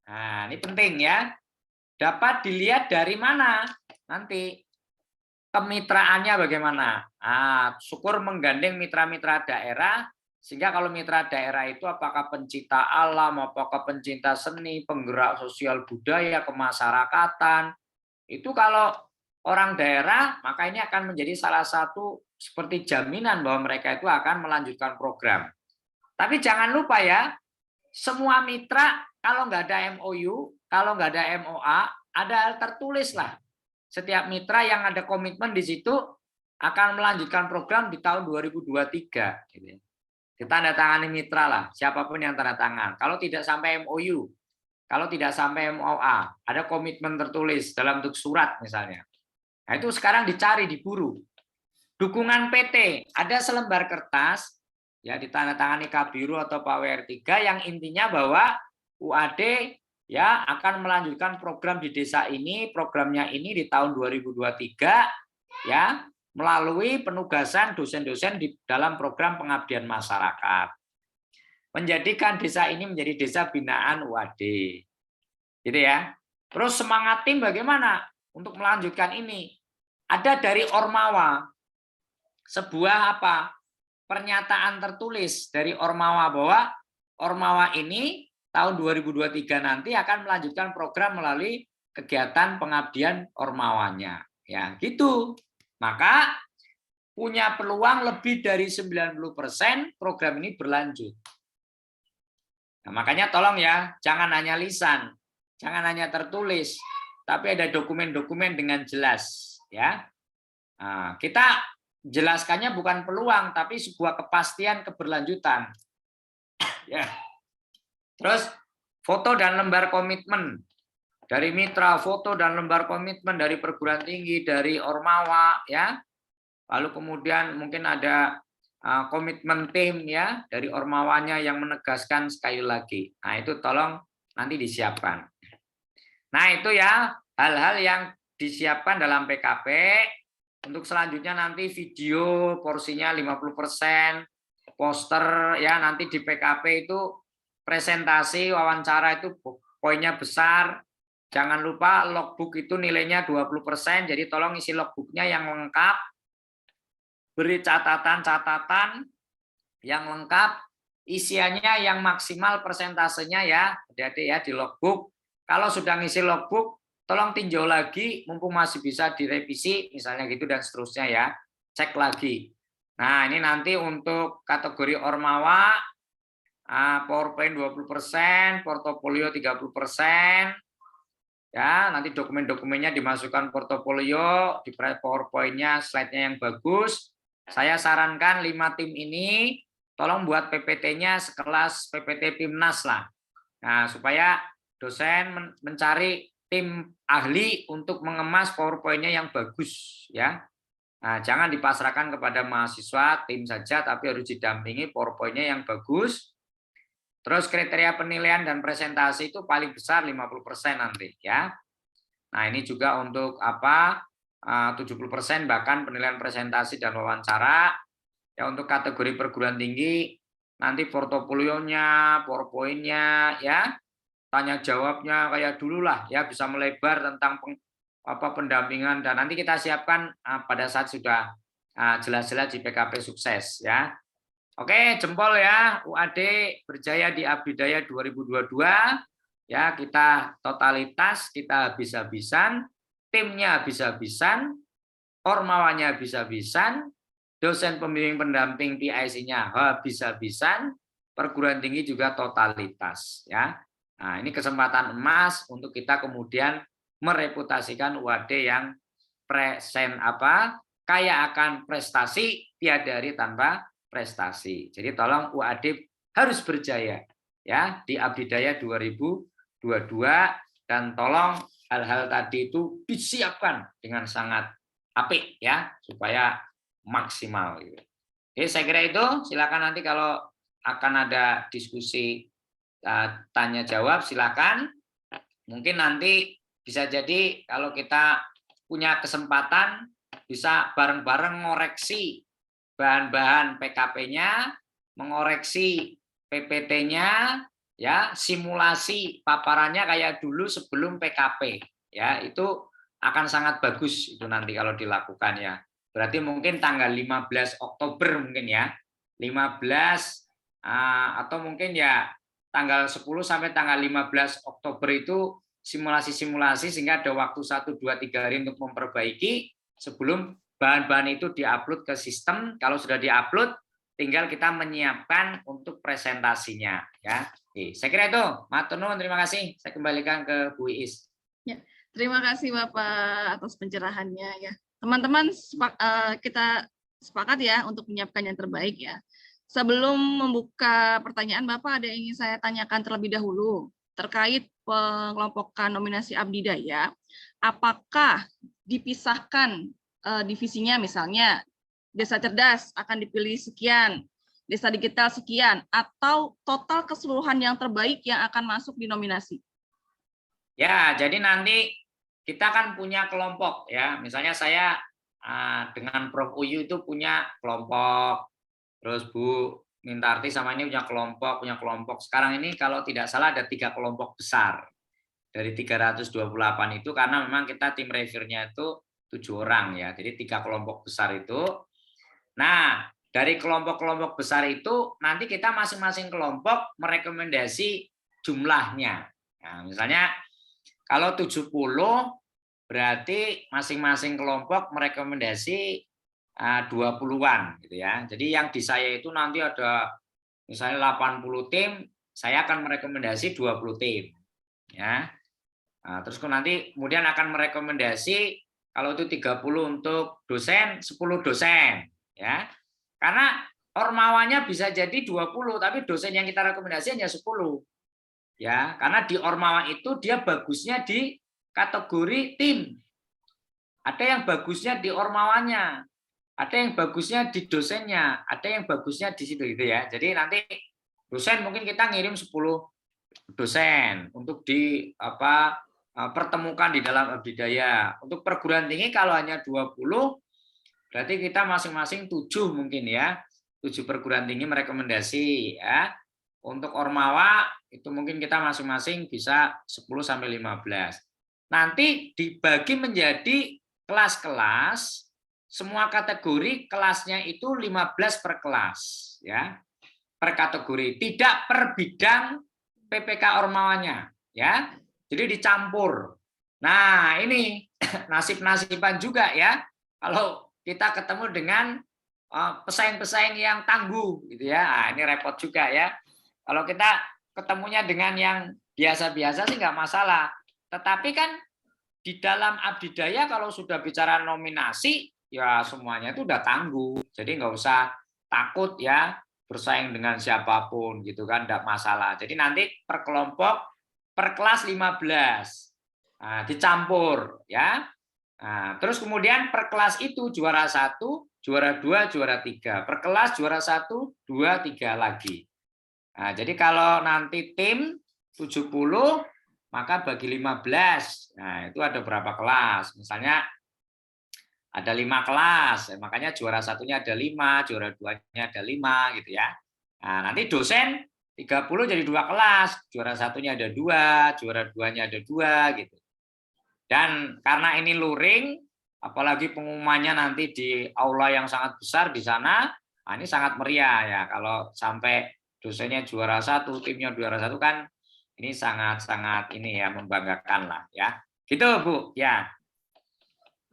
Speaker 5: Nah, ini penting ya. Dapat dilihat dari mana nanti kemitraannya bagaimana. Nah, syukur menggandeng mitra-mitra daerah, sehingga kalau mitra daerah itu apakah pencinta alam, apakah pencinta seni, penggerak sosial budaya, kemasyarakatan, itu kalau orang daerah, maka ini akan menjadi salah satu seperti jaminan bahwa mereka itu akan melanjutkan program. Tapi jangan lupa ya, semua mitra kalau nggak ada MOU, kalau nggak ada MOA, ada tertulis lah. Setiap mitra yang ada komitmen di situ akan melanjutkan program di tahun 2023. Gitu. Ditandatangani mitra lah, siapapun yang tanda tangan. Kalau tidak sampai MOU, kalau tidak sampai MOA, ada komitmen tertulis dalam bentuk surat misalnya. Nah, itu sekarang dicari, diburu. Dukungan PT, ada selembar kertas, ya ditandatangani Kabiru atau Pak WR3 yang intinya bahwa UAD ya akan melanjutkan program di desa ini, programnya ini di tahun 2023 ya melalui penugasan dosen-dosen di dalam program pengabdian masyarakat. Menjadikan desa ini menjadi desa binaan UAD. Gitu ya. Terus semangat tim bagaimana untuk melanjutkan ini? Ada dari Ormawa sebuah apa? Pernyataan tertulis dari Ormawa bahwa Ormawa ini tahun 2023 nanti akan melanjutkan program melalui kegiatan pengabdian Ormawanya. Ya, gitu. Maka punya peluang lebih dari 90% program ini berlanjut. Nah, makanya tolong ya, jangan hanya lisan, jangan hanya tertulis, tapi ada dokumen-dokumen dengan jelas. Ya, nah, kita jelaskannya bukan peluang, tapi sebuah kepastian keberlanjutan. Ya. Terus foto dan lembar komitmen dari mitra, foto dan lembar komitmen dari perguruan tinggi, dari Ormawa, ya. Lalu kemudian mungkin ada komitmen tim ya dari Ormawanya yang menegaskan sekali lagi. Nah, itu tolong nanti disiapkan. Nah, itu ya hal-hal yang disiapkan dalam PKP. Untuk selanjutnya nanti video porsinya 50%, poster ya nanti di PKP itu presentasi, wawancara itu poinnya besar. Jangan lupa logbook itu nilainya 20%, jadi tolong isi logbooknya yang lengkap. Beri catatan-catatan yang lengkap, isiannya yang maksimal persentasenya ya, adik-adik ya di logbook. Kalau sudah ngisi logbook, tolong tinjau lagi, mumpung masih bisa direvisi, misalnya gitu dan seterusnya ya. Cek lagi. Nah, ini nanti untuk kategori Ormawa, PowerPoint 20%, portofolio 30%. Ya, nanti dokumen-dokumennya dimasukkan portofolio, di PowerPoint-nya, slide-nya yang bagus. Saya sarankan 5 tim ini, tolong buat PPT-nya sekelas PPT Pimnas lah. Nah, supaya dosen mencari tim ahli untuk mengemas PowerPoint-nya yang bagus ya. Nah, jangan dipasrahkan kepada mahasiswa tim saja, tapi harus didampingi PowerPoint-nya yang bagus. Terus kriteria penilaian dan presentasi itu paling besar 50% nanti ya. Nah, ini juga untuk 70% bahkan penilaian presentasi dan wawancara. Ya, untuk kategori perguruan tinggi nanti portofolionya, PowerPoint-nya ya, tanya jawabnya kayak dulu lah ya, bisa melebar tentang pendampingan, dan nanti kita siapkan pada saat sudah jelas-jelas di PKP sukses ya. Oke, jempol ya, UAD berjaya di Abdidaya 2022 ya, kita totalitas, kita habis-habisan, timnya habis-habisan, ormawanya habis-habisan, dosen pembimbing pendamping PIC-nya habis-habisan, perguruan tinggi juga totalitas ya. Nah, ini kesempatan emas untuk kita kemudian mereputasikan UAD yang kaya akan prestasi, tiada hari tanpa prestasi. Jadi tolong UAD harus berjaya ya di Abdidaya 2022, dan tolong hal-hal tadi itu disiapkan dengan sangat apik ya supaya maksimal gitu. Oke, saya kira itu. Silakan nanti kalau akan ada diskusi tanya jawab silakan. Mungkin nanti bisa jadi kalau kita punya kesempatan bisa bareng-bareng ngoreksi bahan-bahan PKP-nya, mengoreksi PPT-nya, ya, simulasi paparannya kayak dulu sebelum PKP, ya, itu akan sangat bagus itu nanti kalau dilakukan ya. Berarti mungkin tanggal 15 Oktober mungkin ya, 15 atau mungkin ya tanggal 10 sampai tanggal 15 Oktober itu simulasi-simulasi sehingga ada waktu 1, 2, 3 hari untuk memperbaiki sebelum bahan-bahan itu diupload ke sistem. Kalau sudah diupload, tinggal kita menyiapkan untuk presentasinya ya. Oke, saya kira itu. Matur nuwun, terima kasih. Saya kembalikan ke Bu Iis.
Speaker 6: Ya, terima kasih Bapak atas pencerahannya ya. Teman-teman, kita sepakat ya untuk menyiapkan yang terbaik ya. Sebelum membuka pertanyaan, Bapak ada yang ingin saya tanyakan terlebih dahulu terkait pengelompokan nominasi Abdidaya. Apakah dipisahkan divisinya, misalnya desa cerdas akan dipilih sekian, desa digital sekian, atau total keseluruhan yang terbaik yang akan masuk di nominasi?
Speaker 5: Ya, jadi nanti kita kan punya kelompok ya. Misalnya saya dengan Prof. Uyu itu punya kelompok, terus Bu Mintarti sama ini punya kelompok. Sekarang ini kalau tidak salah ada 3 kelompok besar dari 328 itu, karena memang kita tim reviewnya itu 7 orang ya, jadi 3 kelompok besar itu. Nah, dari kelompok-kelompok besar itu nanti kita masing-masing kelompok merekomendasi jumlahnya. Nah, misalnya kalau 70 berarti masing-masing kelompok merekomendasi 20-an gitu ya. Jadi yang di saya itu nanti ada misalnya 80 tim, saya akan merekomendasi 20 tim ya. Nah, terus nanti kemudian akan merekomendasi kalau itu 30 untuk dosen, 10 dosen ya. Karena ormawanya bisa jadi 20, tapi dosen yang kita rekomendasi hanya 10. Ya, karena di ormawa itu dia bagusnya di kategori tim. Ada yang bagusnya di ormawanya, ada yang bagusnya di dosennya, ada yang bagusnya di situ gitu ya. Jadi nanti dosen mungkin kita ngirim 10 dosen untuk pertemukan di dalam Abdidaya. Untuk perguruan tinggi kalau hanya 20, berarti kita masing-masing 7 mungkin ya. 7 perguruan tinggi merekomendasi ya. Untuk ormawa itu mungkin kita masing-masing bisa 10 sampai 15. Nanti dibagi menjadi kelas-kelas, semua kategori kelasnya itu 15 per kelas ya. Per kategori, tidak per bidang PPK ormawanya ya. Jadi dicampur. Nah, ini nasib-nasiban juga ya. Kalau kita ketemu dengan pesaing-pesaing yang tangguh gitu ya. Nah, ini repot juga ya. Kalau kita ketemunya dengan yang biasa-biasa sih nggak masalah. Tetapi kan di dalam Abdidaya kalau sudah bicara nominasi, ya semuanya itu udah tangguh. Jadi nggak usah takut ya. bersaing dengan siapapun gitu kan, enggak masalah. Jadi nanti per kelompok, per kelas 15. Nah, dicampur ya. Nah, terus kemudian per kelas itu juara 1, juara 2, juara 3. Per kelas juara 1, 2, 3 lagi. Nah, jadi kalau nanti tim 70, maka bagi 15. Nah, itu ada berapa kelas? Misalnya ada 5 kelas, makanya juara satunya ada 5, juara 2-nya ada 5 gitu ya. Nah, nanti dosen 30 jadi 2 kelas, juara satunya ada 2, juara 2-nya ada 2 gitu. Dan karena ini luring, apalagi pengumumannya nanti di aula yang sangat besar di sana, nah ini sangat meriah ya. Kalau sampai dosennya juara 1, timnya juara 1 kan ini sangat-sangat ini ya, membanggakan lah ya. Gitu Bu, ya.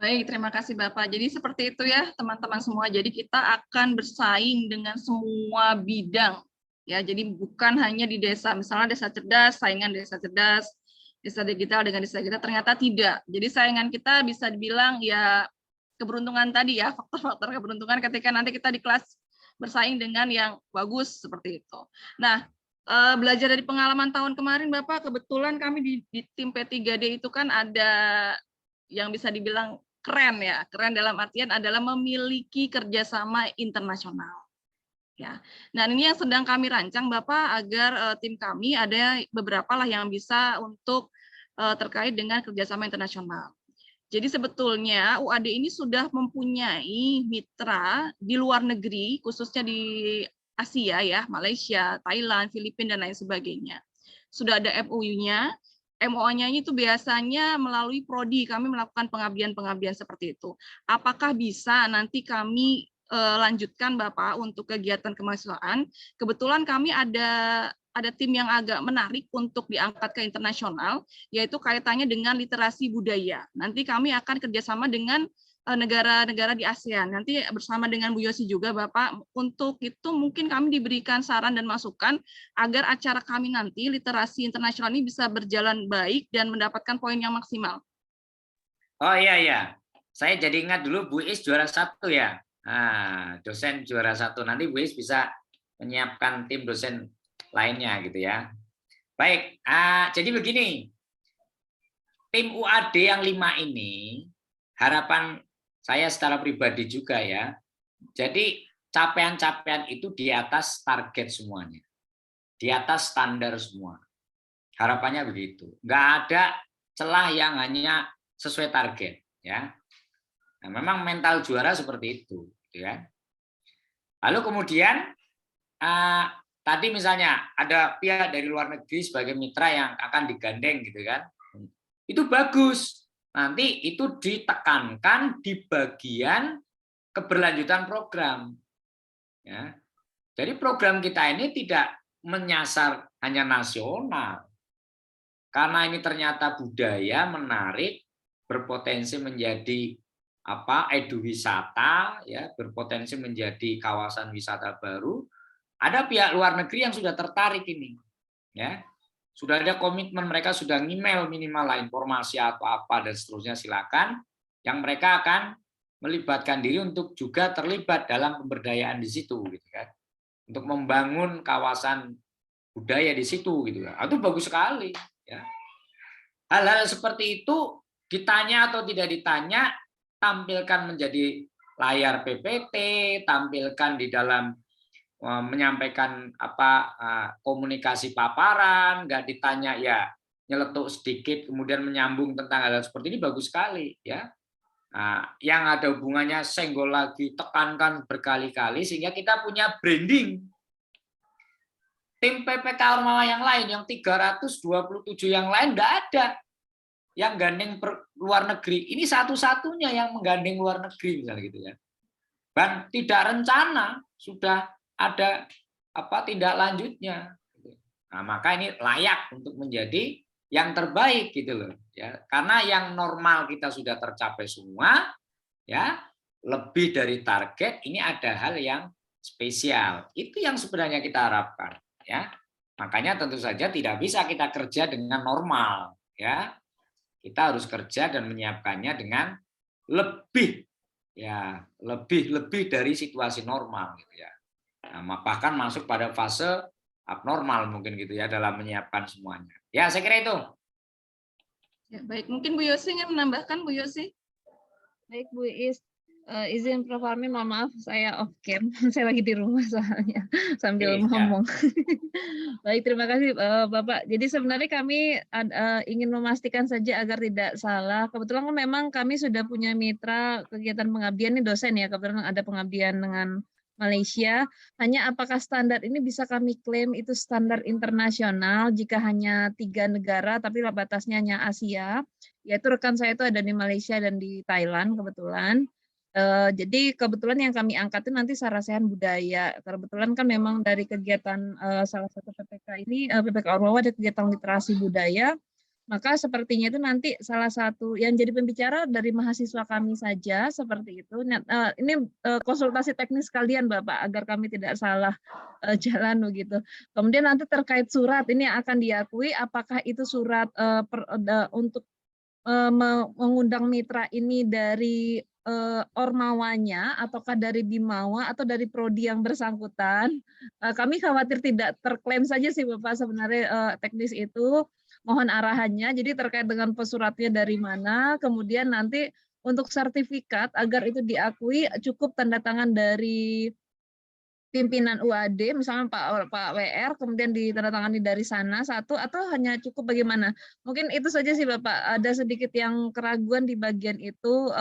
Speaker 6: Baik, terima kasih Bapak. Jadi seperti itu ya teman-teman semua. Jadi kita akan bersaing dengan semua bidang. Ya, jadi bukan hanya di desa, misalnya desa cerdas, saingan desa cerdas, desa digital dengan desa kita, ternyata tidak. Jadi saingan kita bisa dibilang ya keberuntungan tadi ya, faktor-faktor keberuntungan ketika nanti kita di kelas bersaing dengan yang bagus seperti itu. Nah, belajar dari pengalaman tahun kemarin Bapak, kebetulan kami di tim P3D itu kan ada yang bisa dibilang keren ya, keren dalam artian adalah memiliki kerjasama internasional. Ya, nah ini yang sedang kami rancang Bapak agar tim kami ada beberapa lah yang bisa untuk terkait dengan kerjasama internasional. Jadi sebetulnya UAD ini sudah mempunyai mitra di luar negeri, khususnya di Asia ya, Malaysia, Thailand, Filipina dan lain sebagainya. Sudah ada MOU-nya. MOA-nya itu biasanya melalui prodi kami melakukan pengabdian-pengabdian seperti itu. Apakah bisa nanti kami lanjutkan Bapak untuk kegiatan kemahasiswaan? Kebetulan kami ada tim yang agak menarik untuk diangkat ke internasional, yaitu kaitannya dengan literasi budaya. Nanti kami akan kerjasama dengan negara-negara di ASEAN. Nanti bersama dengan Bu Yosi juga Bapak, untuk itu mungkin kami diberikan saran dan masukan agar acara kami nanti literasi internasional ini bisa berjalan baik dan mendapatkan poin yang maksimal.
Speaker 5: Oh iya, saya jadi ingat dulu Bu Is juara 1 ya. Nah, dosen juara 1, nanti Bu Is bisa menyiapkan tim dosen lainnya gitu ya. Baik, jadi begini, tim UAD yang 5 ini harapan saya secara pribadi juga ya. Jadi capaian-capaian itu di atas target semuanya, di atas standar semua. Harapannya begitu. Nggak ada celah yang hanya sesuai target ya. Nah, memang mental juara seperti itu, ya. Lalu kemudian tadi misalnya ada pihak dari luar negeri sebagai mitra yang akan digandeng gitu kan. Itu bagus. Nanti itu ditekankan di bagian keberlanjutan program. Ya. Jadi program kita ini tidak menyasar hanya nasional. Karena ini ternyata budaya menarik, berpotensi menjadi eduwisata, ya, berpotensi menjadi kawasan wisata baru. Ada pihak luar negeri yang sudah tertarik ini, ya. Sudah ada komitmen, mereka sudah email minimal lah informasi atau apa dan seterusnya, silakan. Yang mereka akan melibatkan diri untuk juga terlibat dalam pemberdayaan di situ, gitu kan. Untuk membangun kawasan budaya di situ, gitu kan. Itu bagus sekali, ya. Hal-hal seperti itu ditanya atau tidak ditanya, tampilkan menjadi layar PPT, tampilkan di dalam menyampaikan komunikasi paparan, nggak ditanya ya nyeletuk sedikit kemudian menyambung tentang hal seperti ini, bagus sekali ya. Nah, yang ada hubungannya senggol lagi, tekankan berkali-kali sehingga kita punya branding. Tim PPK Ormawa yang lain yang 327 yang lain nggak ada yang gandeng luar negeri. Ini satu-satunya yang menggandeng luar negeri misalnya gitu ya. Dan tidak rencana sudah ada tindak lanjutnya. Nah, maka ini layak untuk menjadi yang terbaik gitu loh ya. Karena yang normal kita sudah tercapai semua ya, lebih dari target, ini ada hal yang spesial. Itu yang sebenarnya kita harapkan ya. Makanya tentu saja tidak bisa kita kerja dengan normal ya. Kita harus kerja dan menyiapkannya dengan lebih dari situasi normal gitu ya. Nah, bahkan masuk pada fase abnormal mungkin gitu ya dalam menyiapkan semuanya. Ya, saya kira itu.
Speaker 6: Ya, baik, mungkin Bu Yosi ingin menambahkan, Bu Yosi.
Speaker 9: Baik Bu Is, izin Prof. Armin, mohon maaf saya off cam, saya lagi di rumah soalnya sambil
Speaker 5: Oke, ya.
Speaker 9: ngomong. Baik, terima kasih Bapak. Jadi sebenarnya kami ingin memastikan saja agar tidak salah. Kebetulan kan memang kami sudah punya mitra kegiatan pengabdian, ini dosen ya, kebetulan ada pengabdian dengan Malaysia. Hanya apakah standar ini bisa kami klaim itu standar internasional jika hanya 3 negara, tapi batasnya hanya Asia, yaitu rekan saya itu ada di Malaysia dan di Thailand kebetulan. Jadi kebetulan yang kami angkat itu nanti sarasehan budaya. Kebetulan kan memang dari kegiatan salah satu PPK ini, PPK Ormawa ada kegiatan literasi budaya, maka sepertinya itu nanti salah satu yang jadi pembicara dari mahasiswa kami saja seperti itu. Ini konsultasi teknis kalian Bapak agar kami tidak salah jalan begitu. Kemudian nanti terkait surat ini yang akan diakui, apakah itu surat untuk mengundang mitra ini dari ormawanya ataukah dari Bimawa atau dari prodi yang bersangkutan. Kami khawatir tidak terklaim saja sih Bapak sebenarnya teknis itu. Mohon arahannya, jadi terkait dengan pesuratnya dari mana, kemudian nanti untuk sertifikat agar itu diakui cukup tanda tangan dari pimpinan UAD, misalnya Pak WR, kemudian ditandatangani dari sana satu, atau hanya cukup bagaimana? Mungkin itu saja sih Bapak, ada sedikit yang keraguan di bagian itu,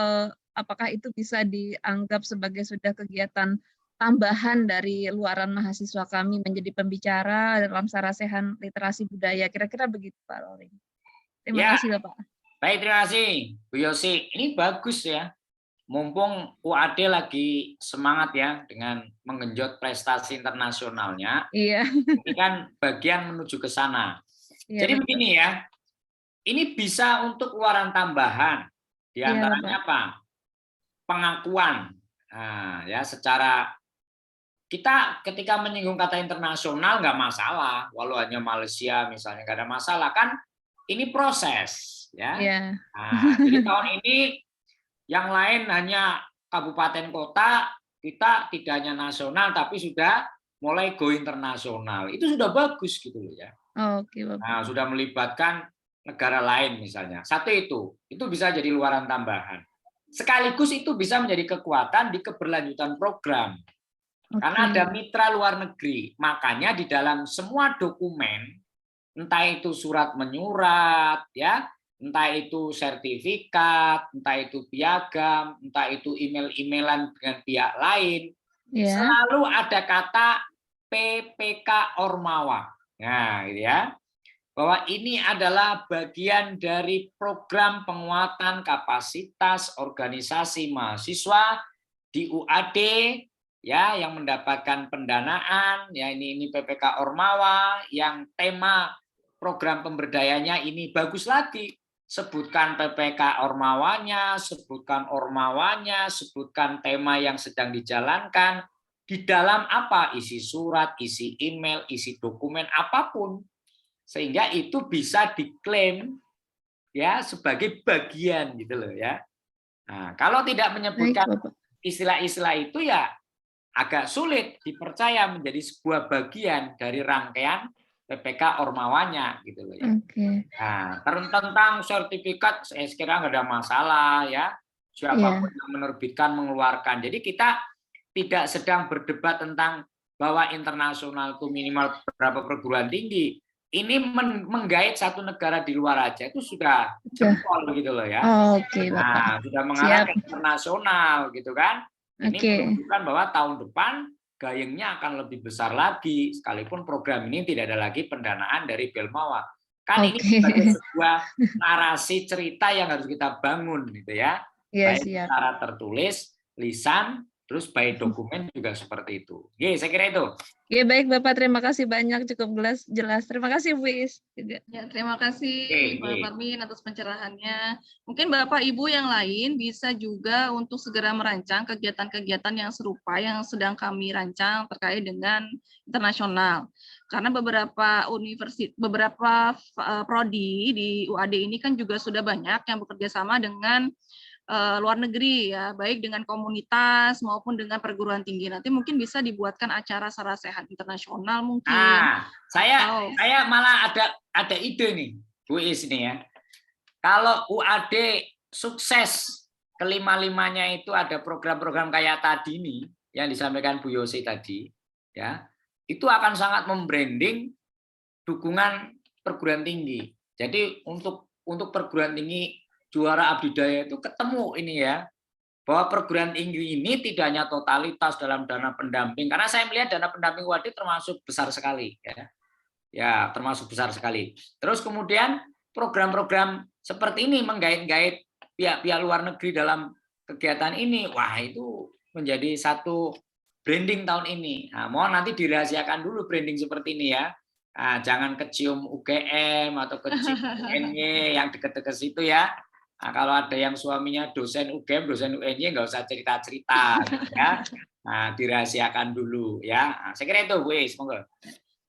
Speaker 9: apakah itu bisa dianggap sebagai sudah kegiatan tambahan dari luaran mahasiswa kami menjadi pembicara dalam sarasehan literasi budaya, kira-kira begitu Pak Loring. Terima kasih Bapak.
Speaker 5: Baik, terima kasih Bu Yosi. Ini bagus ya. Mumpung UAD lagi semangat ya dengan menggenjot prestasi internasionalnya,
Speaker 9: iya.
Speaker 5: Ini kan bagian menuju ke sana.
Speaker 9: Iya,
Speaker 5: jadi
Speaker 9: betul.
Speaker 5: begini ya, ini bisa untuk luaran tambahan, diantaranya apa? Pengakuan, nah, ya secara kita ketika menyinggung kata internasional nggak masalah, walau hanya Malaysia misalnya nggak ada masalah kan, ini proses ya.
Speaker 9: Iya.
Speaker 5: Nah, jadi tahun ini yang lain hanya kabupaten kota, kita tidak hanya nasional tapi sudah mulai go internasional. Itu sudah bagus gitu loh ya.
Speaker 9: Oke, Bapak.
Speaker 5: Nah, sudah melibatkan negara lain misalnya. Satu itu bisa jadi luaran tambahan. Sekaligus itu bisa menjadi kekuatan di keberlanjutan program. Karena ada mitra luar negeri. Makanya di dalam semua dokumen, entah itu surat menyurat ya, entah itu sertifikat, entah itu piagam, entah itu email-emailan dengan pihak lain, selalu ada kata PPK Ormawa. Nah, gitu ya. Bahwa ini adalah bagian dari program penguatan kapasitas organisasi mahasiswa di UAD ya, yang mendapatkan pendanaan ya, ini PPK Ormawa, yang tema program pemberdayanya ini bagus lagi. Sebutkan PPK Ormawanya, sebutkan Ormawanya, sebutkan tema yang sedang dijalankan, di dalam apa? Isi surat, isi email, isi dokumen, apapun. Sehingga itu bisa diklaim ya sebagai bagian gitu loh ya. Nah, kalau tidak menyebutkan istilah-istilah itu ya agak sulit dipercaya menjadi sebuah bagian dari rangkaian PPK Ormawanya gitu loh ya. Nah, tentang sertifikat saya kira nggak ada masalah ya. Siapapun yang menerbitkan mengeluarkan. Jadi kita tidak sedang berdebat tentang bahwa internasional itu minimal berapa perguruan tinggi. Ini menggait satu negara di luar aja itu sudah jempol gitu loh ya. Nah, sudah mengarah ke internasional gitu kan. Ini menunjukkan bahwa tahun depan gayengnya akan lebih besar lagi, sekalipun program ini tidak ada lagi pendanaan dari Belmawa. Kan ini sebagai sebuah narasi cerita yang harus kita bangun gitu ya. Baik secara tertulis, lisan, terus by dokumen juga seperti itu. Oke, saya kira itu.
Speaker 9: Ya, baik Bapak, terima kasih banyak, cukup jelas. Terima kasih Bu Is.
Speaker 6: Ya, terima kasih Pak Parmin atas pencerahannya. Mungkin Bapak Ibu yang lain bisa juga untuk segera merancang kegiatan-kegiatan yang serupa yang sedang kami rancang terkait dengan internasional. Karena beberapa prodi di UAD ini kan juga sudah banyak yang bekerja sama dengan luar negeri ya, baik dengan komunitas maupun dengan perguruan tinggi. Nanti mungkin bisa dibuatkan acara sarana sehat internasional mungkin.
Speaker 5: Saya malah ada ide nih, Bu Is ini ya. Kalau UAD sukses kelima-limanya itu ada program-program kayak tadi nih yang disampaikan Bu Yosi tadi, ya, itu akan sangat membranding dukungan perguruan tinggi. Jadi untuk perguruan tinggi juara Abdidaya itu ketemu ini ya, bahwa perguruan tinggi ini tidak hanya totalitas dalam dana pendamping, karena saya melihat dana pendamping UAD termasuk besar sekali ya termasuk besar sekali. Terus kemudian program-program seperti ini menggait-gait pihak-pihak luar negeri dalam kegiatan ini, wah itu menjadi satu branding tahun ini. Nah, mohon nanti dirahasiakan dulu branding seperti ini ya. Nah, jangan kecium UGM atau kecium UNY yang dekat-dekat situ ya. Nah, kalau ada yang suaminya dosen UGM, dosen UNY, nggak usah cerita-cerita ya. Nah, dirahasiakan dulu ya. Nah, saya kira itu, wes, monggo.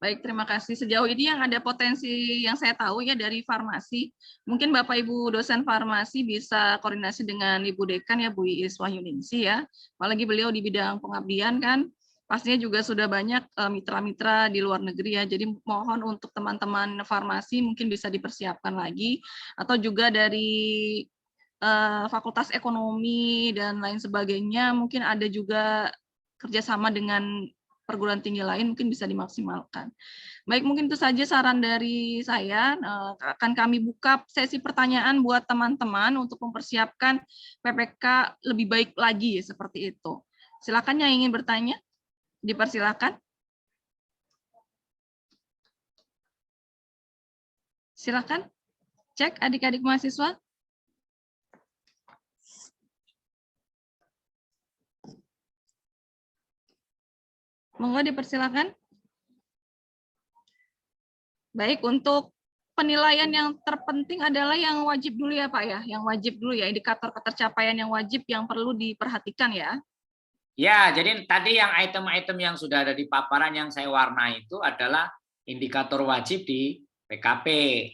Speaker 6: Baik, terima kasih. Sejauh ini yang ada potensi yang saya tahu ya dari farmasi, mungkin Bapak Ibu dosen farmasi bisa koordinasi dengan Ibu Dekan ya, Bu Iis Wahyuningsi ya. Apalagi beliau di bidang pengabdian kan, pastinya juga sudah banyak mitra-mitra di luar negeri ya. Jadi mohon untuk teman-teman farmasi mungkin bisa dipersiapkan lagi, atau juga dari Fakultas Ekonomi dan lain sebagainya, mungkin ada juga kerjasama dengan perguruan tinggi lain mungkin bisa dimaksimalkan. Baik, mungkin itu saja saran dari saya. Akan kami buka sesi pertanyaan buat teman-teman untuk mempersiapkan PPK lebih baik lagi seperti itu. Silakan yang ingin bertanya, dipersilakan. Silakan, cek adik-adik mahasiswa. Monggo dipersilakan. Baik, untuk penilaian yang terpenting adalah yang wajib dulu ya Pak ya, yang wajib dulu ya, indikator ketercapaian yang wajib yang perlu diperhatikan ya.
Speaker 5: Ya, jadi tadi yang item-item yang sudah ada di paparan yang saya warna itu adalah indikator wajib di PKP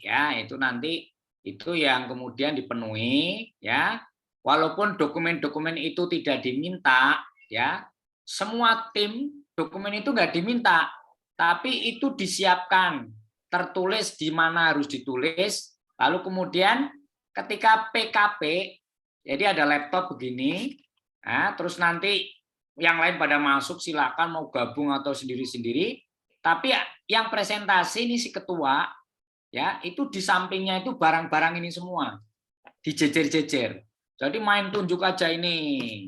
Speaker 5: ya, itu nanti itu yang kemudian dipenuhi ya. Walaupun dokumen-dokumen itu tidak diminta ya, semua tim dokumen itu nggak diminta, tapi itu disiapkan, tertulis di mana harus ditulis, lalu kemudian ketika PKP, jadi ada laptop begini, nah, terus nanti yang lain pada masuk silakan mau gabung atau sendiri-sendiri, tapi yang presentasi ini si ketua, ya itu di sampingnya itu barang-barang ini semua, dijejer-jejer, jadi main tunjuk aja ini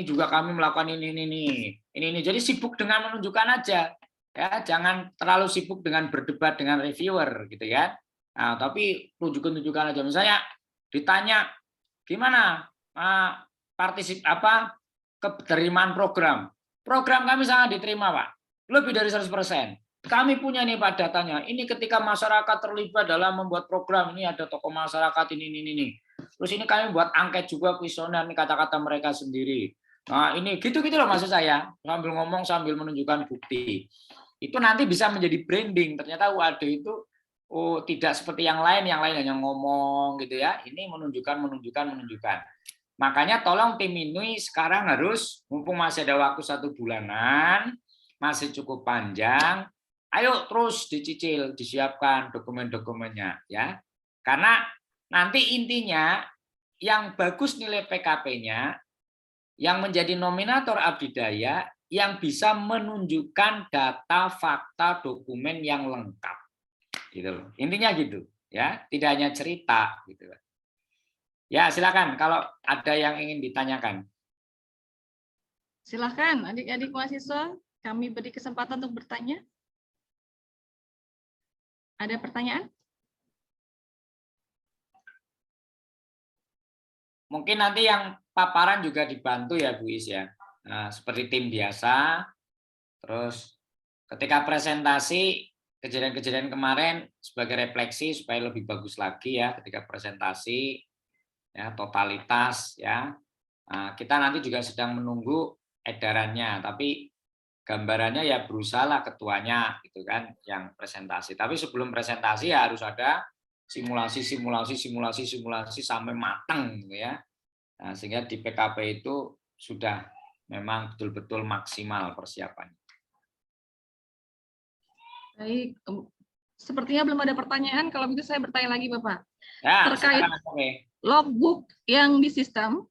Speaker 5: juga kami melakukan ini. Jadi sibuk dengan menunjukkan aja, ya jangan terlalu sibuk dengan berdebat dengan reviewer gitu ya. Nah, tapi tunjukkan aja. Misalnya ditanya gimana keterima program kami sangat diterima Pak, lebih dari 100%. Kami punya nih Pak datanya. Ini ketika masyarakat terlibat dalam membuat program, ini ada tokoh masyarakat ini. Terus ini kami buat angket juga, kuesioner, ini kata-kata mereka sendiri. Nah ini gitu loh maksud saya, sambil ngomong sambil menunjukkan bukti. Itu nanti bisa menjadi branding. Ternyata UAD itu tidak seperti yang lain hanya ngomong gitu ya. Ini menunjukkan. Makanya tolong tim ini sekarang harus, mumpung masih ada waktu 1 bulanan, masih cukup panjang. Ayo terus dicicil, disiapkan dokumen-dokumennya ya. Karena nanti intinya yang bagus nilai PKP-nya, yang menjadi nominator Abdidaya, yang bisa menunjukkan data, fakta, dokumen yang lengkap. Gitu loh. Intinya gitu ya, tidak hanya cerita gitu. Ya, silakan kalau ada yang ingin ditanyakan.
Speaker 6: Silakan adik-adik mahasiswa, kami beri kesempatan untuk bertanya. Ada pertanyaan?
Speaker 5: Mungkin nanti yang paparan juga dibantu ya Bu Is ya. Nah, seperti tim biasa. Terus ketika presentasi kejadian-kejadian kemarin sebagai refleksi supaya lebih bagus lagi ya ketika presentasi ya, totalitas ya. Nah, kita nanti juga sedang menunggu edarannya, tapi gambarannya ya berusahalah ketuanya gitu kan yang presentasi. Tapi sebelum presentasi ya harus ada simulasi sampai matang gitu ya. Nah, sehingga di PKP itu sudah memang betul-betul maksimal persiapannya.
Speaker 6: Baik, sepertinya belum ada pertanyaan. Kalau begitu saya bertanya lagi, Bapak.
Speaker 5: Ya,
Speaker 6: Terkait
Speaker 5: silakan, oke.
Speaker 6: logbook yang di sistem,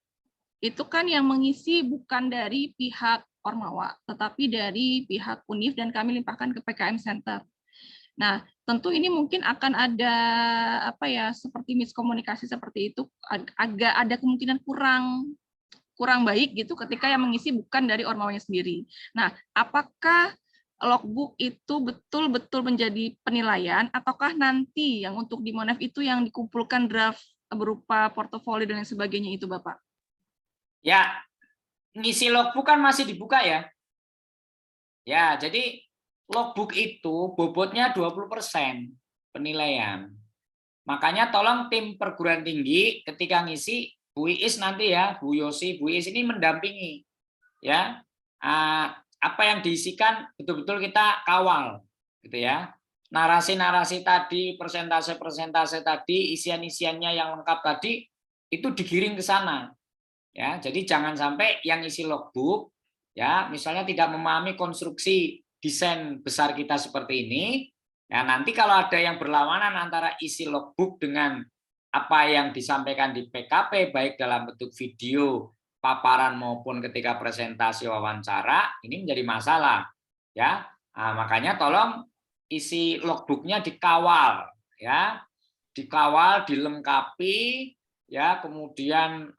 Speaker 6: itu kan yang mengisi bukan dari pihak Ormawa, tetapi dari pihak UNIF dan kami limpahkan ke PKM Center. Nah, tentu ini mungkin akan ada seperti miskomunikasi seperti itu, agak ada kemungkinan kurang baik gitu ketika yang mengisi bukan dari Ormawanya sendiri. Nah, apakah logbook itu betul-betul menjadi penilaian, ataukah nanti yang untuk di Monef itu yang dikumpulkan draft berupa portofolio dan lain sebagainya itu, Bapak?
Speaker 5: Ya, ngisi logbook kan masih dibuka ya. Ya, jadi logbook itu bobotnya 20% penilaian. Makanya tolong tim perguruan tinggi ketika ngisi, Bu Iis nanti ya, Bu Yosi, Bu Iis ini mendampingi. Ya, apa yang diisikan betul-betul kita kawal, gitu ya. Narasi-narasi tadi, persentase-persentase tadi, isian-isiannya yang lengkap tadi, itu digiring ke sana. Ya, jadi jangan sampai yang isi logbook ya misalnya tidak memahami konstruksi desain besar kita seperti ini, ya nanti kalau ada yang berlawanan antara isi logbook dengan apa yang disampaikan di PKP baik dalam bentuk video, paparan maupun ketika presentasi wawancara, ini menjadi masalah ya. Nah, makanya tolong isi logbooknya dikawal ya, dikawal, dilengkapi ya, kemudian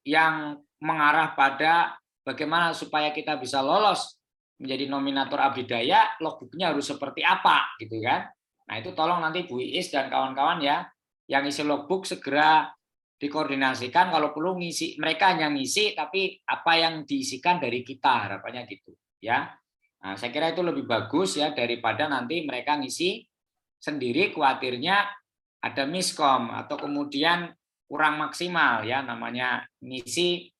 Speaker 5: yang mengarah pada bagaimana supaya kita bisa lolos menjadi nominator Abidaya, logbooknya harus seperti apa gitu kan. Nah itu tolong nanti Bu Iis dan kawan-kawan ya yang isi logbook segera dikoordinasikan, kalau perlu ngisi, mereka hanya ngisi tapi apa yang diisikan dari kita, harapannya gitu ya. Nah, saya kira itu lebih bagus ya daripada nanti mereka ngisi sendiri, khawatirnya ada miskom atau kemudian kurang maksimal ya, namanya ngisi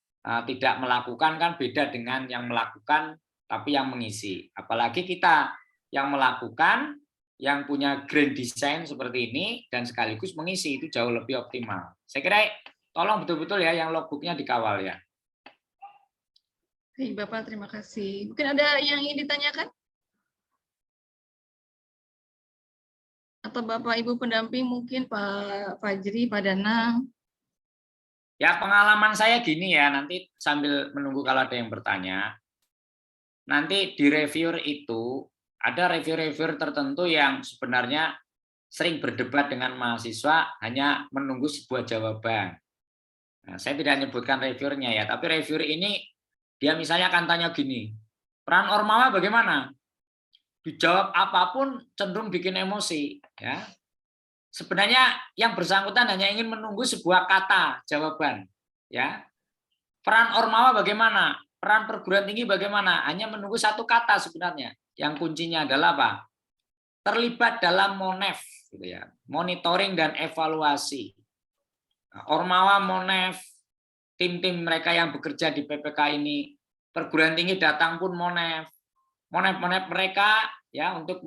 Speaker 5: tidak melakukan kan beda dengan yang melakukan tapi yang mengisi. Apalagi kita yang melakukan, yang punya grand design seperti ini dan sekaligus mengisi, itu jauh lebih optimal. Saya kira tolong betul-betul ya yang logbooknya dikawal ya.
Speaker 6: Baik, Bapak, terima kasih. Mungkin ada yang ingin ditanyakan? Atau Bapak Ibu pendamping mungkin Pak Fajri, Pak Danang?
Speaker 5: Ya pengalaman saya gini ya, nanti sambil menunggu kalau ada yang bertanya, nanti di reviewer itu ada reviewer tertentu yang sebenarnya sering berdebat dengan mahasiswa hanya menunggu sebuah jawaban. Nah, saya tidak menyebutkan reviewernya ya, tapi reviewer ini dia misalnya akan tanya gini, peran Ormawa bagaimana? Dijawab apapun cenderung bikin emosi ya. Sebenarnya yang bersangkutan hanya ingin menunggu sebuah kata jawaban ya. Peran Ormawa bagaimana? Peran perguruan tinggi bagaimana? Hanya menunggu satu kata sebenarnya. Yang kuncinya adalah apa? Terlibat dalam Monef gitu ya. Monitoring dan evaluasi. Nah, Ormawa, Monef, tim-tim mereka yang bekerja di PPK ini, perguruan tinggi datang pun Monef mereka ya untuk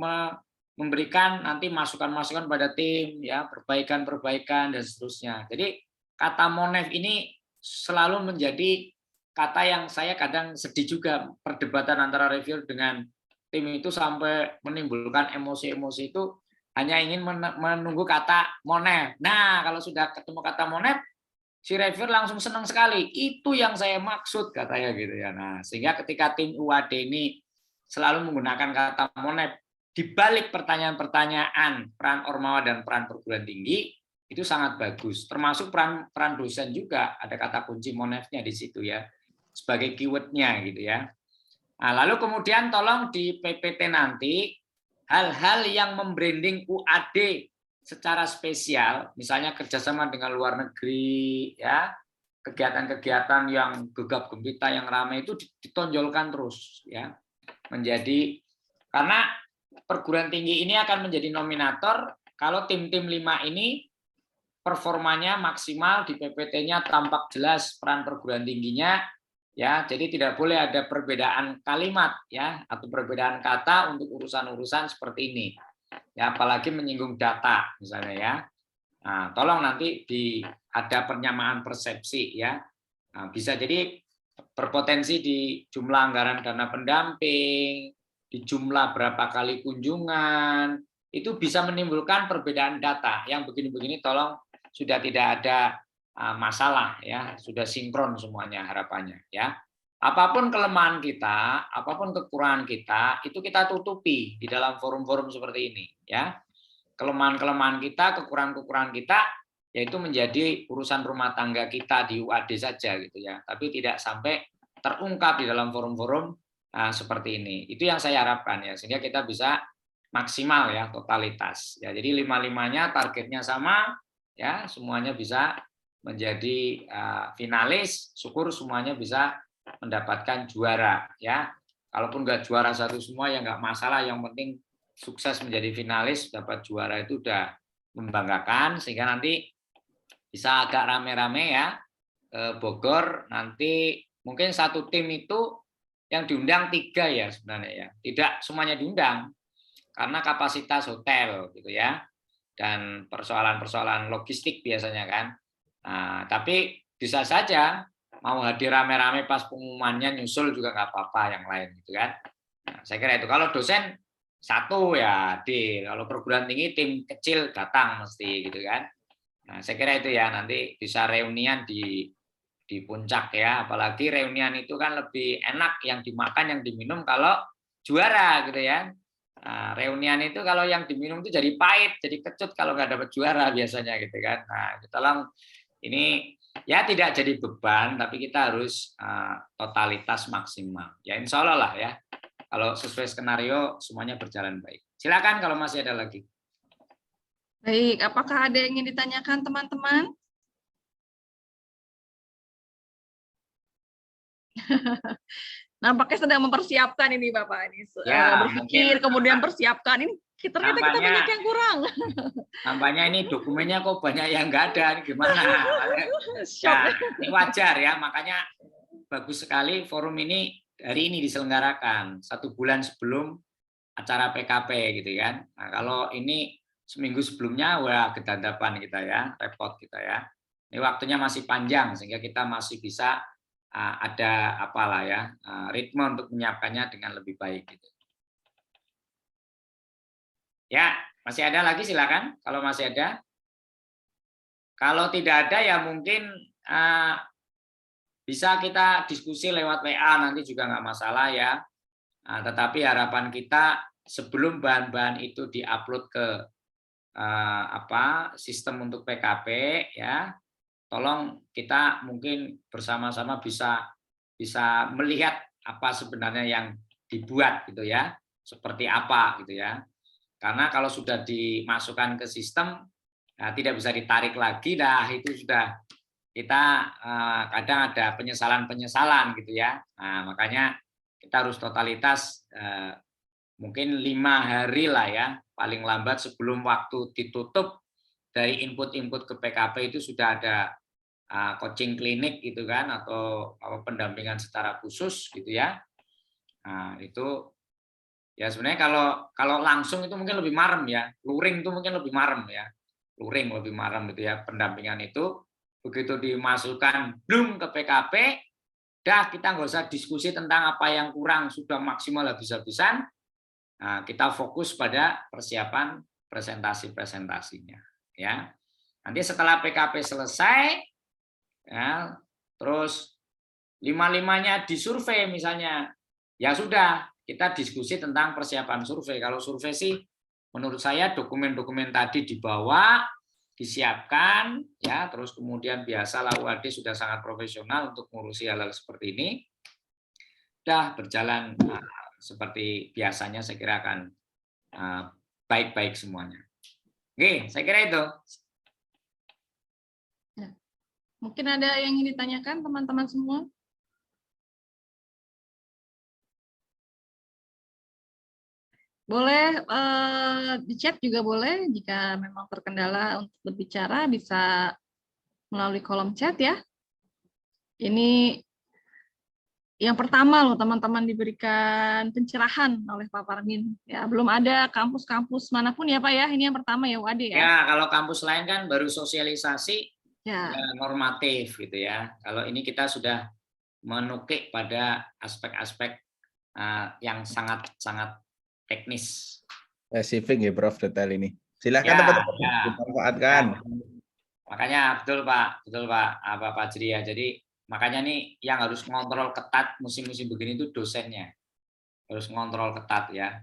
Speaker 5: memberikan nanti masukan-masukan pada tim ya, perbaikan-perbaikan dan seterusnya. Jadi kata Monef ini selalu menjadi kata yang saya kadang sedih juga, perdebatan antara reviewer dengan tim itu sampai menimbulkan emosi-emosi itu hanya ingin menunggu kata Monef. Nah, kalau sudah ketemu kata Monef, si reviewer langsung senang sekali. Itu yang saya maksud katanya gitu ya. Nah, sehingga ketika tim UAD ini selalu menggunakan kata Monef di balik pertanyaan-pertanyaan peran Ormawa dan peran perguruan tinggi, itu sangat bagus. Termasuk peran dosen juga, ada kata kunci Monefnya di situ ya, sebagai keywordnya gitu ya. Nah, lalu kemudian tolong di PPT nanti hal-hal yang membranding UAD secara spesial, misalnya kerjasama dengan luar negeri ya, kegiatan-kegiatan yang gegap gempita yang ramai itu ditonjolkan terus ya. Menjadi, karena perguruan tinggi ini akan menjadi nominator kalau tim-tim 5 ini performanya maksimal, di PPT-nya tampak jelas peran perguruan tingginya ya. Jadi tidak boleh ada perbedaan kalimat ya atau perbedaan kata untuk urusan-urusan seperti ini. ya apalagi menyinggung data misalnya ya. Nah, tolong nanti ada penyamaan persepsi ya. Nah, bisa jadi berpotensi di jumlah anggaran dana pendamping, di jumlah berapa kali kunjungan, itu bisa menimbulkan perbedaan data. Yang begini-begini tolong sudah tidak ada masalah ya, sudah sinkron semuanya harapannya ya. Apapun kelemahan kita, apapun kekurangan kita, itu kita tutupi di dalam forum-forum seperti ini ya. Kelemahan-kelemahan kita, kekurangan-kekurangan kita, yaitu menjadi urusan rumah tangga kita di UAD saja gitu ya. Tapi tidak sampai terungkap di dalam forum-forum seperti ini. Itu yang saya harapkan ya, sehingga kita bisa maksimal ya totalitas. Ya, jadi 5-5-nya targetnya sama ya, semuanya bisa menjadi finalis, syukur semuanya bisa mendapatkan juara ya. Kalaupun nggak juara satu semua ya nggak masalah, yang penting sukses menjadi finalis, dapat juara itu udah membanggakan, sehingga nanti bisa agak rame-rame ya ke Bogor. Nanti mungkin satu tim itu yang diundang 3 ya sebenarnya ya, tidak semuanya diundang karena kapasitas hotel gitu ya, dan persoalan-persoalan logistik biasanya kan. Nah, tapi bisa saja mau hadir rame-rame pas pengumumannya nyusul juga nggak apa-apa yang lain gitu kan. Nah, saya kira itu. Kalau dosen 1 ya hadir, kalau perguruan tinggi tim kecil datang mesti gitu kan. Nah, saya kira itu ya, nanti bisa reunian di puncak ya, apalagi reunian itu kan lebih enak yang dimakan yang diminum kalau juara gitu ya. Nah, reunian itu kalau yang diminum itu jadi pahit, jadi kecut kalau nggak dapat juara biasanya gitu kan. Nah, tolong ini ya tidak jadi beban, tapi kita harus totalitas maksimal. Ya insya Allah lah ya, kalau sesuai skenario semuanya berjalan baik. Silakan kalau masih ada lagi.
Speaker 6: Baik, apakah ada yang ingin ditanyakan teman-teman? Nampaknya sedang mempersiapkan ini Bapak ini,
Speaker 5: Ya,
Speaker 6: berpikir kemudian persiapkan ini. Ternyata kita banyak yang kurang.
Speaker 5: Nampaknya ini dokumennya kok banyak yang nggak ada, ini gimana? Ya, ini wajar ya, makanya bagus sekali forum ini hari ini diselenggarakan 1 bulan sebelum acara PKP gitu kan. Nah, kalau ini seminggu sebelumnya wah kedandapan kita ya, repot kita ya. Ini waktunya masih panjang sehingga kita masih bisa ada apalah ya, ritme untuk menyiapkannya dengan lebih baik gitu. Ya, masih ada lagi silakan kalau masih ada. Kalau tidak ada ya mungkin bisa kita diskusi lewat WA nanti juga nggak masalah ya. Tetapi harapan kita sebelum bahan-bahan itu diupload ke sistem untuk PKP ya, tolong kita mungkin bersama-sama bisa melihat apa sebenarnya yang dibuat gitu ya, seperti apa gitu ya. Karena kalau sudah dimasukkan ke sistem, nah, tidak bisa ditarik lagi, dah itu sudah kita kadang ada penyesalan gitu ya. Nah, makanya kita harus totalitas mungkin 5 hari lah ya, paling lambat sebelum waktu ditutup dari input-input ke PKP itu sudah ada coaching klinik gitu kan, atau pendampingan secara khusus gitu ya. Nah, itu ya sebenarnya kalau langsung itu mungkin lebih marem ya, luring itu mungkin lebih marem ya, luring lebih marem gitu ya, pendampingan itu begitu dimasukkan belum ke PKP, dah kita nggak usah diskusi tentang apa yang kurang, sudah maksimal habis-habisan. Nah, kita fokus pada persiapan presentasi-presentasinya ya. Nanti setelah PKP selesai ya, terus 5-5-nya disurvei misalnya, ya sudah kita diskusi tentang persiapan survei. Kalau survei sih menurut saya dokumen-dokumen tadi dibawa, disiapkan ya, terus kemudian biasalah UAD sudah sangat profesional untuk ngurusi hal-hal seperti ini. Sudah berjalan seperti biasanya, saya kira akan baik-baik semuanya. Oke, saya kira itu.
Speaker 6: Mungkin ada yang ingin ditanyakan teman-teman semua? Boleh di chat juga boleh, jika memang terkendala untuk berbicara bisa melalui kolom chat ya. Ini yang pertama loh teman-teman diberikan pencerahan oleh Pak Parmin. Ya, belum ada kampus-kampus manapun ya Pak ya. Ini yang pertama ya UAD ya.
Speaker 5: Ya, kalau kampus lain kan baru sosialisasi
Speaker 6: Ya.
Speaker 5: ya, normatif gitu ya. Kalau ini kita sudah menukik pada aspek-aspek yang sangat-sangat teknis.
Speaker 3: Spesifik ya Prof detail ini. Silakan
Speaker 5: Ya,
Speaker 3: teman-teman
Speaker 5: ya.
Speaker 3: dimanfaatkan.
Speaker 5: Makanya betul Pak Pak Jri ya. Jadi makanya nih yang harus ngontrol ketat musim-musim begini itu dosennya. Harus ngontrol ketat ya.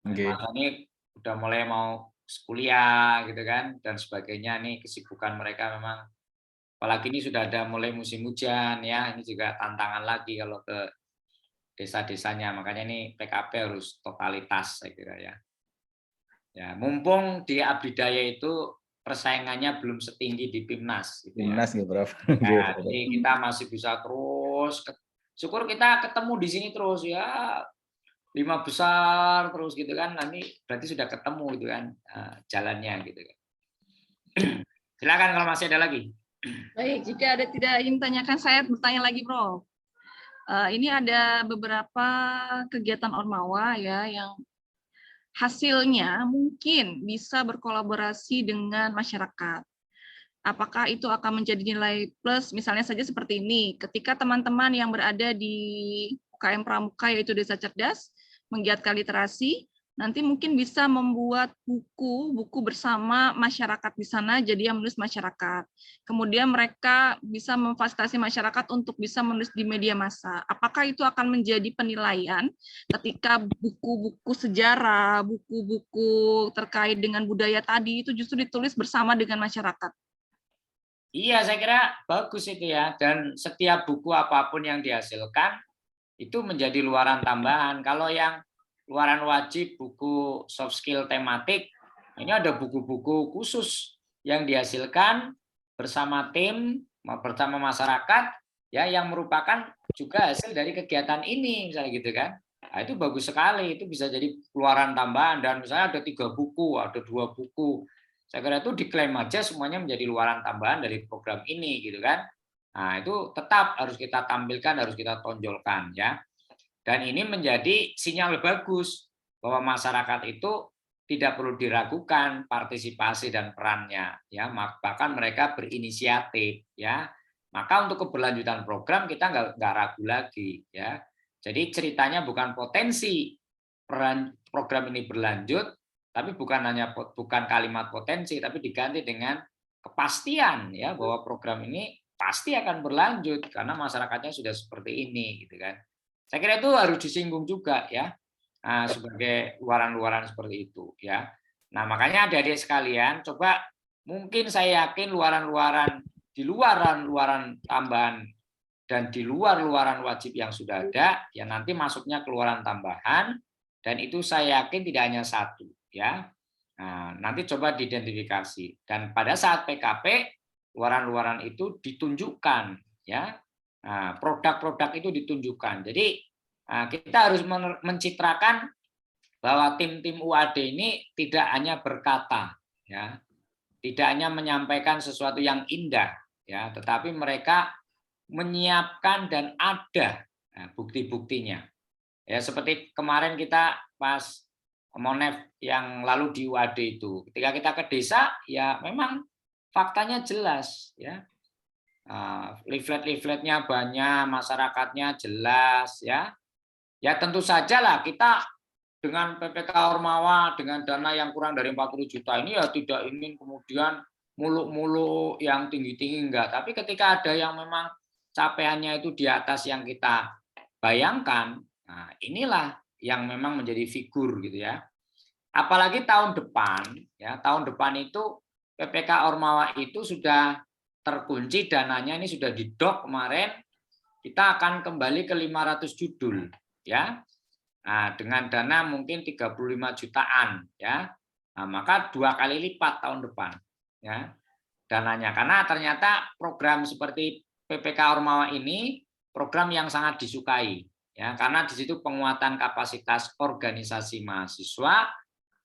Speaker 3: Oke.
Speaker 5: Masa ini udah mulai mau kuliah gitu kan dan sebagainya nih kesibukan mereka memang apalagi ini sudah ada mulai musim hujan ya. Ini juga tantangan lagi kalau ke desa-desanya. Makanya ini PKP harus totalitas saya kira ya. Ya, mumpung di Abdidaya itu persaingannya belum setinggi di PIMNAS gitu ya.
Speaker 3: Timnas ya Prof.
Speaker 5: Nah, jadi kita masih bisa terus syukur kita ketemu di sini terus ya 5 besar terus gitu kan nanti berarti sudah ketemu gitu kan jalannya gitu kan. Silakan kalau masih ada lagi.
Speaker 6: Baik, jika ada tidak ingin tanyakan saya bertanya lagi Prof. Ini ada beberapa kegiatan Ormawa ya yang hasilnya mungkin bisa berkolaborasi dengan masyarakat. Apakah itu akan menjadi nilai plus, misalnya saja seperti ini, ketika teman-teman yang berada di UKM Pramuka yaitu Desa Cerdas, menggiatkan literasi, nanti mungkin bisa membuat buku bersama masyarakat di sana, jadi yang menulis masyarakat. Kemudian mereka bisa memfasilitasi masyarakat untuk bisa menulis di media massa. Apakah itu akan menjadi penilaian ketika buku-buku sejarah, buku-buku terkait dengan budaya tadi itu justru ditulis bersama dengan masyarakat?
Speaker 5: Iya, saya kira bagus itu ya. Dan setiap buku apapun yang dihasilkan itu menjadi luaran tambahan. Kalau yang luaran wajib buku soft skill tematik, ini ada buku-buku khusus yang dihasilkan bersama tim, bersama masyarakat, ya yang merupakan juga hasil dari kegiatan ini, misalnya gitu kan. Nah, itu bagus sekali, itu bisa jadi luaran tambahan dan misalnya ada 3 buku, ada 2 buku. Saya kira itu diklaim aja semuanya menjadi luaran tambahan dari program ini, gitu kan. Nah, itu tetap harus kita tampilkan, harus kita tonjolkan, ya. Dan ini menjadi sinyal bagus bahwa masyarakat itu tidak perlu diragukan partisipasi dan perannya, ya. Bahkan mereka berinisiatif, ya. Maka untuk keberlanjutan program kita nggak ragu lagi, ya. Jadi ceritanya bukan potensi program ini berlanjut, tapi bukan kalimat potensi, tapi diganti dengan kepastian, ya, bahwa program ini pasti akan berlanjut karena masyarakatnya sudah seperti ini, gitu kan. Saya kira itu harus disinggung juga ya, sebagai luaran-luaran seperti itu ya. Nah makanya adik-adik sekalian, coba mungkin saya yakin luaran-luaran di luaran tambahan dan di luaran wajib yang sudah ada, ya nanti masuknya ke luaran tambahan dan itu saya yakin tidak hanya satu ya. Nah, nanti coba diidentifikasi dan pada saat PKP luaran-luaran itu ditunjukkan ya. Nah, produk-produk itu ditunjukkan. Jadi kita harus mencitrakan bahwa tim-tim UAD ini tidak hanya berkata, ya, tidak hanya menyampaikan sesuatu yang indah, ya, tetapi mereka menyiapkan dan ada bukti-buktinya. Ya, seperti kemarin kita pas Monef yang lalu di UAD itu, ketika kita ke desa, ya memang faktanya jelas, ya. Leaflet-leafletnya banyak, masyarakatnya jelas, ya. Ya tentu saja lah kita dengan PPK Ormawa dengan dana yang kurang dari 40 juta ini ya tidak ingin kemudian muluk-muluk yang tinggi-tinggi enggak. Tapi ketika ada yang memang capaiannya itu di atas yang kita bayangkan, nah inilah yang memang menjadi figur gitu ya. Apalagi tahun depan, ya tahun depan itu PPK Ormawa itu sudah terkunci dananya ini sudah didok kemarin, kita akan kembali ke 500 judul ya. Nah, dengan dana mungkin 35 jutaan ya. Nah, maka 2 kali lipat tahun depan ya dananya karena ternyata program seperti PPK Ormawa ini program yang sangat disukai ya karena di situ penguatan kapasitas organisasi mahasiswa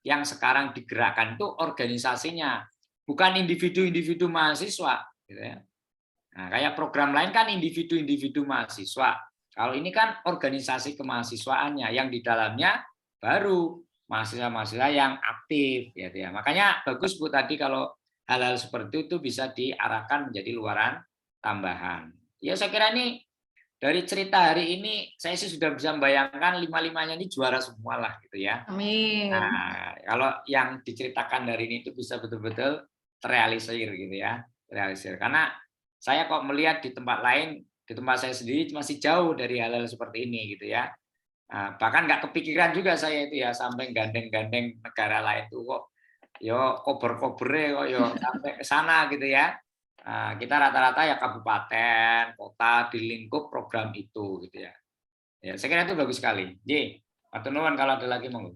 Speaker 5: yang sekarang digerakkan itu organisasinya bukan individu-individu mahasiswa gitu ya. Nah, kayak program lain kan individu-individu mahasiswa. Kalau ini kan organisasi kemahasiswaannya yang di dalamnya baru mahasiswa-mahasiswa yang aktif, gitu ya. Makanya bagus Bu tadi kalau hal-hal seperti itu bisa diarahkan menjadi luaran tambahan. Ya saya kira ini dari cerita hari ini saya sih sudah bisa membayangkan 5-5-nya ini juara semua lah gitu ya.
Speaker 6: Amin.
Speaker 5: Nah, kalau yang diceritakan dari ini itu bisa betul-betul terrealisir gitu ya, terrealisir. Karena saya kok melihat di tempat lain, di tempat saya sendiri masih jauh dari hal-hal seperti ini gitu ya. Nah, bahkan nggak kepikiran juga saya itu ya sampai gandeng-gandeng negara lain tuh kok, yo kober-kobernya kok yo sampai ke sana gitu ya. Nah, kita rata-rata ya kabupaten, kota di lingkup program itu gitu ya. Ya, saya kira itu bagus sekali. J, Pak Nuwun kalau ada lagi monggo.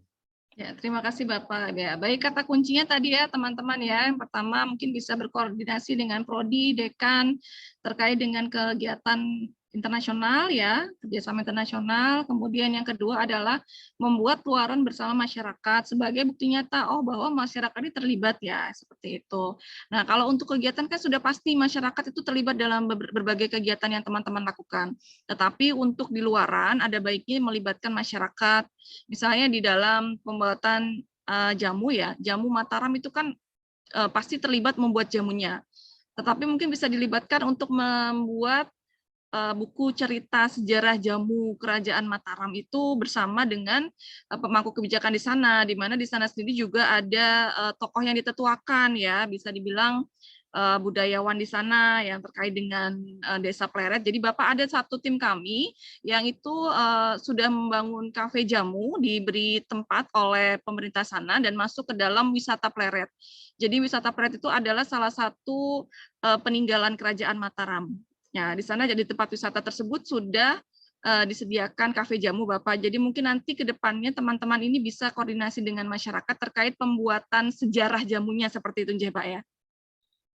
Speaker 6: Ya, terima kasih Bapak. Ya, baik kata kuncinya tadi ya teman-teman ya. Yang pertama mungkin bisa berkoordinasi dengan prodi, dekan terkait dengan kegiatan internasional ya, kerjasama internasional. Kemudian yang kedua adalah membuat luaran bersama masyarakat sebagai bukti nyata bahwa masyarakat ini terlibat ya, seperti itu. Nah, kalau untuk kegiatan kan sudah pasti masyarakat itu terlibat dalam berbagai kegiatan yang teman-teman lakukan. Tetapi untuk di luaran ada baiknya melibatkan masyarakat. Misalnya di dalam pembuatan jamu ya, jamu Mataram itu kan pasti terlibat membuat jamunya. Tetapi mungkin bisa dilibatkan untuk membuat buku cerita sejarah jamu Kerajaan Mataram itu bersama dengan pemangku kebijakan di sana, di mana di sana sendiri juga ada tokoh yang ditetuakan ya, bisa dibilang budayawan di sana yang terkait dengan Desa Pleret. Jadi Bapak ada satu tim kami yang itu sudah membangun kafe jamu, diberi tempat oleh pemerintah sana dan masuk ke dalam wisata Pleret. Jadi wisata Pleret itu adalah salah satu peninggalan Kerajaan Mataram. Ya, di sana jadi tempat wisata tersebut sudah disediakan kafe jamu Bapak. Jadi mungkin nanti ke depannya teman-teman ini bisa koordinasi dengan masyarakat terkait pembuatan sejarah jamunya seperti itu, Pak ya.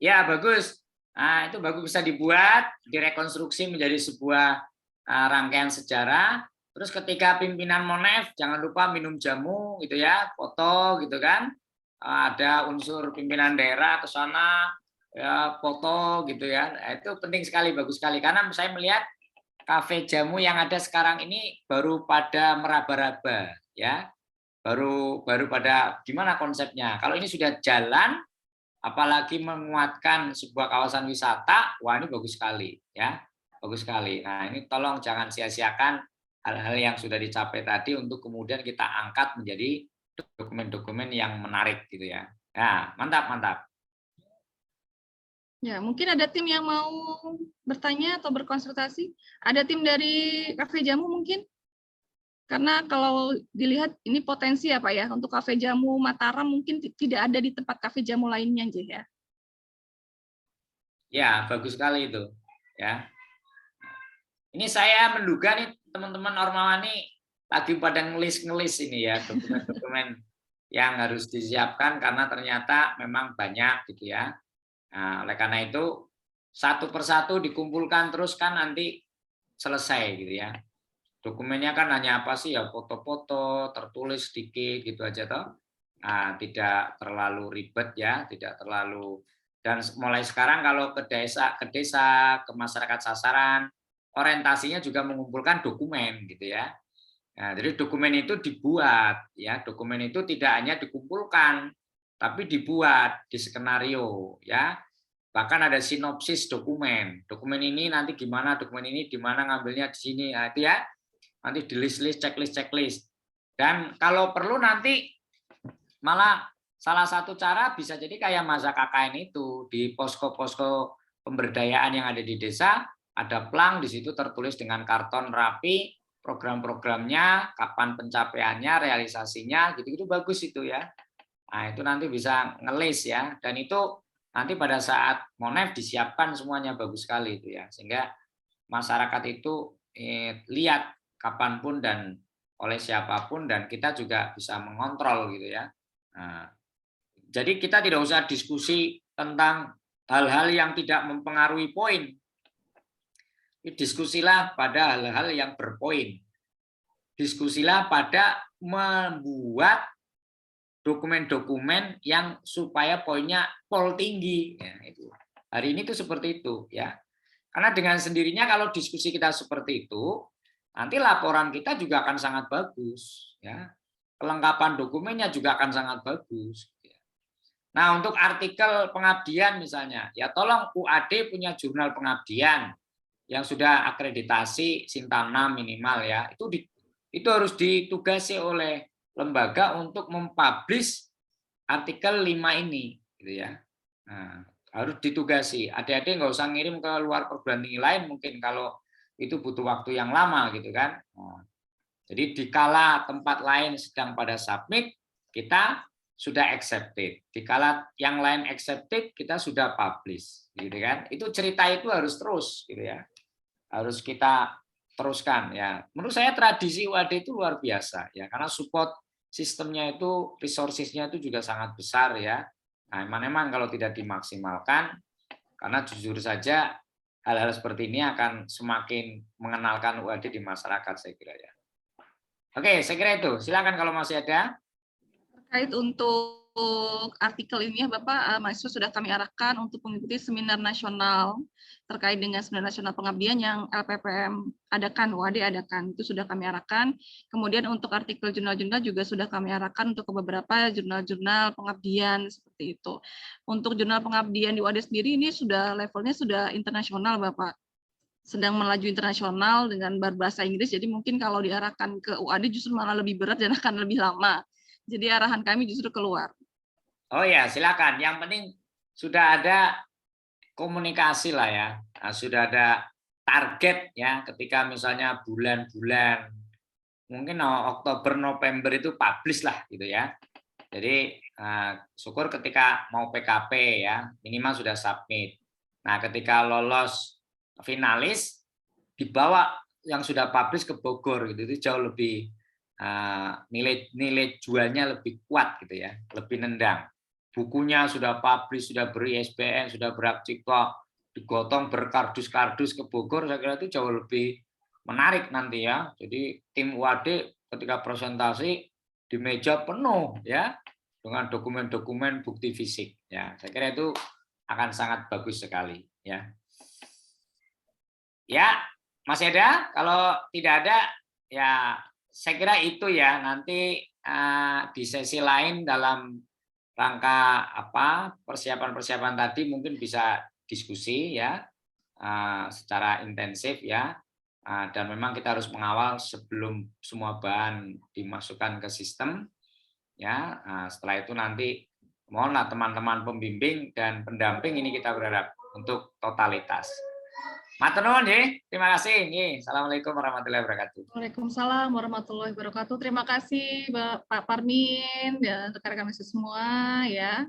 Speaker 5: Ya, bagus. Nah, itu bagus bisa dibuat, direkonstruksi menjadi sebuah rangkaian sejarah. Terus ketika pimpinan Monef jangan lupa minum jamu gitu ya, foto gitu kan. Ada unsur pimpinan daerah ke sana ya, foto gitu ya. Nah, itu penting sekali, bagus sekali karena saya melihat kafe jamu yang ada sekarang ini baru pada meraba-raba ya. Baru pada gimana konsepnya. Kalau ini sudah jalan apalagi menguatkan sebuah kawasan wisata, wah ini bagus sekali ya. Bagus sekali. Nah, ini tolong jangan sia-siakan hal-hal yang sudah dicapai tadi untuk kemudian kita angkat menjadi dokumen-dokumen yang menarik gitu ya. Nah, mantap, mantap.
Speaker 6: Ya, mungkin ada tim yang mau bertanya atau berkonsultasi. Ada tim dari kafe jamu mungkin? Karena kalau dilihat ini potensi ya Pak ya, untuk kafe jamu Mataram mungkin tidak ada di tempat kafe jamu lainnya aja ya.
Speaker 5: Ya, bagus sekali itu. Ya. Ini saya menduga nih teman-teman Ormawa nih lagi pada ngelis ini ya, dokumen-dokumen yang harus disiapkan karena ternyata memang banyak gitu ya. Nah, oleh karena itu satu persatu dikumpulkan terus kan nanti selesai gitu ya. Dokumennya kan hanya apa sih ya, foto-foto, tertulis sedikit gitu aja toh. Nah, tidak terlalu ribet ya, tidak terlalu, dan mulai sekarang kalau ke desa, ke masyarakat sasaran, orientasinya juga mengumpulkan dokumen gitu ya. Nah, jadi dokumen itu dibuat ya, dokumen itu tidak hanya dikumpulkan tapi dibuat di skenario ya. Bahkan ada sinopsis dokumen. Dokumen ini nanti gimana, dokumen ini di mana ngambilnya di sini. Nah, itu ya. Nanti di list-list, checklist. Dan kalau perlu nanti malah salah satu cara bisa jadi kayak masa KKN itu di posko-posko pemberdayaan yang ada di desa, ada plang di situ tertulis dengan karton rapi program-programnya, kapan pencapaiannya, realisasinya, gitu-gitu bagus itu ya. Nah, itu nanti bisa ngelis ya, dan itu nanti pada saat Monef disiapkan semuanya bagus sekali itu ya, sehingga masyarakat itu lihat kapanpun dan oleh siapapun, dan kita juga bisa mengontrol gitu ya. Nah, jadi kita tidak usah diskusi tentang hal-hal yang tidak mempengaruhi poin. Diskusilah pada hal-hal yang berpoin. Diskusilah pada membuat dokumen-dokumen yang supaya poinnya pol tinggi ya, itu. Hari ini tuh seperti itu ya. Karena dengan sendirinya kalau diskusi kita seperti itu, nanti laporan kita juga akan sangat bagus, ya. Kelengkapan dokumennya juga akan sangat bagus. Nah, untuk artikel pengabdian misalnya, ya tolong UAD punya jurnal pengabdian yang sudah akreditasi Sinta 6 minimal ya. Itu harus ditugasi oleh lembaga untuk mempublish artikel 5 ini, gitu ya. Nah, harus ditugasi. Adik-adik nggak usah ngirim ke luar perguruan tinggi lain mungkin kalau itu butuh waktu yang lama gitu kan. Nah, jadi dikala tempat lain sedang pada submit, kita sudah accepted. Dikala yang lain accepted, kita sudah publish, gitu kan. Itu cerita itu harus terus, gitu ya. Harus kita teruskan ya. Menurut saya tradisi UAD itu luar biasa ya, karena support sistemnya itu, resources-nya itu juga sangat besar ya. Nah, emang kalau tidak dimaksimalkan, karena jujur saja hal-hal seperti ini akan semakin mengenalkan UAD di masyarakat, saya kira ya. Oke, saya kira itu. Silakan kalau masih ada.
Speaker 6: Terkait untuk artikel ini ya Bapak, mahasiswa sudah kami arahkan untuk mengikuti seminar nasional terkait dengan seminar nasional pengabdian yang LPPM adakan, UAD adakan, itu sudah kami arahkan. Kemudian untuk artikel jurnal-jurnal juga sudah kami arahkan untuk ke beberapa jurnal-jurnal pengabdian seperti itu. Untuk jurnal pengabdian di UAD sendiri ini sudah levelnya sudah internasional Bapak, sedang melaju internasional dengan berbahasa Inggris, jadi mungkin kalau diarahkan ke UAD justru malah lebih berat dan akan lebih lama. Jadi arahan kami justru keluar.
Speaker 5: Oh ya, silakan. Yang penting sudah ada komunikasi lah ya. Nah, sudah ada target ya, ketika misalnya bulan-bulan mungkin Oktober November itu publish lah gitu ya. Jadi syukur ketika mau PKP ya, minimal sudah submit. Nah, ketika lolos finalis dibawa yang sudah publish ke Bogor gitu, itu jauh lebih nilai jualnya lebih kuat gitu ya, lebih nendang. Bukunya sudah publish, sudah ber-ISBN, sudah berhak cipta, digotong berkardus-kardus ke Bogor, saya kira itu jauh lebih menarik nanti ya. Jadi tim UAD ketika presentasi di meja penuh ya dengan dokumen-dokumen bukti fisik ya. Saya kira itu akan sangat bagus sekali ya. Ya, masih ada? Kalau tidak ada ya saya kira itu ya, nanti di sesi lain dalam rangka persiapan-persiapan tadi mungkin bisa diskusi ya secara intensif ya, dan memang kita harus mengawal sebelum semua bahan dimasukkan ke sistem ya. Setelah itu nanti mohonlah teman-teman pembimbing dan pendamping ini kita berharap untuk totalitas. Matur nuwun nggih, terima kasih nggih. Assalamualaikum warahmatullahi wabarakatuh.
Speaker 6: Waalaikumsalam warahmatullahi wabarakatuh. Terima kasih Pak Parmin dan rekan-rekan mahasiswa semua ya.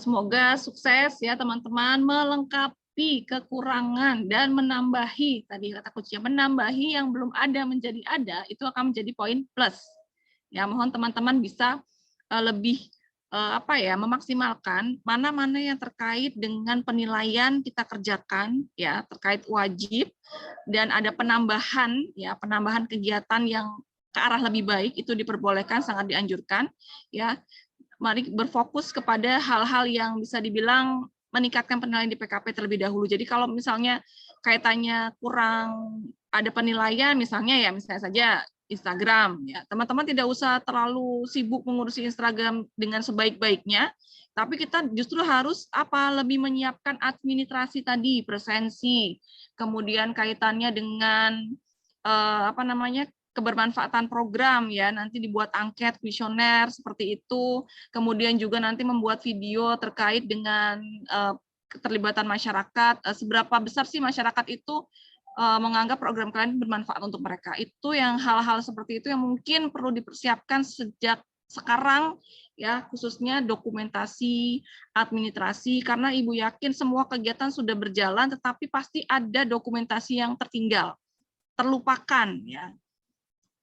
Speaker 6: Semoga sukses ya teman-teman, melengkapi kekurangan dan menambahi, tadi kata kuncinya menambahi yang belum ada menjadi ada, itu akan menjadi poin plus. Ya, mohon teman-teman bisa lebih memaksimalkan mana-mana yang terkait dengan penilaian kita kerjakan ya, terkait wajib, dan ada penambahan kegiatan yang ke arah lebih baik itu diperbolehkan, sangat dianjurkan ya. Mari berfokus kepada hal-hal yang bisa dibilang meningkatkan penilaian di PKP terlebih dahulu. Jadi kalau misalnya kaitannya kurang ada penilaian, misalnya saja Instagram ya, teman-teman tidak usah terlalu sibuk mengurusi Instagram dengan sebaik-baiknya, tapi kita justru harus lebih menyiapkan administrasi tadi, presensi, kemudian kaitannya dengan kebermanfaatan program ya, nanti dibuat angket, kuesioner seperti itu, kemudian juga nanti membuat video terkait dengan keterlibatan masyarakat, seberapa besar sih masyarakat itu menganggap program kalian bermanfaat untuk mereka. Itu yang hal-hal seperti itu yang mungkin perlu dipersiapkan sejak sekarang ya, khususnya dokumentasi, administrasi, karena Ibu yakin semua kegiatan sudah berjalan tetapi pasti ada dokumentasi yang tertinggal, terlupakan ya.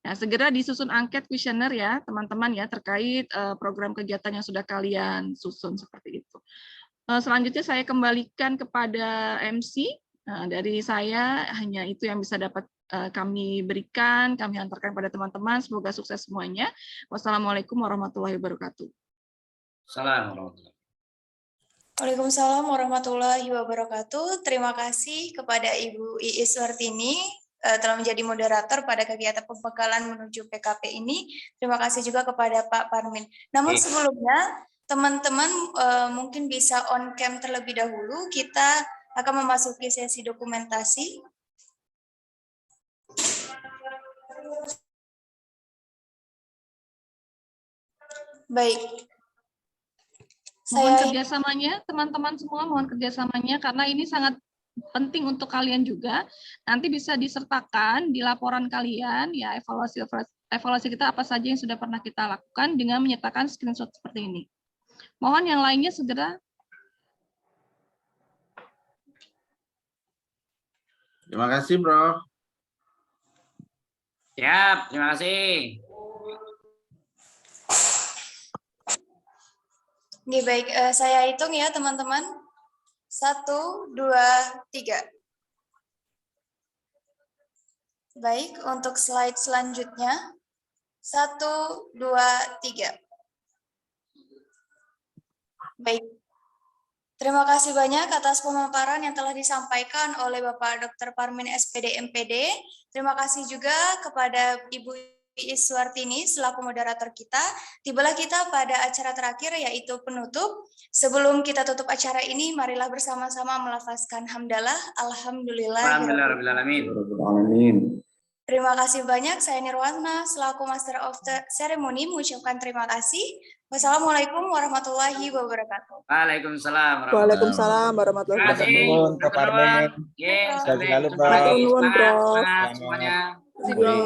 Speaker 6: Nah, segera disusun angket kuesioner ya teman-teman ya, terkait program kegiatan yang sudah kalian susun seperti itu. Selanjutnya saya kembalikan kepada MC. Nah, dari saya hanya itu yang bisa dapat kami berikan, kami antarkan pada teman-teman. Semoga sukses semuanya. Wassalamualaikum warahmatullahi wabarakatuh.
Speaker 1: Waalaikumsalam warahmatullahi wabarakatuh. Terima kasih kepada Ibu Iis Wartini telah menjadi moderator pada kegiatan pembekalan menuju PKP ini. Terima kasih juga kepada Pak Parmin. Namun sebelumnya, teman-teman mungkin bisa on cam terlebih dahulu. Kita akan memasuki sesi dokumentasi. Baik.
Speaker 6: Mohon kerjasamanya, teman-teman semua, mohon kerjasamanya, karena ini sangat penting untuk kalian juga. Nanti bisa disertakan di laporan kalian, ya evaluasi kita apa saja yang sudah pernah kita lakukan dengan menyertakan screenshot seperti ini. Mohon yang lainnya segera.
Speaker 10: Terima kasih, Bro.
Speaker 5: Siap, terima kasih.
Speaker 1: Oke, baik, saya hitung ya teman-teman. 1, 2, 3. Baik, untuk slide selanjutnya. 1, 2, 3. Baik. Terima kasih banyak atas pemaparan yang telah disampaikan oleh Bapak Dr. Parmin SPD MPD. Terima kasih juga kepada Ibu Iswartini selaku moderator kita. Tibalah kita pada acara terakhir yaitu penutup. Sebelum kita tutup acara ini, marilah bersama-sama melafazkan hamdalah.
Speaker 5: Alhamdulillahirrahmanirrahim.
Speaker 1: Terima kasih banyak. Saya Nirwana selaku Master of the Ceremony mengucapkan terima kasih. Wassalamualaikum warahmatullahi wabarakatuh.
Speaker 5: Waalaikumsalam.
Speaker 7: Waalaikumsalam warahmatullahi
Speaker 5: Terima kasih.
Speaker 3: Nuwun, Pak Parmin.
Speaker 5: Oke,
Speaker 3: Sehat selalu, Pak.
Speaker 5: semangat
Speaker 7: Nuwun, Bro.
Speaker 5: semuanya.
Speaker 7: Bro.